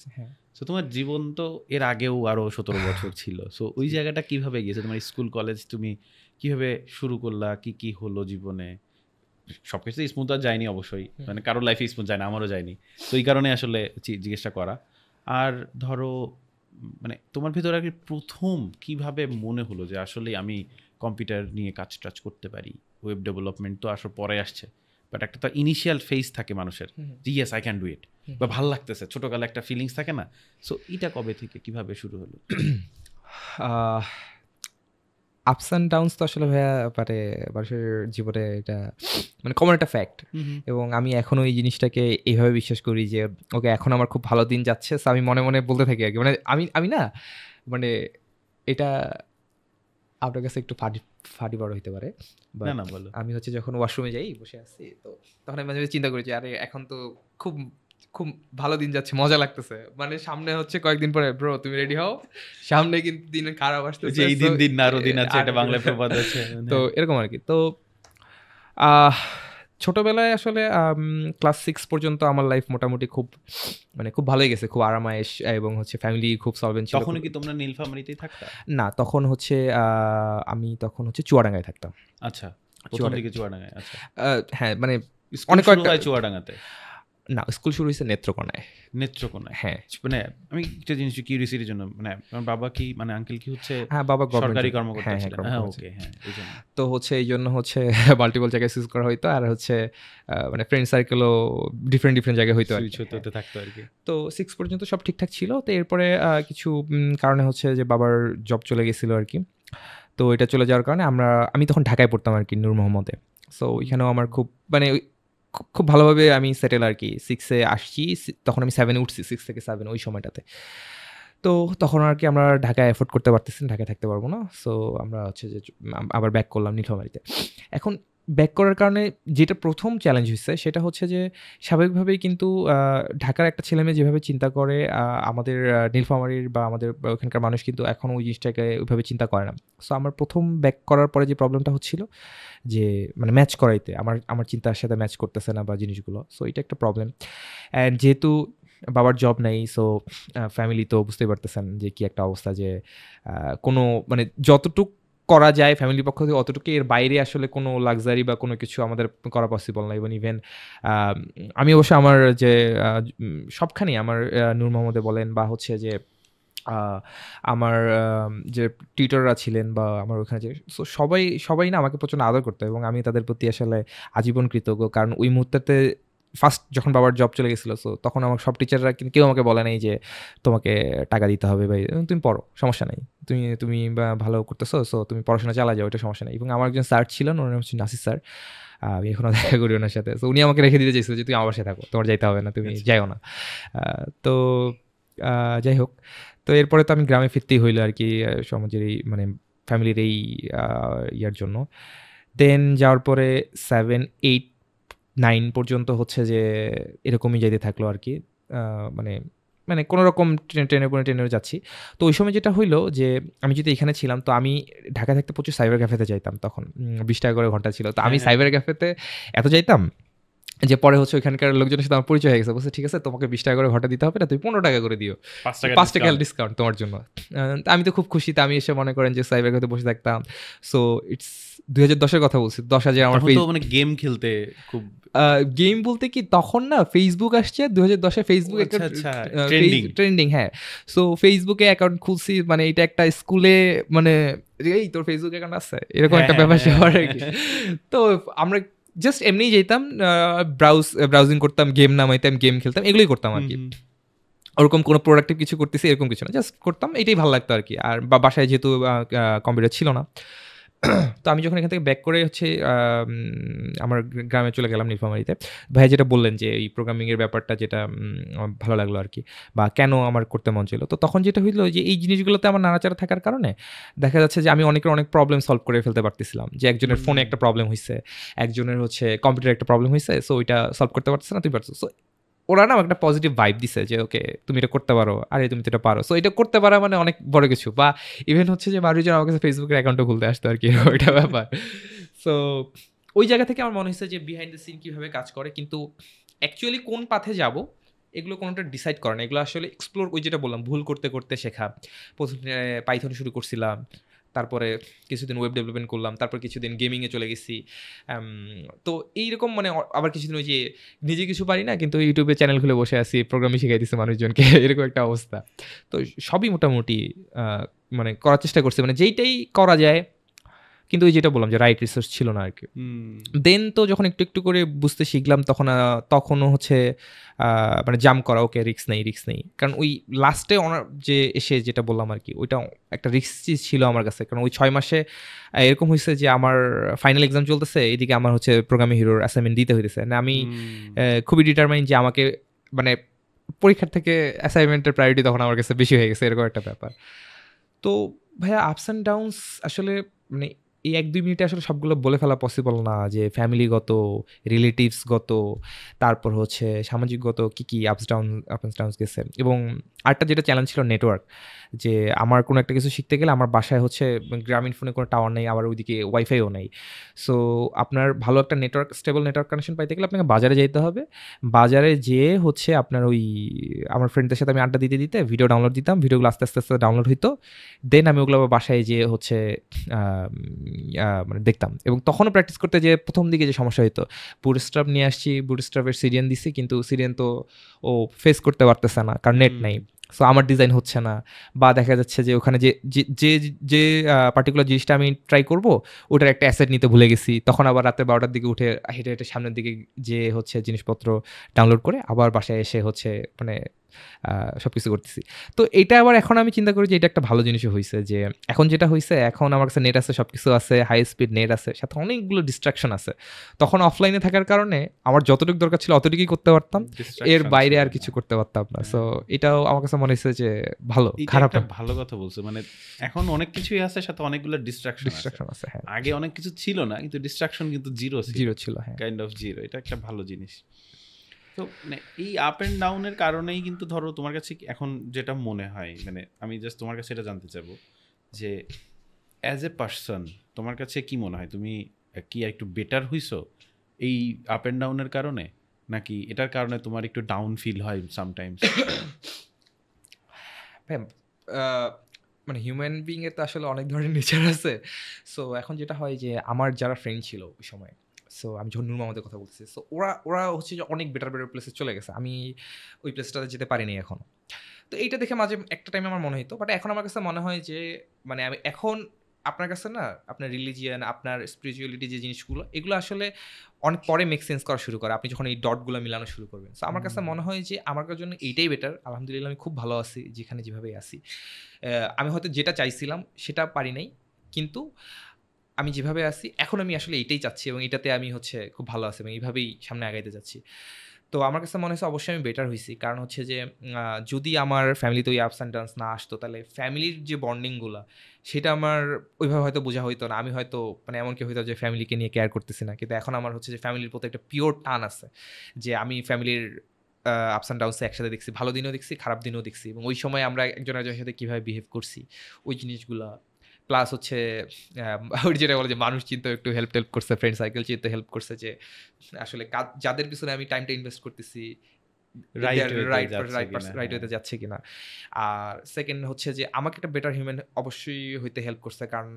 A: তো তোমার জীবন তো এর আগেও আরো 17 বছর ছিল। সো ওই জায়গাটা কিভাবে গিয়েছে, তোমার স্কুল কলেজ তুমি কিভাবে শুরু করলা, কি কি হলো জীবনে? সবকিছু স্মুথ আর যায়নি অবশ্যই, মানে কারোর লাইফে স্মুথ যায় না, আমারও যায়নি। তো এই কারণে আসলে জিজ্ঞাসা করা। আর ধরো মানে তোমার ভিতরে আর কি প্রথম কিভাবে মনে হলো যে আসলে আমি কম্পিউটার নিয়ে কাজ টাজ করতে পারি? ওয়েব ডেভেলপমেন্ট তো আসলে পরে আসছে, বাট একটা তো ইনিশিয়াল ফেজ থাকে মানুষের, যে yes I can do it, বা ভালো লাগতেছে, ছোটকালে একটা ফিলিংস থাকে না। সো এটা কবে থেকে কিভাবে শুরু হলো?
B: আপস অ্যান্ড ডাউনস তো আসলে ভাইয়া পারে মানুষের জীবনে, এটা মানে কমন একটা ফ্যাক্ট। এবং আমি এখনও এই জিনিসটাকে এইভাবে বিশ্বাস করি যে ওকে এখন আমার খুব ভালো দিন যাচ্ছে, সো আমি মনে মনে বলতে থাকি আর কি। মানে আমি না মানে এটা আপনার কাছে একটু ফাটি বড় হইতে পারে, আমি হচ্ছে যখন ওয়াশরুমে যাই, বসে আছি, তো তখন আমি মাঝে মাঝে চিন্তা করি যে আরে এখন তো খুব খুব ভালো দিন যাচ্ছে, মজা লাগতেছে, মানে সামনে হচ্ছে কয়েকদিন পরে ব্রো তুমি রেডি হও, সামনে কিন্তু দিনের খারাপ আসতেছে,
A: এই দিন না আরো দিন আছে, এটা বাংলায় প্রবাদ আছে।
B: তো এরকম আর কি। তো ছোটবেলায় আসলে ক্লাস 6 পর্যন্ত আমার লাইফ মোটামুটি খুব মানে খুব ভালোই গেছে, খুব আরামায়েশ, এবং হচ্ছে ফ্যামিলি খুব সলভেন্ট ছিল।
A: তখন কি তোমরা নীলফামারীতেই থাকতা?
B: না, তখন হচ্ছে আমি তখন হচ্ছে চুয়াডাঙ্গায় থাকতাম।
A: আচ্ছা, প্রথম দিকে চুয়াডাঙ্গায়। আচ্ছা,
B: হ্যাঁ, মানে
A: অনেক কয়েকটা চুয়াডাঙ্গাতে
B: না, স্কুল শুরু হয়েছে নেত্রকোনায়।
A: হ্যাঁ, মানে আমি একটা জিনিস কিউরিওসিটির জন্য, মানে আমার বাবা কি মানে আঙ্কেল কি হচ্ছে?
B: হ্যাঁ, বাবা
A: সরকারি কর্মকর্তা ছিলেন। হ্যাঁ, ওকে, হ্যাঁ, এইজন্য।
B: তো হচ্ছে এইজন্য হচ্ছে মাল্টিপল জায়গায় সুইচ করা হইতো, আর হচ্ছে মানে ফ্রেন্ড সার্কেলও ডিফারেন্ট জায়গায় হইতো,
A: হতে থাকতো আর কি।
B: তো 6 পর্যন্ত সব ঠিকঠাক ছিল। তো এরপরে কিছু কারণে হচ্ছে যে বাবার জব চলে গেছিলো আর কি। তো এটা চলে যাওয়ার কারণে আমি তখন ঢাকায় পড়তাম আর কি, নূর মোহাম্মদে। সো ওইখানেও আমার খুব মানে খুব ভালোভাবে আমি সেটেল আর কি। 6-এ আসছি, তখন আমি 7-এ উঠছি, 6 থেকে 7 ওই সময়টাতে। তো তখন আর কি আমরা ঢাকায় এফোর্ড করতে পারতেছি না, ঢাকায় থাকতে পারবো না। সো আমরা হচ্ছে যে আবার ব্যাক করলাম নীলফামারীতে। এখন ব্যাক করার কারণে যেটা প্রথম চ্যালেঞ্জ হচ্ছে সেটা হচ্ছে যে স্বাভাবিকভাবেই কিন্তু ঢাকার একটা ছেলেমেয়ে যেভাবে চিন্তা করে আমাদের নীলফামারীর বা আমাদের ওখানকার মানুষ কিন্তু এখনও ওই জিনিসটাকে ওইভাবে চিন্তা করে না। সো আমার প্রথম ব্যাক করার পরে যে প্রবলেমটা হচ্ছিল যে মানে ম্যাচ করাইতে আমার চিন্তার সাথে ম্যাচ করতেছে না বা জিনিসগুলো। সো এটা একটা প্রবলেম। অ্যান্ড যেহেতু বাবার জব নেই, সো ফ্যামিলি তো বুঝতেই পারতেছেন যে কি একটা অবস্থা, যে কোনো মানে যতটুক করা যায় ফ্যামিলির পক্ষ থেকে অতটুকু, এর বাইরে আসলে কোনো লাক্সারি বা কোনো কিছু আমাদের করা পসিবল না। ইভেন আমি অবশ্য আমার যে সবখানেই আমার নূর মোহাম্মদে বলেন বা হচ্ছে যে আমার যে টিউটররা ছিলেন বা আমার ওখানে যে সবাই না আমাকে প্রচণ্ড আদর করতো এবং আমি তাদের প্রতি আসলে আজীবন কৃতজ্ঞ। কারণ ওই মুহূর্তে ফার্স্ট যখন বাবার জব চলে গেছিলো, সো তখন আমার সব টিচাররা কিন্তু কেউ আমাকে বলে নাই যে তোমাকে টাকা দিতে হবে বা তুমি পড়ো, সমস্যা নাই, তুমি ভালো করতেছো, সো তুমি পড়াশোনা চালা যাও, এটা সমস্যা নেই। এবং আমার একজন স্যার ছিলেন, ওনার নাম হচ্ছে নাসির স্যার। আমি এখনও দেখা করি ওনার সাথে। তো উনি আমাকে রেখে দিতে চাইছিল যে তুমি আমার সাথে থাকো, তোমার যাইতে হবে না, তুমি যাইও না। তো যাই হোক, তো এরপরে তো আমি গ্রামে ফিরতেই হইলো আর কি, সমাজের এই মানে ফ্যামিলির এই ইয়ার জন্য। দেন যাওয়ার পরে 7, 8, 9 পর্যন্ত হচ্ছে যে এরকমই যাইতে থাকলো আর কি। মানে মানে কোনো রকম ট্রেনে যাচ্ছি। তো ওই সময় যেটা হইলো যে আমি যদি এখানে ছিলাম, তো আমি ঢাকা থাকতে প্রচুর সাইবার ক্যাফেতে যাইতাম তখন। 20 টাকা করে ঘন্টা ছিল। তো আমি সাইবার ক্যাফেতে এত যাইতাম যে পরে হচ্ছে ওইখানকার লোকজনের সাথে আমার পরিচয় হয়ে গেছে। বলছে ঠিক আছে, তোমাকে 20 টাকা করে ঘন্টা দিতে হবে না, তুমি 15 টাকা করে দিও, 5 টাকা ডিসকাউন্ট তোমার জন্য। আমি তো খুব খুশি। তো আমি এসে মনে করেন যে সাইবার ক্যাফেতে বসে থাকতাম। সো ইটস 2010-এর কথা বলছি। 10,000 আমার
A: মানে গেম খেলতে খুব
B: গেম বলতে কি তখন না ফেসবুক আসছে 2010-এ। ফেসবুক একটা ট্রেন্ডিং, হ্যাঁ। সো ফেসবুকে অ্যাকাউন্ট খুলছি, মানে এটা একটা স্কুলে মানে এই তোর ফেসবুক অ্যাকাউন্ট আছে এরকম একটা ব্যাপার স্যাপার আর কি। তো আমরা জাস্ট এমনি যেতাম, ব্রাউজিং করতাম, গেম নামাইতাম, গেম খেলতাম, এগুলোই করতাম আর কি। ওরকম কোনো প্রোডাক্টিভ কিছু করতেছি এরকম কিছু না, জাস্ট করতাম, এটাই ভালো লাগতো আর কি। আর বাসায় যেহেতু কম্পিউটার ছিল না, তো আমি যখন এখান থেকে ব্যাক করে হচ্ছে আমার গ্রামে চলে গেলাম নীলফামারীতে। ভাই যেটা বললেন যে এই প্রোগ্রামিংয়ের ব্যাপারটা যেটা আমার ভালো লাগলো আর কি, বা কেন আমার করতে মন ছিল। তো তখন যেটা হইলো যে এই জিনিসগুলোতে আমার নাড়াচাড়া থাকার কারণে দেখা যাচ্ছে যে আমি অনেকের অনেক প্রবলেম সলভ করে ফেলতে পারতেছিলাম। যে একজনের ফোনে একটা প্রবলেম হয়েছে, একজনের হচ্ছে কম্পিউটারে একটা প্রবলেম হয়েছে, সো ওইটা সলভ করতে পারতেছে না, তুই পারছো। সো ওরা না একটা পজিটিভ ভাইব দিছে যে ওকে তুমি এটা করতে পারো, আরে তুমি তো এটা পারো। সো এটা করতে পারা মানে অনেক বড় কিছু। বা ইভেন হচ্ছে যে মানুষজন আমার কাছে ফেসবুকের অ্যাকাউন্টও খুলতে আসতো আর কি, ওইটা ব্যাপার। সো ওই জায়গা থেকে আমার মনে হয়েছে যে বিহাইন্ড দ্য সিন কীভাবে কাজ করে, কিন্তু অ্যাকচুয়ালি কোন পাথে যাব এগুলো কোনোটা ডিসাইড করে না। এগুলো আসলে এক্সপ্লোর, ওই যেটা বললাম ভুল করতে করতে শেখা। প্রথমে পাইথন শুরু করছিলাম, তারপরে কিছুদিন ওয়েব ডেভেলপমেন্ট করলাম, তারপর কিছুদিন গেমিংয়ে চলে গেছি। তো এইরকম মানে আবার কিছুদিন ওই যে নিজে কিছু পারি না কিন্তু ইউটিউবে চ্যানেল খুলে বসে আছি, প্রোগ্রামিং শিখাই দিচ্ছে মানুষজনকে, এরকম একটা অবস্থা। তো সবই মোটামুটি মানে করার চেষ্টা করছি, মানে যেইটাই করা যায়। কিন্তু ওই যেটা বললাম যে রাইট রিসোর্স ছিল না আর কি। দেন তো যখন একটু একটু করে বুঝতে শিখলাম তখনও হচ্ছে মানে জাম্প করা, ওকে রিস্ক নেই। কারণ ওই লাস্টে যে এসে যেটা বললাম আর কি, ওইটা একটা রিস্ক ছিল আমার কাছে। কারণ ওই 6 মাসে এরকম হয়েছে যে আমার ফাইনাল এক্সাম চলতেছে, এদিকে আমার হচ্ছে প্রোগ্রামিং হিরোর অ্যাসাইনমেন্ট দিতে হইতেছে না। আমি খুবই ডিটারমাইন্ড যে আমাকে মানে পরীক্ষার থেকে অ্যাসাইনমেন্টের প্রায়োরিটি তখন আমার কাছে বেশি হয়ে গেছে, এরকম একটা ব্যাপার। তো ভাইয়া আপস অ্যান্ড ডাউনস আসলে মানে এই 1-2 মিনিটে আসলে সবগুলো বলে ফেলা পসিবল না, যে ফ্যামিলিগত, রিলেটিভসগত, তারপর হচ্ছে সামাজিকগত কী আপস ডাউনস গেছে। এবং আরেকটা যেটা চ্যালেঞ্জ ছিল নেটওয়ার্ক, যে আমার কোনো একটা কিছু শিখতে গেলে আমার বাসায় হচ্ছে গ্রামীণ ফোনে কোনো টাওয়ার নেই, আবার ওইদিকে ওয়াইফাইও নেই। সো আপনার ভালো একটা স্টেবল নেটওয়ার্ক কানেকশন পাইতে গেলে আপনাকে বাজারে যেতে হবে। বাজারে যেয়ে হচ্ছে আপনার ওই আমার ফ্রেন্ডদের সাথে আমি আড্ডা দিতে ভিডিও ডাউনলোড দিতাম, ভিডিওগুলো আস্তে আস্তে ডাউনলোড হইতো। দেন আমি ওগুলো বাসায় যেয়ে হচ্ছে মানে দেখতাম। এবং তখনও প্র্যাকটিস করতে যে প্রথম দিকে যে সমস্যা হতো, বুটস্ট্র্যাপ নিয়ে আসছি, বুটস্ট্র্যাপের সিরিয়ান দিছি, কিন্তু সিরিয়ান তো ও ফেস করতে পারতেছে না, কারণ নেট নেই। সো আমার ডিজাইন হচ্ছে না, বা দেখা যাচ্ছে যে ওখানে যে পার্টিকুলার জিনিসটা আমি ট্রাই করব ওটার একটা অ্যাসেট নিতে ভুলে গেছি। তখন আবার রাতে 12টার দিকে উঠে হেঁটে সামনের দিকে যে হচ্ছে জিনিসপত্র ডাউনলোড করে আবার বাসায় এসে হচ্ছে মানে সবকিছু করতেছি। তো এটা আবার এখন আমি চিন্তা করি যে এটা একটা ভালো জিনিসও হইছে যে এখন যেটা হইছে, এখন আমার কাছে নেট আছে, সবকিছু আছে, হাই স্পিড নেট আছে, সাথে অনেকগুলো ডিস্ট্রাকশন আছে। তখন অফলাইনে থাকার কারণে আমার যতটুকু দরকার ছিল অতটুকুই করতে পারতাম, এর
A: ডিস্ট্রাকশন
B: বাইরে
A: ছিল
B: আর
A: না।
B: কিছু করতে পারতাম না। সো
A: হ্যাঁ।
B: এটাও আমার কাছে মনে হয়েছে যে ভালো,
A: এটা
B: খারাপ
A: একটা
B: না।
A: ভালো কথা বলছো, মানে এখন অনেক কিছুই আছে, সাথে অনেকগুলো ডিস্ট্রাকশন আছে।
B: ডিস্ট্রাকশন আছে, হ্যাঁ,
A: আগে অনেক কিছু ছিল না, কিন্তু ডিস্ট্রাকশন কিন্তু জিরো ছিল,
B: জিরো ছিল, হ্যাঁ।
A: Kind of zero. এটা একটা ভালো জিনিস। তো মানে এই আপ অ্যান্ড ডাউনের কারণেই কিন্তু ধরো তোমার কাছে এখন যেটা মনে হয়, মানে আমি জাস্ট তোমার কাছে এটা জানতে চাইবো যে অ্যাজ এ পার্সন তোমার কাছে কি মনে হয়, তুমি কি একটু বেটার হইছো এই আপ অ্যান্ড ডাউনের কারণে, নাকি এটার কারণে তোমার একটু ডাউন ফিল হয় সামটাইমস?
B: হ্যাঁ, মানে হিউম্যান বিং এর তো আসলে অনেক ধরনের নেচার আছে। সো এখন যেটা হয় যে আমার যারা ফ্রেন্ড ছিল ওই সময়, সো আমি যখন নূর মামাদের কথা বলতেছি, সো ওরা হচ্ছে যে অনেক বেটার প্লেসে চলে গেছে। আমি ওই প্লেসটাতে যেতে পারিনি এখনো। তো এইটা দেখে মাঝে একটা টাইমে আমার মনে হইতো, বাট এখন আমার কাছে মনে হয় যে মানে আমি এখন আপনার কাছে না আপনার রিলিজিয়ান, আপনার স্পিরিচুয়ালিটি যে জিনিসগুলো, এগুলো আসলে অনেক পরে মেক সেন্স করা শুরু করে আপনি যখন এই ডটগুলো মিলানো শুরু করবেন। সো আমার কাছে মনে হয় যে আমার জন্য এইটাই বেটার। আলহামদুলিল্লাহ আমি খুব ভালো আছি যেখানে যেভাবে আছি। আমি হয়তো যেটা চাইছিলাম সেটা পারি নাই, কিন্তু আমি যেভাবে আছি এখন আমি আসলে এইটাই চাচ্ছি এবং এটাতে আমি হচ্ছে খুব ভালো আছি এবং এইভাবেই সামনে আগাইতে যাচ্ছি। তো আমার কাছে মনে হয়েছে অবশ্যই আমি বেটার হইছি। কারণ হচ্ছে যে যদি আমার ফ্যামিলিতে ওই আপস অ্যান্ড ডাউনস না আসতো, তাহলে ফ্যামিলির যে বন্ডিংগুলা সেটা আমার ওইভাবে হয়তো বোঝা হইতো না। আমি হয়তো মানে এমন কি হইতো যে ফ্যামিলিকে নিয়ে কেয়ার করতেছি না। কিন্তু এখন আমার হচ্ছে যে ফ্যামিলির প্রতি একটা পিওর টান আছে। যে আমি ফ্যামিলির আপস অ্যান্ড ডাউনস একসাথে দেখছি। ভালো দিনেও দেখছি, খারাপ দিনেও দেখছি এবং ওই সময় আমরা একজন আরেকজনের সাথে কিভাবে বিহেভ করছি, ওই জিনিসগুলা। প্লাস হচ্ছে ওই যেটা বলে যে মানুষ চিনতেও একটু হেল্প করছে, ফ্রেন্ড সার্কেল চিনতে হেল্প করছে যে আসলে যাদের পিছনে আমি টাইমটা ইনভেস্ট করতেছি
A: রাইট ওয়েতে যাচ্ছে কিনা?
B: রাইট ওয়েতে যাচ্ছে কিনা। আর সেকেন্ড হচ্ছে যে আমাকে একটা বেটার হিউম্যান অবশ্যই হইতে হেল্প করছে। কারণ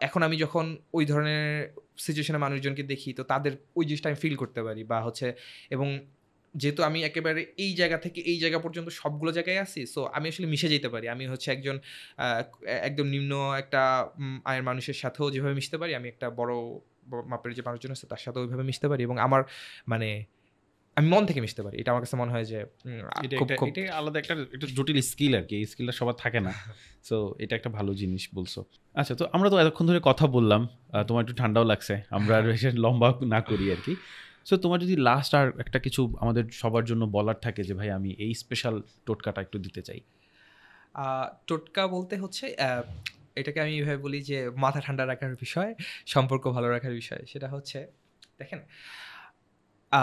B: এখন আমি যখন ওই ধরনের সিচুয়েশনে মানুষজনকে দেখি, তো তাদের ওই জিনিসটা আমি ফিল করতে পারি বা হচ্ছে, এবং যেহেতু আমি একেবারে এই জায়গা থেকে এই জায়গা পর্যন্ত সবগুলো জায়গায় আছি, সো আমি আসলে মিশে যেতে পারি। আমি হচ্ছে একজন একদম নিম্ন একটা আয়ের মানুষের সাথেও যেভাবে মিশতে পারি, আমি একটা বড় মাপের যে মানুষজন আছে তার সাথেও ওইভাবে মিশতে পারি এবং আমার মানে আমি মন থেকে মিশতে পারি। এটা আমার কাছে মনে হয় যে
A: এটা
B: খুব,
A: একটা
B: খুব
A: এটা আলাদা একটা একটা জটিল স্কিল আর কি। এই স্কিলটা সবার থাকে না। সো এটা একটা ভালো জিনিস বলছো। আচ্ছা, তো আমরা তো এতক্ষণ ধরে কথা বললাম, তোমার একটু ঠান্ডাও লাগছে, আমরা আর বেশি লম্বা না করি আর কি। সো তোমার যদি লাস্ট আর একটা কিছু আমাদের সবার জন্য বলার থাকে যে ভাই আমি এই স্পেশাল টোটকাটা একটু দিতে চাই।
B: টোটকা বলতে হচ্ছে এটাকে আমি এভাবে বলি যে মাথা ঠান্ডা রাখার বিষয়, সম্পর্ক ভালো রাখার বিষয়। সেটা হচ্ছে দেখেন, আ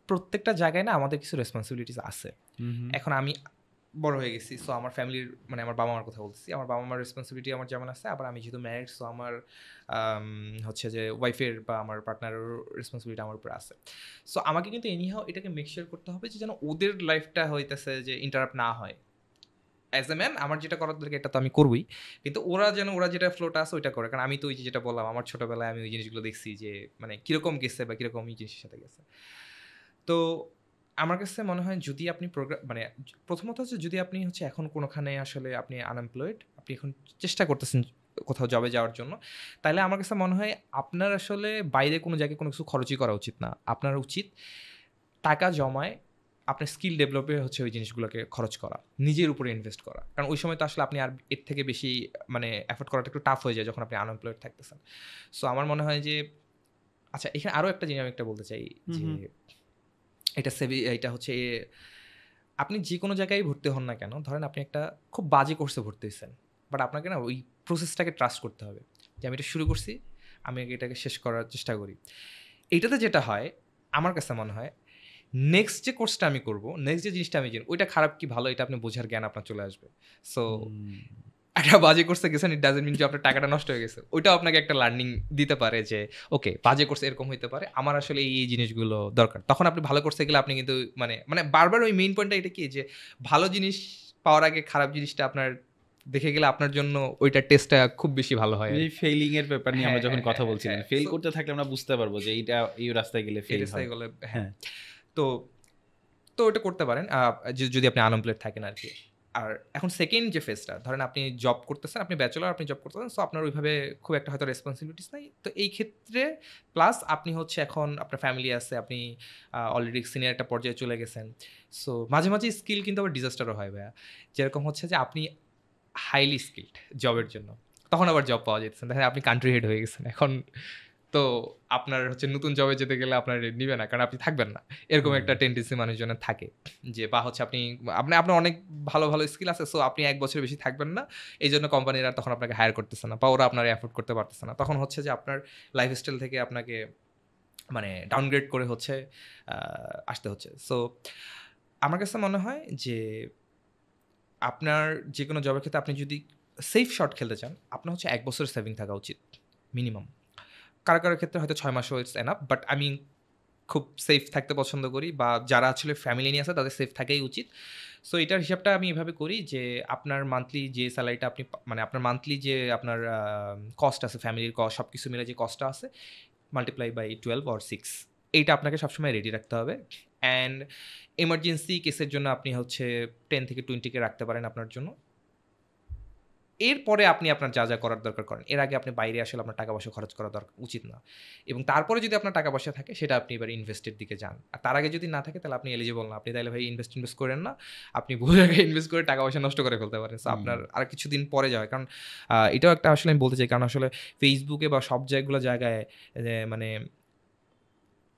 B: প্রত্যেকটা জায়গায় না আমাদের কিছু রেসপন্সিবিলিটিস আছে। এখন আমি বড় হয়ে গেছি। সো আমার ফ্যামিলির মানে আমার বাবা-মার কথা বলতেছি। আমার বাবা-মার রেসপন্সিবিলিটি আমার যেমন আছে, আবার আমি যেহেতু ম্যারিড, সো আমার হচ্ছে যে ওয়াইফের বা আমার পার্টনারের রেসপন্সিবিলিটি আমার উপরে আছে। সো আমাকে কিন্তু এনিহাউ এটাকে মেক সিওর করতে হবে যে যেন ওদের লাইফটা হইতেছে যে ইন্টারাপ্ট না হয়। অ্যাজ এ ম্যান আমার যেটা করার দরকার এটা তো আমি করবই। কিন্তু ওরা যেটা ফ্লোটা আছে ওইটা করে। কারণ আমি তো ওই যে যেটা বললাম আমার ছোটবেলায় আমি ওই জিনিসগুলো দেখছি যে মানে কিরকম গেছে বা কিরকম এই জিনিসের সাথে গেছে। তো আমার কাছে মনে হয় যদি আপনি মানে প্রথমত হচ্ছে যদি আপনি হচ্ছে এখন কোনোখানে আসলে আপনি আনএমপ্লয়েড, আপনি এখন চেষ্টা করতেছেন কোথাও জবে যাওয়ার জন্য, তাহলে আমার কাছে মনে হয় আপনার আসলে বাইরে কোনো জায়গায় কোনো কিছু খরচই করা উচিত না। আপনার উচিত টাকা জমায় আপনার স্কিল ডেভেলপে হচ্ছে ওই জিনিসগুলোকে খরচ করা, নিজের উপরে ইনভেস্ট করা। কারণ ওই সময় তো আসলে আপনি আর এর থেকে বেশি মানে এফোর্ড করাটা একটু টাফ হয়ে যায় যখন আপনি আনএমপ্লয়েড থাকতেছেন। সো আমার মনে হয় যে আচ্ছা, এখানে আরো একটা জিনিস আমি একটা বলতে চাই যে এটা হচ্ছে আপনি যে কোনো জায়গায় ভর্তি হন না কেন, ধরেন আপনি একটা খুব বাজে কোর্সে ভর্তি হয়েছেন, বাট আপনাকে না ওই প্রসেসটাকে ট্রাস্ট করতে হবে যে আমি এটা শুরু করছি, আমি আগে এটাকে শেষ করার চেষ্টা করি। এইটাতে যেটা হয় আমার কাছে মনে হয় নেক্সট যে কোর্সটা আমি করব, নেক্সট যে জিনিসটা আমি জানি ওইটা খারাপ কি ভালো এটা আপনি বোঝার জ্ঞান আপনার চলে আসবে। সো একটা বাজে কোর্সে গেছেন, ইট ডাজন্ট মিন যে আপনার টাকাটা নষ্ট হয়ে গেছে। ওইটাও আপনাকে একটা লার্নিং দিতে পারে যে ওকে বাজে কোর্স এরকম হইতে পারে, আমার আসলে এই জিনিসগুলো দরকার। তখন আপনি ভালো কোর্সে গেলে আপনি কিন্তু মানে মানে বারবার ওই মেইন পয়েন্টটা এটা কি যে ভালো জিনিস পাওয়ার আগে খারাপ জিনিসটা আপনার দেখে গেলে আপনার জন্য ওইটা টেস্টটা খুব বেশি ভালো হয়।
A: এই ফেইলিং এর ব্যাপার নিয়ে আমরা
B: হ্যাঁ,
A: যখন
B: হ্যাঁ,
A: কথা
B: হ্যাঁ,
A: বলছিলাম,
B: হ্যাঁ।
A: ফেল
B: So
A: করতে থাকলে আমরা বুঝতে পারবো যে এইটা এই রাস্তায় গেলে ফেল হয়।
B: এগুলো হ্যাঁ।
A: হ্যাঁ।
B: তো তো ওটা করতে পারেন যদি আপনি আনএমপ্লয়েড থাকেন আরকি। আর এখন সেকেন্ড যে ফেজটা ধরেন আপনি জব করতেছেন, আপনি ব্যাচেলর, আপনি জব করতেছেন, সো আপনার ওইভাবে খুব একটা হয়তো রেসপন্সিবিলিটিস নাই। তো এই ক্ষেত্রে প্লাস আপনি হচ্ছে এখন আপনার ফ্যামিলি আছে, আপনি অলরেডি সিনিয়র একটা পর্যায়ে চলে গেছেন। সো মাঝে মাঝে স্কিল কিন্তু আবার ডিজাস্টারও হয় ভাইয়া। যেরকম হচ্ছে যে আপনি হাইলি স্কিলড জবের জন্য, তখন আবার জব পাওয়া যেতেছে না। দেখেন আপনি কান্ট্রি হেড হয়ে গেছেন এখন, তো আপনার হচ্ছে নতুন জবে যেতে গেলে আপনার নিবে না, কারণ আপনি থাকবেন না। এরকম একটা টেন্ডেন্সি মানুষজনের থাকে যে, বা হচ্ছে আপনার অনেক ভালো ভালো স্কিল আছে, সো আপনি 1 বছরের বেশি থাকবেন না, এই জন্য কোম্পানিরা তখন আপনাকে হায়ার করতেছে না, বা ওরা আপনার অ্যাফোর্ড করতে পারতেছে না। তখন হচ্ছে যে আপনার লাইফস্টাইল থেকে আপনাকে মানে ডাউনগ্রেড করে হচ্ছে আসতে হচ্ছে। সো আমার কাছে মনে হয় যে আপনার যে কোনো জবের ক্ষেত্রে আপনি যদি সেফ শট খেলতে চান, আপনার হচ্ছে 1 বছরের সেভিং থাকা উচিত মিনিমাম। কারো ক্ষেত্রে হয়তো 6 মাসও ইটস এনাফ, বাট আমি খুব সেফ থাকতে পছন্দ করি, বা যারা আসলে ফ্যামিলি নিয়ে আছে তাদের সেফ থাকাই উচিত। সো এটার হিসাবটা আমি এভাবে করি যে আপনার মান্থলি যে স্যালারিটা আপনি মানে আপনার মান্থলি যে আপনার কস্ট আছে, ফ্যামিলির কস্ট সব কিছু মিলে যে কস্টটা আছে, মাল্টিপ্লাই বাই 12 অর 6, এইটা আপনাকে সবসময় রেডি রাখতে হবে। অ্যান্ড এমার্জেন্সি কেসের জন্য আপনি হচ্ছে 10 থেকে 20 রাখতে পারেন আপনার জন্য। এরপরে আপনি আপনার যা যা করার দরকার করেন। এর আগে আপনি বাইরে আসলে আপনার টাকা পয়সা খরচ করা উচিত না। এবং তারপরে যদি আপনার টাকা পয়সা থাকে, সেটা আপনি এবার ইনভেস্টের দিকে যান। আর তার আগে যদি না থাকে, তাহলে আপনি এলিজিবল না। আপনি তাইলে ভাই ইনভেস্ট করেন না। আপনি ভুল জায়গায় ইনভেস্ট করে টাকা পয়সা নষ্ট করে ফেলতে পারেন। সো আপনার আর কিছুদিন পরে যাওয়া, কারণ এটাও একটা আসলে আমি বলতে চাই, কারণ আসলে ফেসবুকে বা সব জায়গায় মানে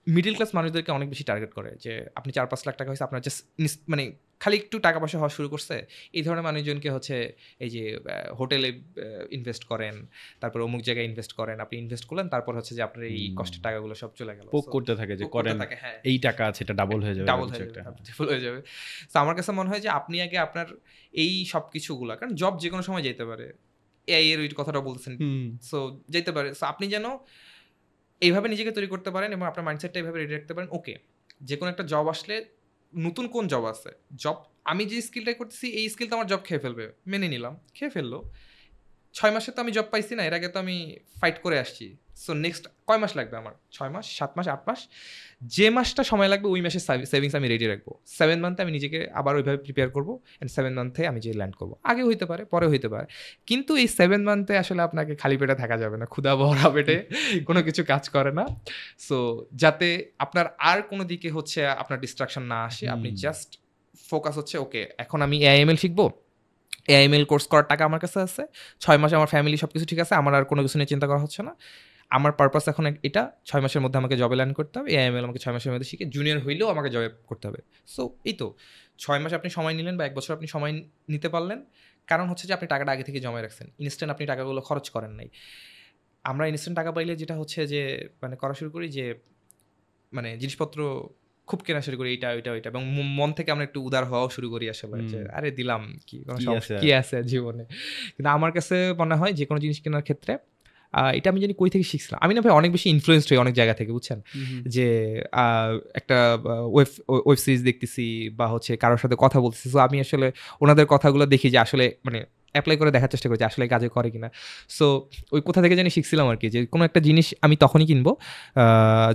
B: মিডল ক্লাস মানুষদেরকে অনেক বেশি টার্গেট করে যে আপনি 4-5 লাখ টাকা হয়েছে, আপনার জাস্ট মানে খালি একটু টাকা পয়সা হওয়া শুরু করছে, এই ধরনের মানুষজনকে হচ্ছে এই যে হোটেলে ইনভেস্ট করেন, তারপর অমুক জায়গায় ইনভেস্ট করেন, আপনি ইনভেস্ট করলেন, তারপর হচ্ছে যে আপনার এই কষ্টের টাকাগুলো সব চলে গেল,
A: পোক করতে থাকে যে করেন,
B: হ্যাঁ
A: এই টাকা আছে এটা ডাবল হয়ে যাবে,
B: ডাবল হয়ে যাবে, ট্রিপল হয়ে যাবে। তো আমার কাছে মনে হয় যে আপনি আগে আপনার এই সব কিছুগুলা, কারণ জব যে কোনো সময় যেতে পারে, এআই এর ওই কথাটা বলতেছেন, সো যেতে পারে। সো আপনি যেন এইভাবে নিজেকে তৈরি করতে পারেন এবং আপনার মাইন্ডসেটটা এইভাবে রেডি রাখতে পারেন, ওকে যে কোনো একটা জব আসলে, নতুন কোন জব আছে, জব আমি যে স্কিলটাই করতেছি এই স্কিল তো আমার জব খেয়ে ফেলবে, মেনে নিলাম, খেয়ে ফেললো। 6 মাসে তো আমি জব পাইছি না, এর আগে তো আমি ফাইট করে আসছি। সো নেক্সট কয় মাস লাগবে আমার? 6 মাস, 7 মাস, 8 মাস, যে মাসটা সময় লাগবে ওই মাসের সেভিংস আমি রেডি রাখবো। 7 মান্থে আমি নিজেকে আবার ওইভাবে প্রিপেয়ার করবো, অ্যান্ড 7 মান্থে আমি যে ল্যান্ড করবো, আগে হইতে পারে পরে হইতে পারে, কিন্তু এই 7 মান্থে আসলে আপনাকে খালি পেটে থাকা যাবে না, ক্ষুধা ভরা পেটে কোনো কিছু কাজ করে না। সো যাতে আপনার আর কোনো দিকে হচ্ছে আপনার ডিস্ট্রাকশন না আসে, আপনি জাস্ট ফোকাস হচ্ছে ওকে এখন আমি এআইএমএল শিখবো, এআইএমএল কোর্স করার টাকা আমার কাছে আছে, 6 মাসে আমার ফ্যামিলি সব কিছু ঠিক আছে, আমার আর কোনো কিছু নিয়ে চিন্তা করা হচ্ছে না। আমার পারপাস এখন এটা 6 মাসের মধ্যে আমাকে জবে ল্যান্ড করতে হবে, এআইএমএল আমাকে 6 মাসের মধ্যে শিখে জুনিয়র হইলেও আমাকে জবে করতে হবে। সো এই তো 6 মাস আপনি সময় নিলেন, বা 1 বছর আপনি সময় নিতে পারলেন, কারণ হচ্ছে যে আপনি টাকাটা আগে থেকে জমায় রাখছেন, ইনস্ট্যান্ট আপনি টাকাগুলো খরচ করেন নাই। আমরা ইনস্ট্যান্ট টাকা পাইলে যেটা হচ্ছে যে মানে করা শুরু করি যে মানে জিনিসপত্র খুব কেনা শুরু করি, এইটা ওইটা ওইটা, এবং মন থেকে আমরা একটু উদার হওয়াও শুরু করি আসলে, যে আরে দিলাম কি কোনো সমস্যা কি আছে জীবনে। কিন্তু আমার কাছে মনে হয় যে কোনো জিনিস কেনার ক্ষেত্রে এটা আমি জানি কই থেকে শিখছিলাম, আমি না ভাই অনেক বেশি ইনফ্লুয়েন্সড হই অনেক জায়গা থেকে, বুঝছেন, যে একটা ওয়েব সিরিজ দেখতেছি বা হচ্ছে কারোর সাথে কথা বলতেছি, তো আমি আসলে ওনাদের কথাগুলো দেখি যে আসলে মানে অ্যাপ্লাই করে দেখার চেষ্টা করি যে আসলে কাজে করে কিনা। সো ওই কোথা থেকে জানি শিখছিলাম আর কি, যে কোনো একটা জিনিস আমি তখনই কিনবো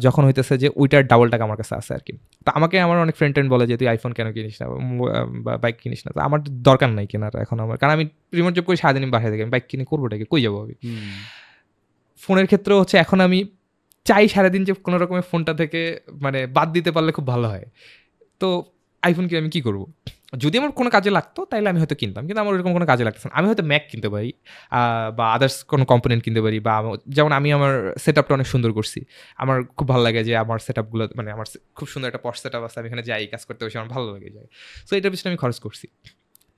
B: যখন হইতেছে যে ওইটার ডাবল টাকা আমার কাছে আছে আর কি। তো আমাকে আমার অনেক ফ্রেন্ড বলে যে তুই আইফোন কেন কিনিস না বা বাইক কিনিস না, তো আমার দরকার নাই কেনার এখন আমার, কারণ আমি রিমোট জব করি সারাদিন বাসায় থেকে, আমি বাইক কিনে করবোটাকে, কই যাবো আমি। ফোনের ক্ষেত্রেও হচ্ছে এখন আমি চাই সারাদিন যে কোনো রকমের ফোনটা থেকে মানে বাদ দিতে পারলে খুব ভালো হয়। তো আইফোন কিনে আমি কী করবো? যদি আমার কোনো কাজে লাগতো তাইলে আমি হয়তো কিনতাম, কিন্তু আমার ওরকম কোনো কাজে লাগতেছে না। আমি হয়তো ম্যাক কিনতে পারি বা আদার্স কোনো কম্পোনেন্ট কিনতে পারি, বা যেমন আমি আমার সেট আপটা অনেক সুন্দর করছি, আমার খুব ভালো লাগে যে আমার সেট আপগুলো মানে আমার খুব সুন্দর একটা পশ সেট আপ আছে, আমি এখানে যাই কাজ করতে বসে আমার ভালো লাগে যায়। সো এটার পিছনে আমি খরচ করছি।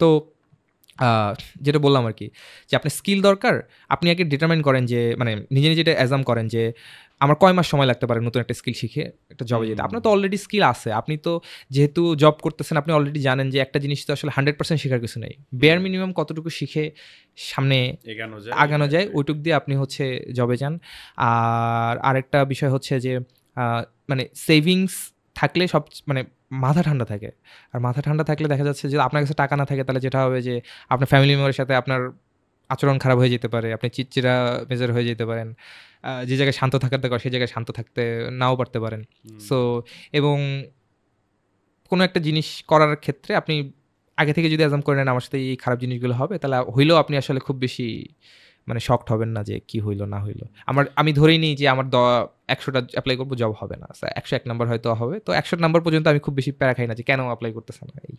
B: তো যেটা বললাম আর কি, যে আপনার স্কিল দরকার, আপনি আগে ডিটারমাইন করেন যে মানে নিজে যেটা অ্যাজাম করেন যে আমার কয় মাস সময় লাগতে পারে নতুন একটা স্কিল শিখে একটা জবে যেতে। আপনার তো অলরেডি স্কিল আছে, আপনি তো যেহেতু জব করতেছেন, আপনি অলরেডি জানেন যে একটা জিনিস তো আসলে 100% শেখার কিছু নেই, বেয়ার মিনিমাম কতটুকু শিখে সামনে আগানো যায় ওইটুক দিয়ে আপনি হচ্ছে জবে যান। আর আরেকটা বিষয় হচ্ছে যে মানে সেভিংস থাকলে সব মানে মাথা ঠান্ডা থাকে। আর মাথা ঠান্ডা থাকলে দেখা যাচ্ছে যে আপনার কাছে টাকা না থাকে, তাহলে যেটা হবে যে আপনার ফ্যামিলি মেম্বারের সাথে আপনার আচরণ খারাপ হয়ে যেতে পারে, আপনি চিড়চিড়া মেজাজ হয়ে যেতে পারেন, যে জায়গায় শান্ত থাকার দরকার সেই জায়গায় শান্ত থাকতে নাও পারতে পারেন। সো এবং কোনো একটা জিনিস করার ক্ষেত্রে আপনি আগে থেকে যদি অ্যাজাম করে নেন আমার সাথে এই খারাপ জিনিসগুলো হবে, তাহলে হইলেও আপনি আসলে খুব বেশি মানে শকড হবেন না যে কি হইলো না হইলো। আমি ধরেই নিই যে আমার ১০০টা এপ্লাই করব, জব হবে না। ১০১ নাম্বার হয়তো হবে। তো ১০০ নাম্বার পর্যন্ত আমি খুব বেশি প্যারা খাই না যে কেন এপ্লাই করতেছে না এই।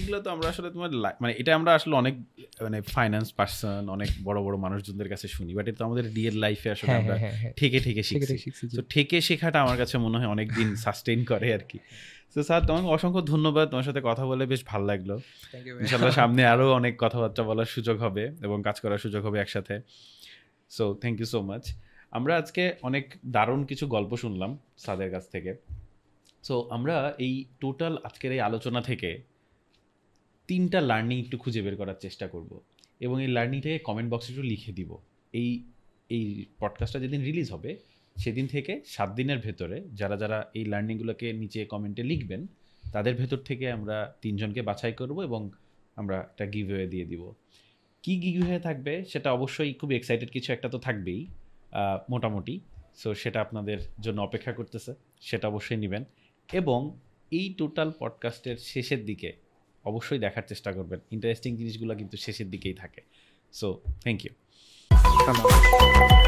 A: এগুলো তো আমরা আসলে তোমার মানে এটা আমরা আসলে অনেক মানে ফাইন্যান্স পার্সন, অনেক বড় বড় মানুষজনদের কাছে শুনি, বাট এটা তো আমাদের রিয়েল লাইফে আসলে
B: হ্যাঁ,
A: আমরা
B: হ্যাঁ, হ্যাঁ।
A: ঠেকে ঠেকে
B: থেকে
A: শিখছি।
B: শিখছি জি।
A: তো ঠেকে শেখাটা আমার কাছে মনে হয় অনেক দিন সাস্টেইন করে আর কি। তো স্যার তোমাকে অসংখ্য ধন্যবাদ, তোমার সাথে কথা বলে বেশ ভালো লাগলো।
B: Thank you.
A: ইনশাল্লাহ সামনে আরো অনেক কথাবার্তা বলার সুযোগ হবে এবং কাজ করার সুযোগ হবে একসাথে। So thank you so much. আমরা আজকে অনেক দারুণ কিছু গল্প শুনলাম স্যারের কাছ থেকে। সো আমরা এই টোটাল আজকের এই আলোচনা থেকে 3টা লার্নিং একটু খুঁজে বের করার চেষ্টা করব এবং এই লার্নিংটাকে কমেন্ট বক্সে একটু লিখে দিব। এই এই পডকাস্টটা যেদিন রিলিজ হবে সেদিন থেকে 7 দিনের ভেতরে যারা যারা এই লার্নিংগুলোকে নিচে কমেন্টে লিখবেন তাদের ভেতর থেকে আমরা 3 জনকে বাছাই করব এবং আমরা একটা গিভওয়ে দিয়ে দিব। কি গিভওয়ে থাকবে সেটা অবশ্যই খুব এক্সাইটেড কিছু একটা তো থাকবেই মোটামুটি। সো সেটা আপনাদের জন্য অপেক্ষা করতেছে, সেটা অবশ্যই নেবেন এবং এই টোটাল পডকাস্টের শেষের দিকে অবশ্যই দেখার চেষ্টা করবেন। ইন্টারেস্টিং জিনিসগুলো কিন্তু শেষের দিকেই থাকে। So thank you.
B: ধন্যবাদ।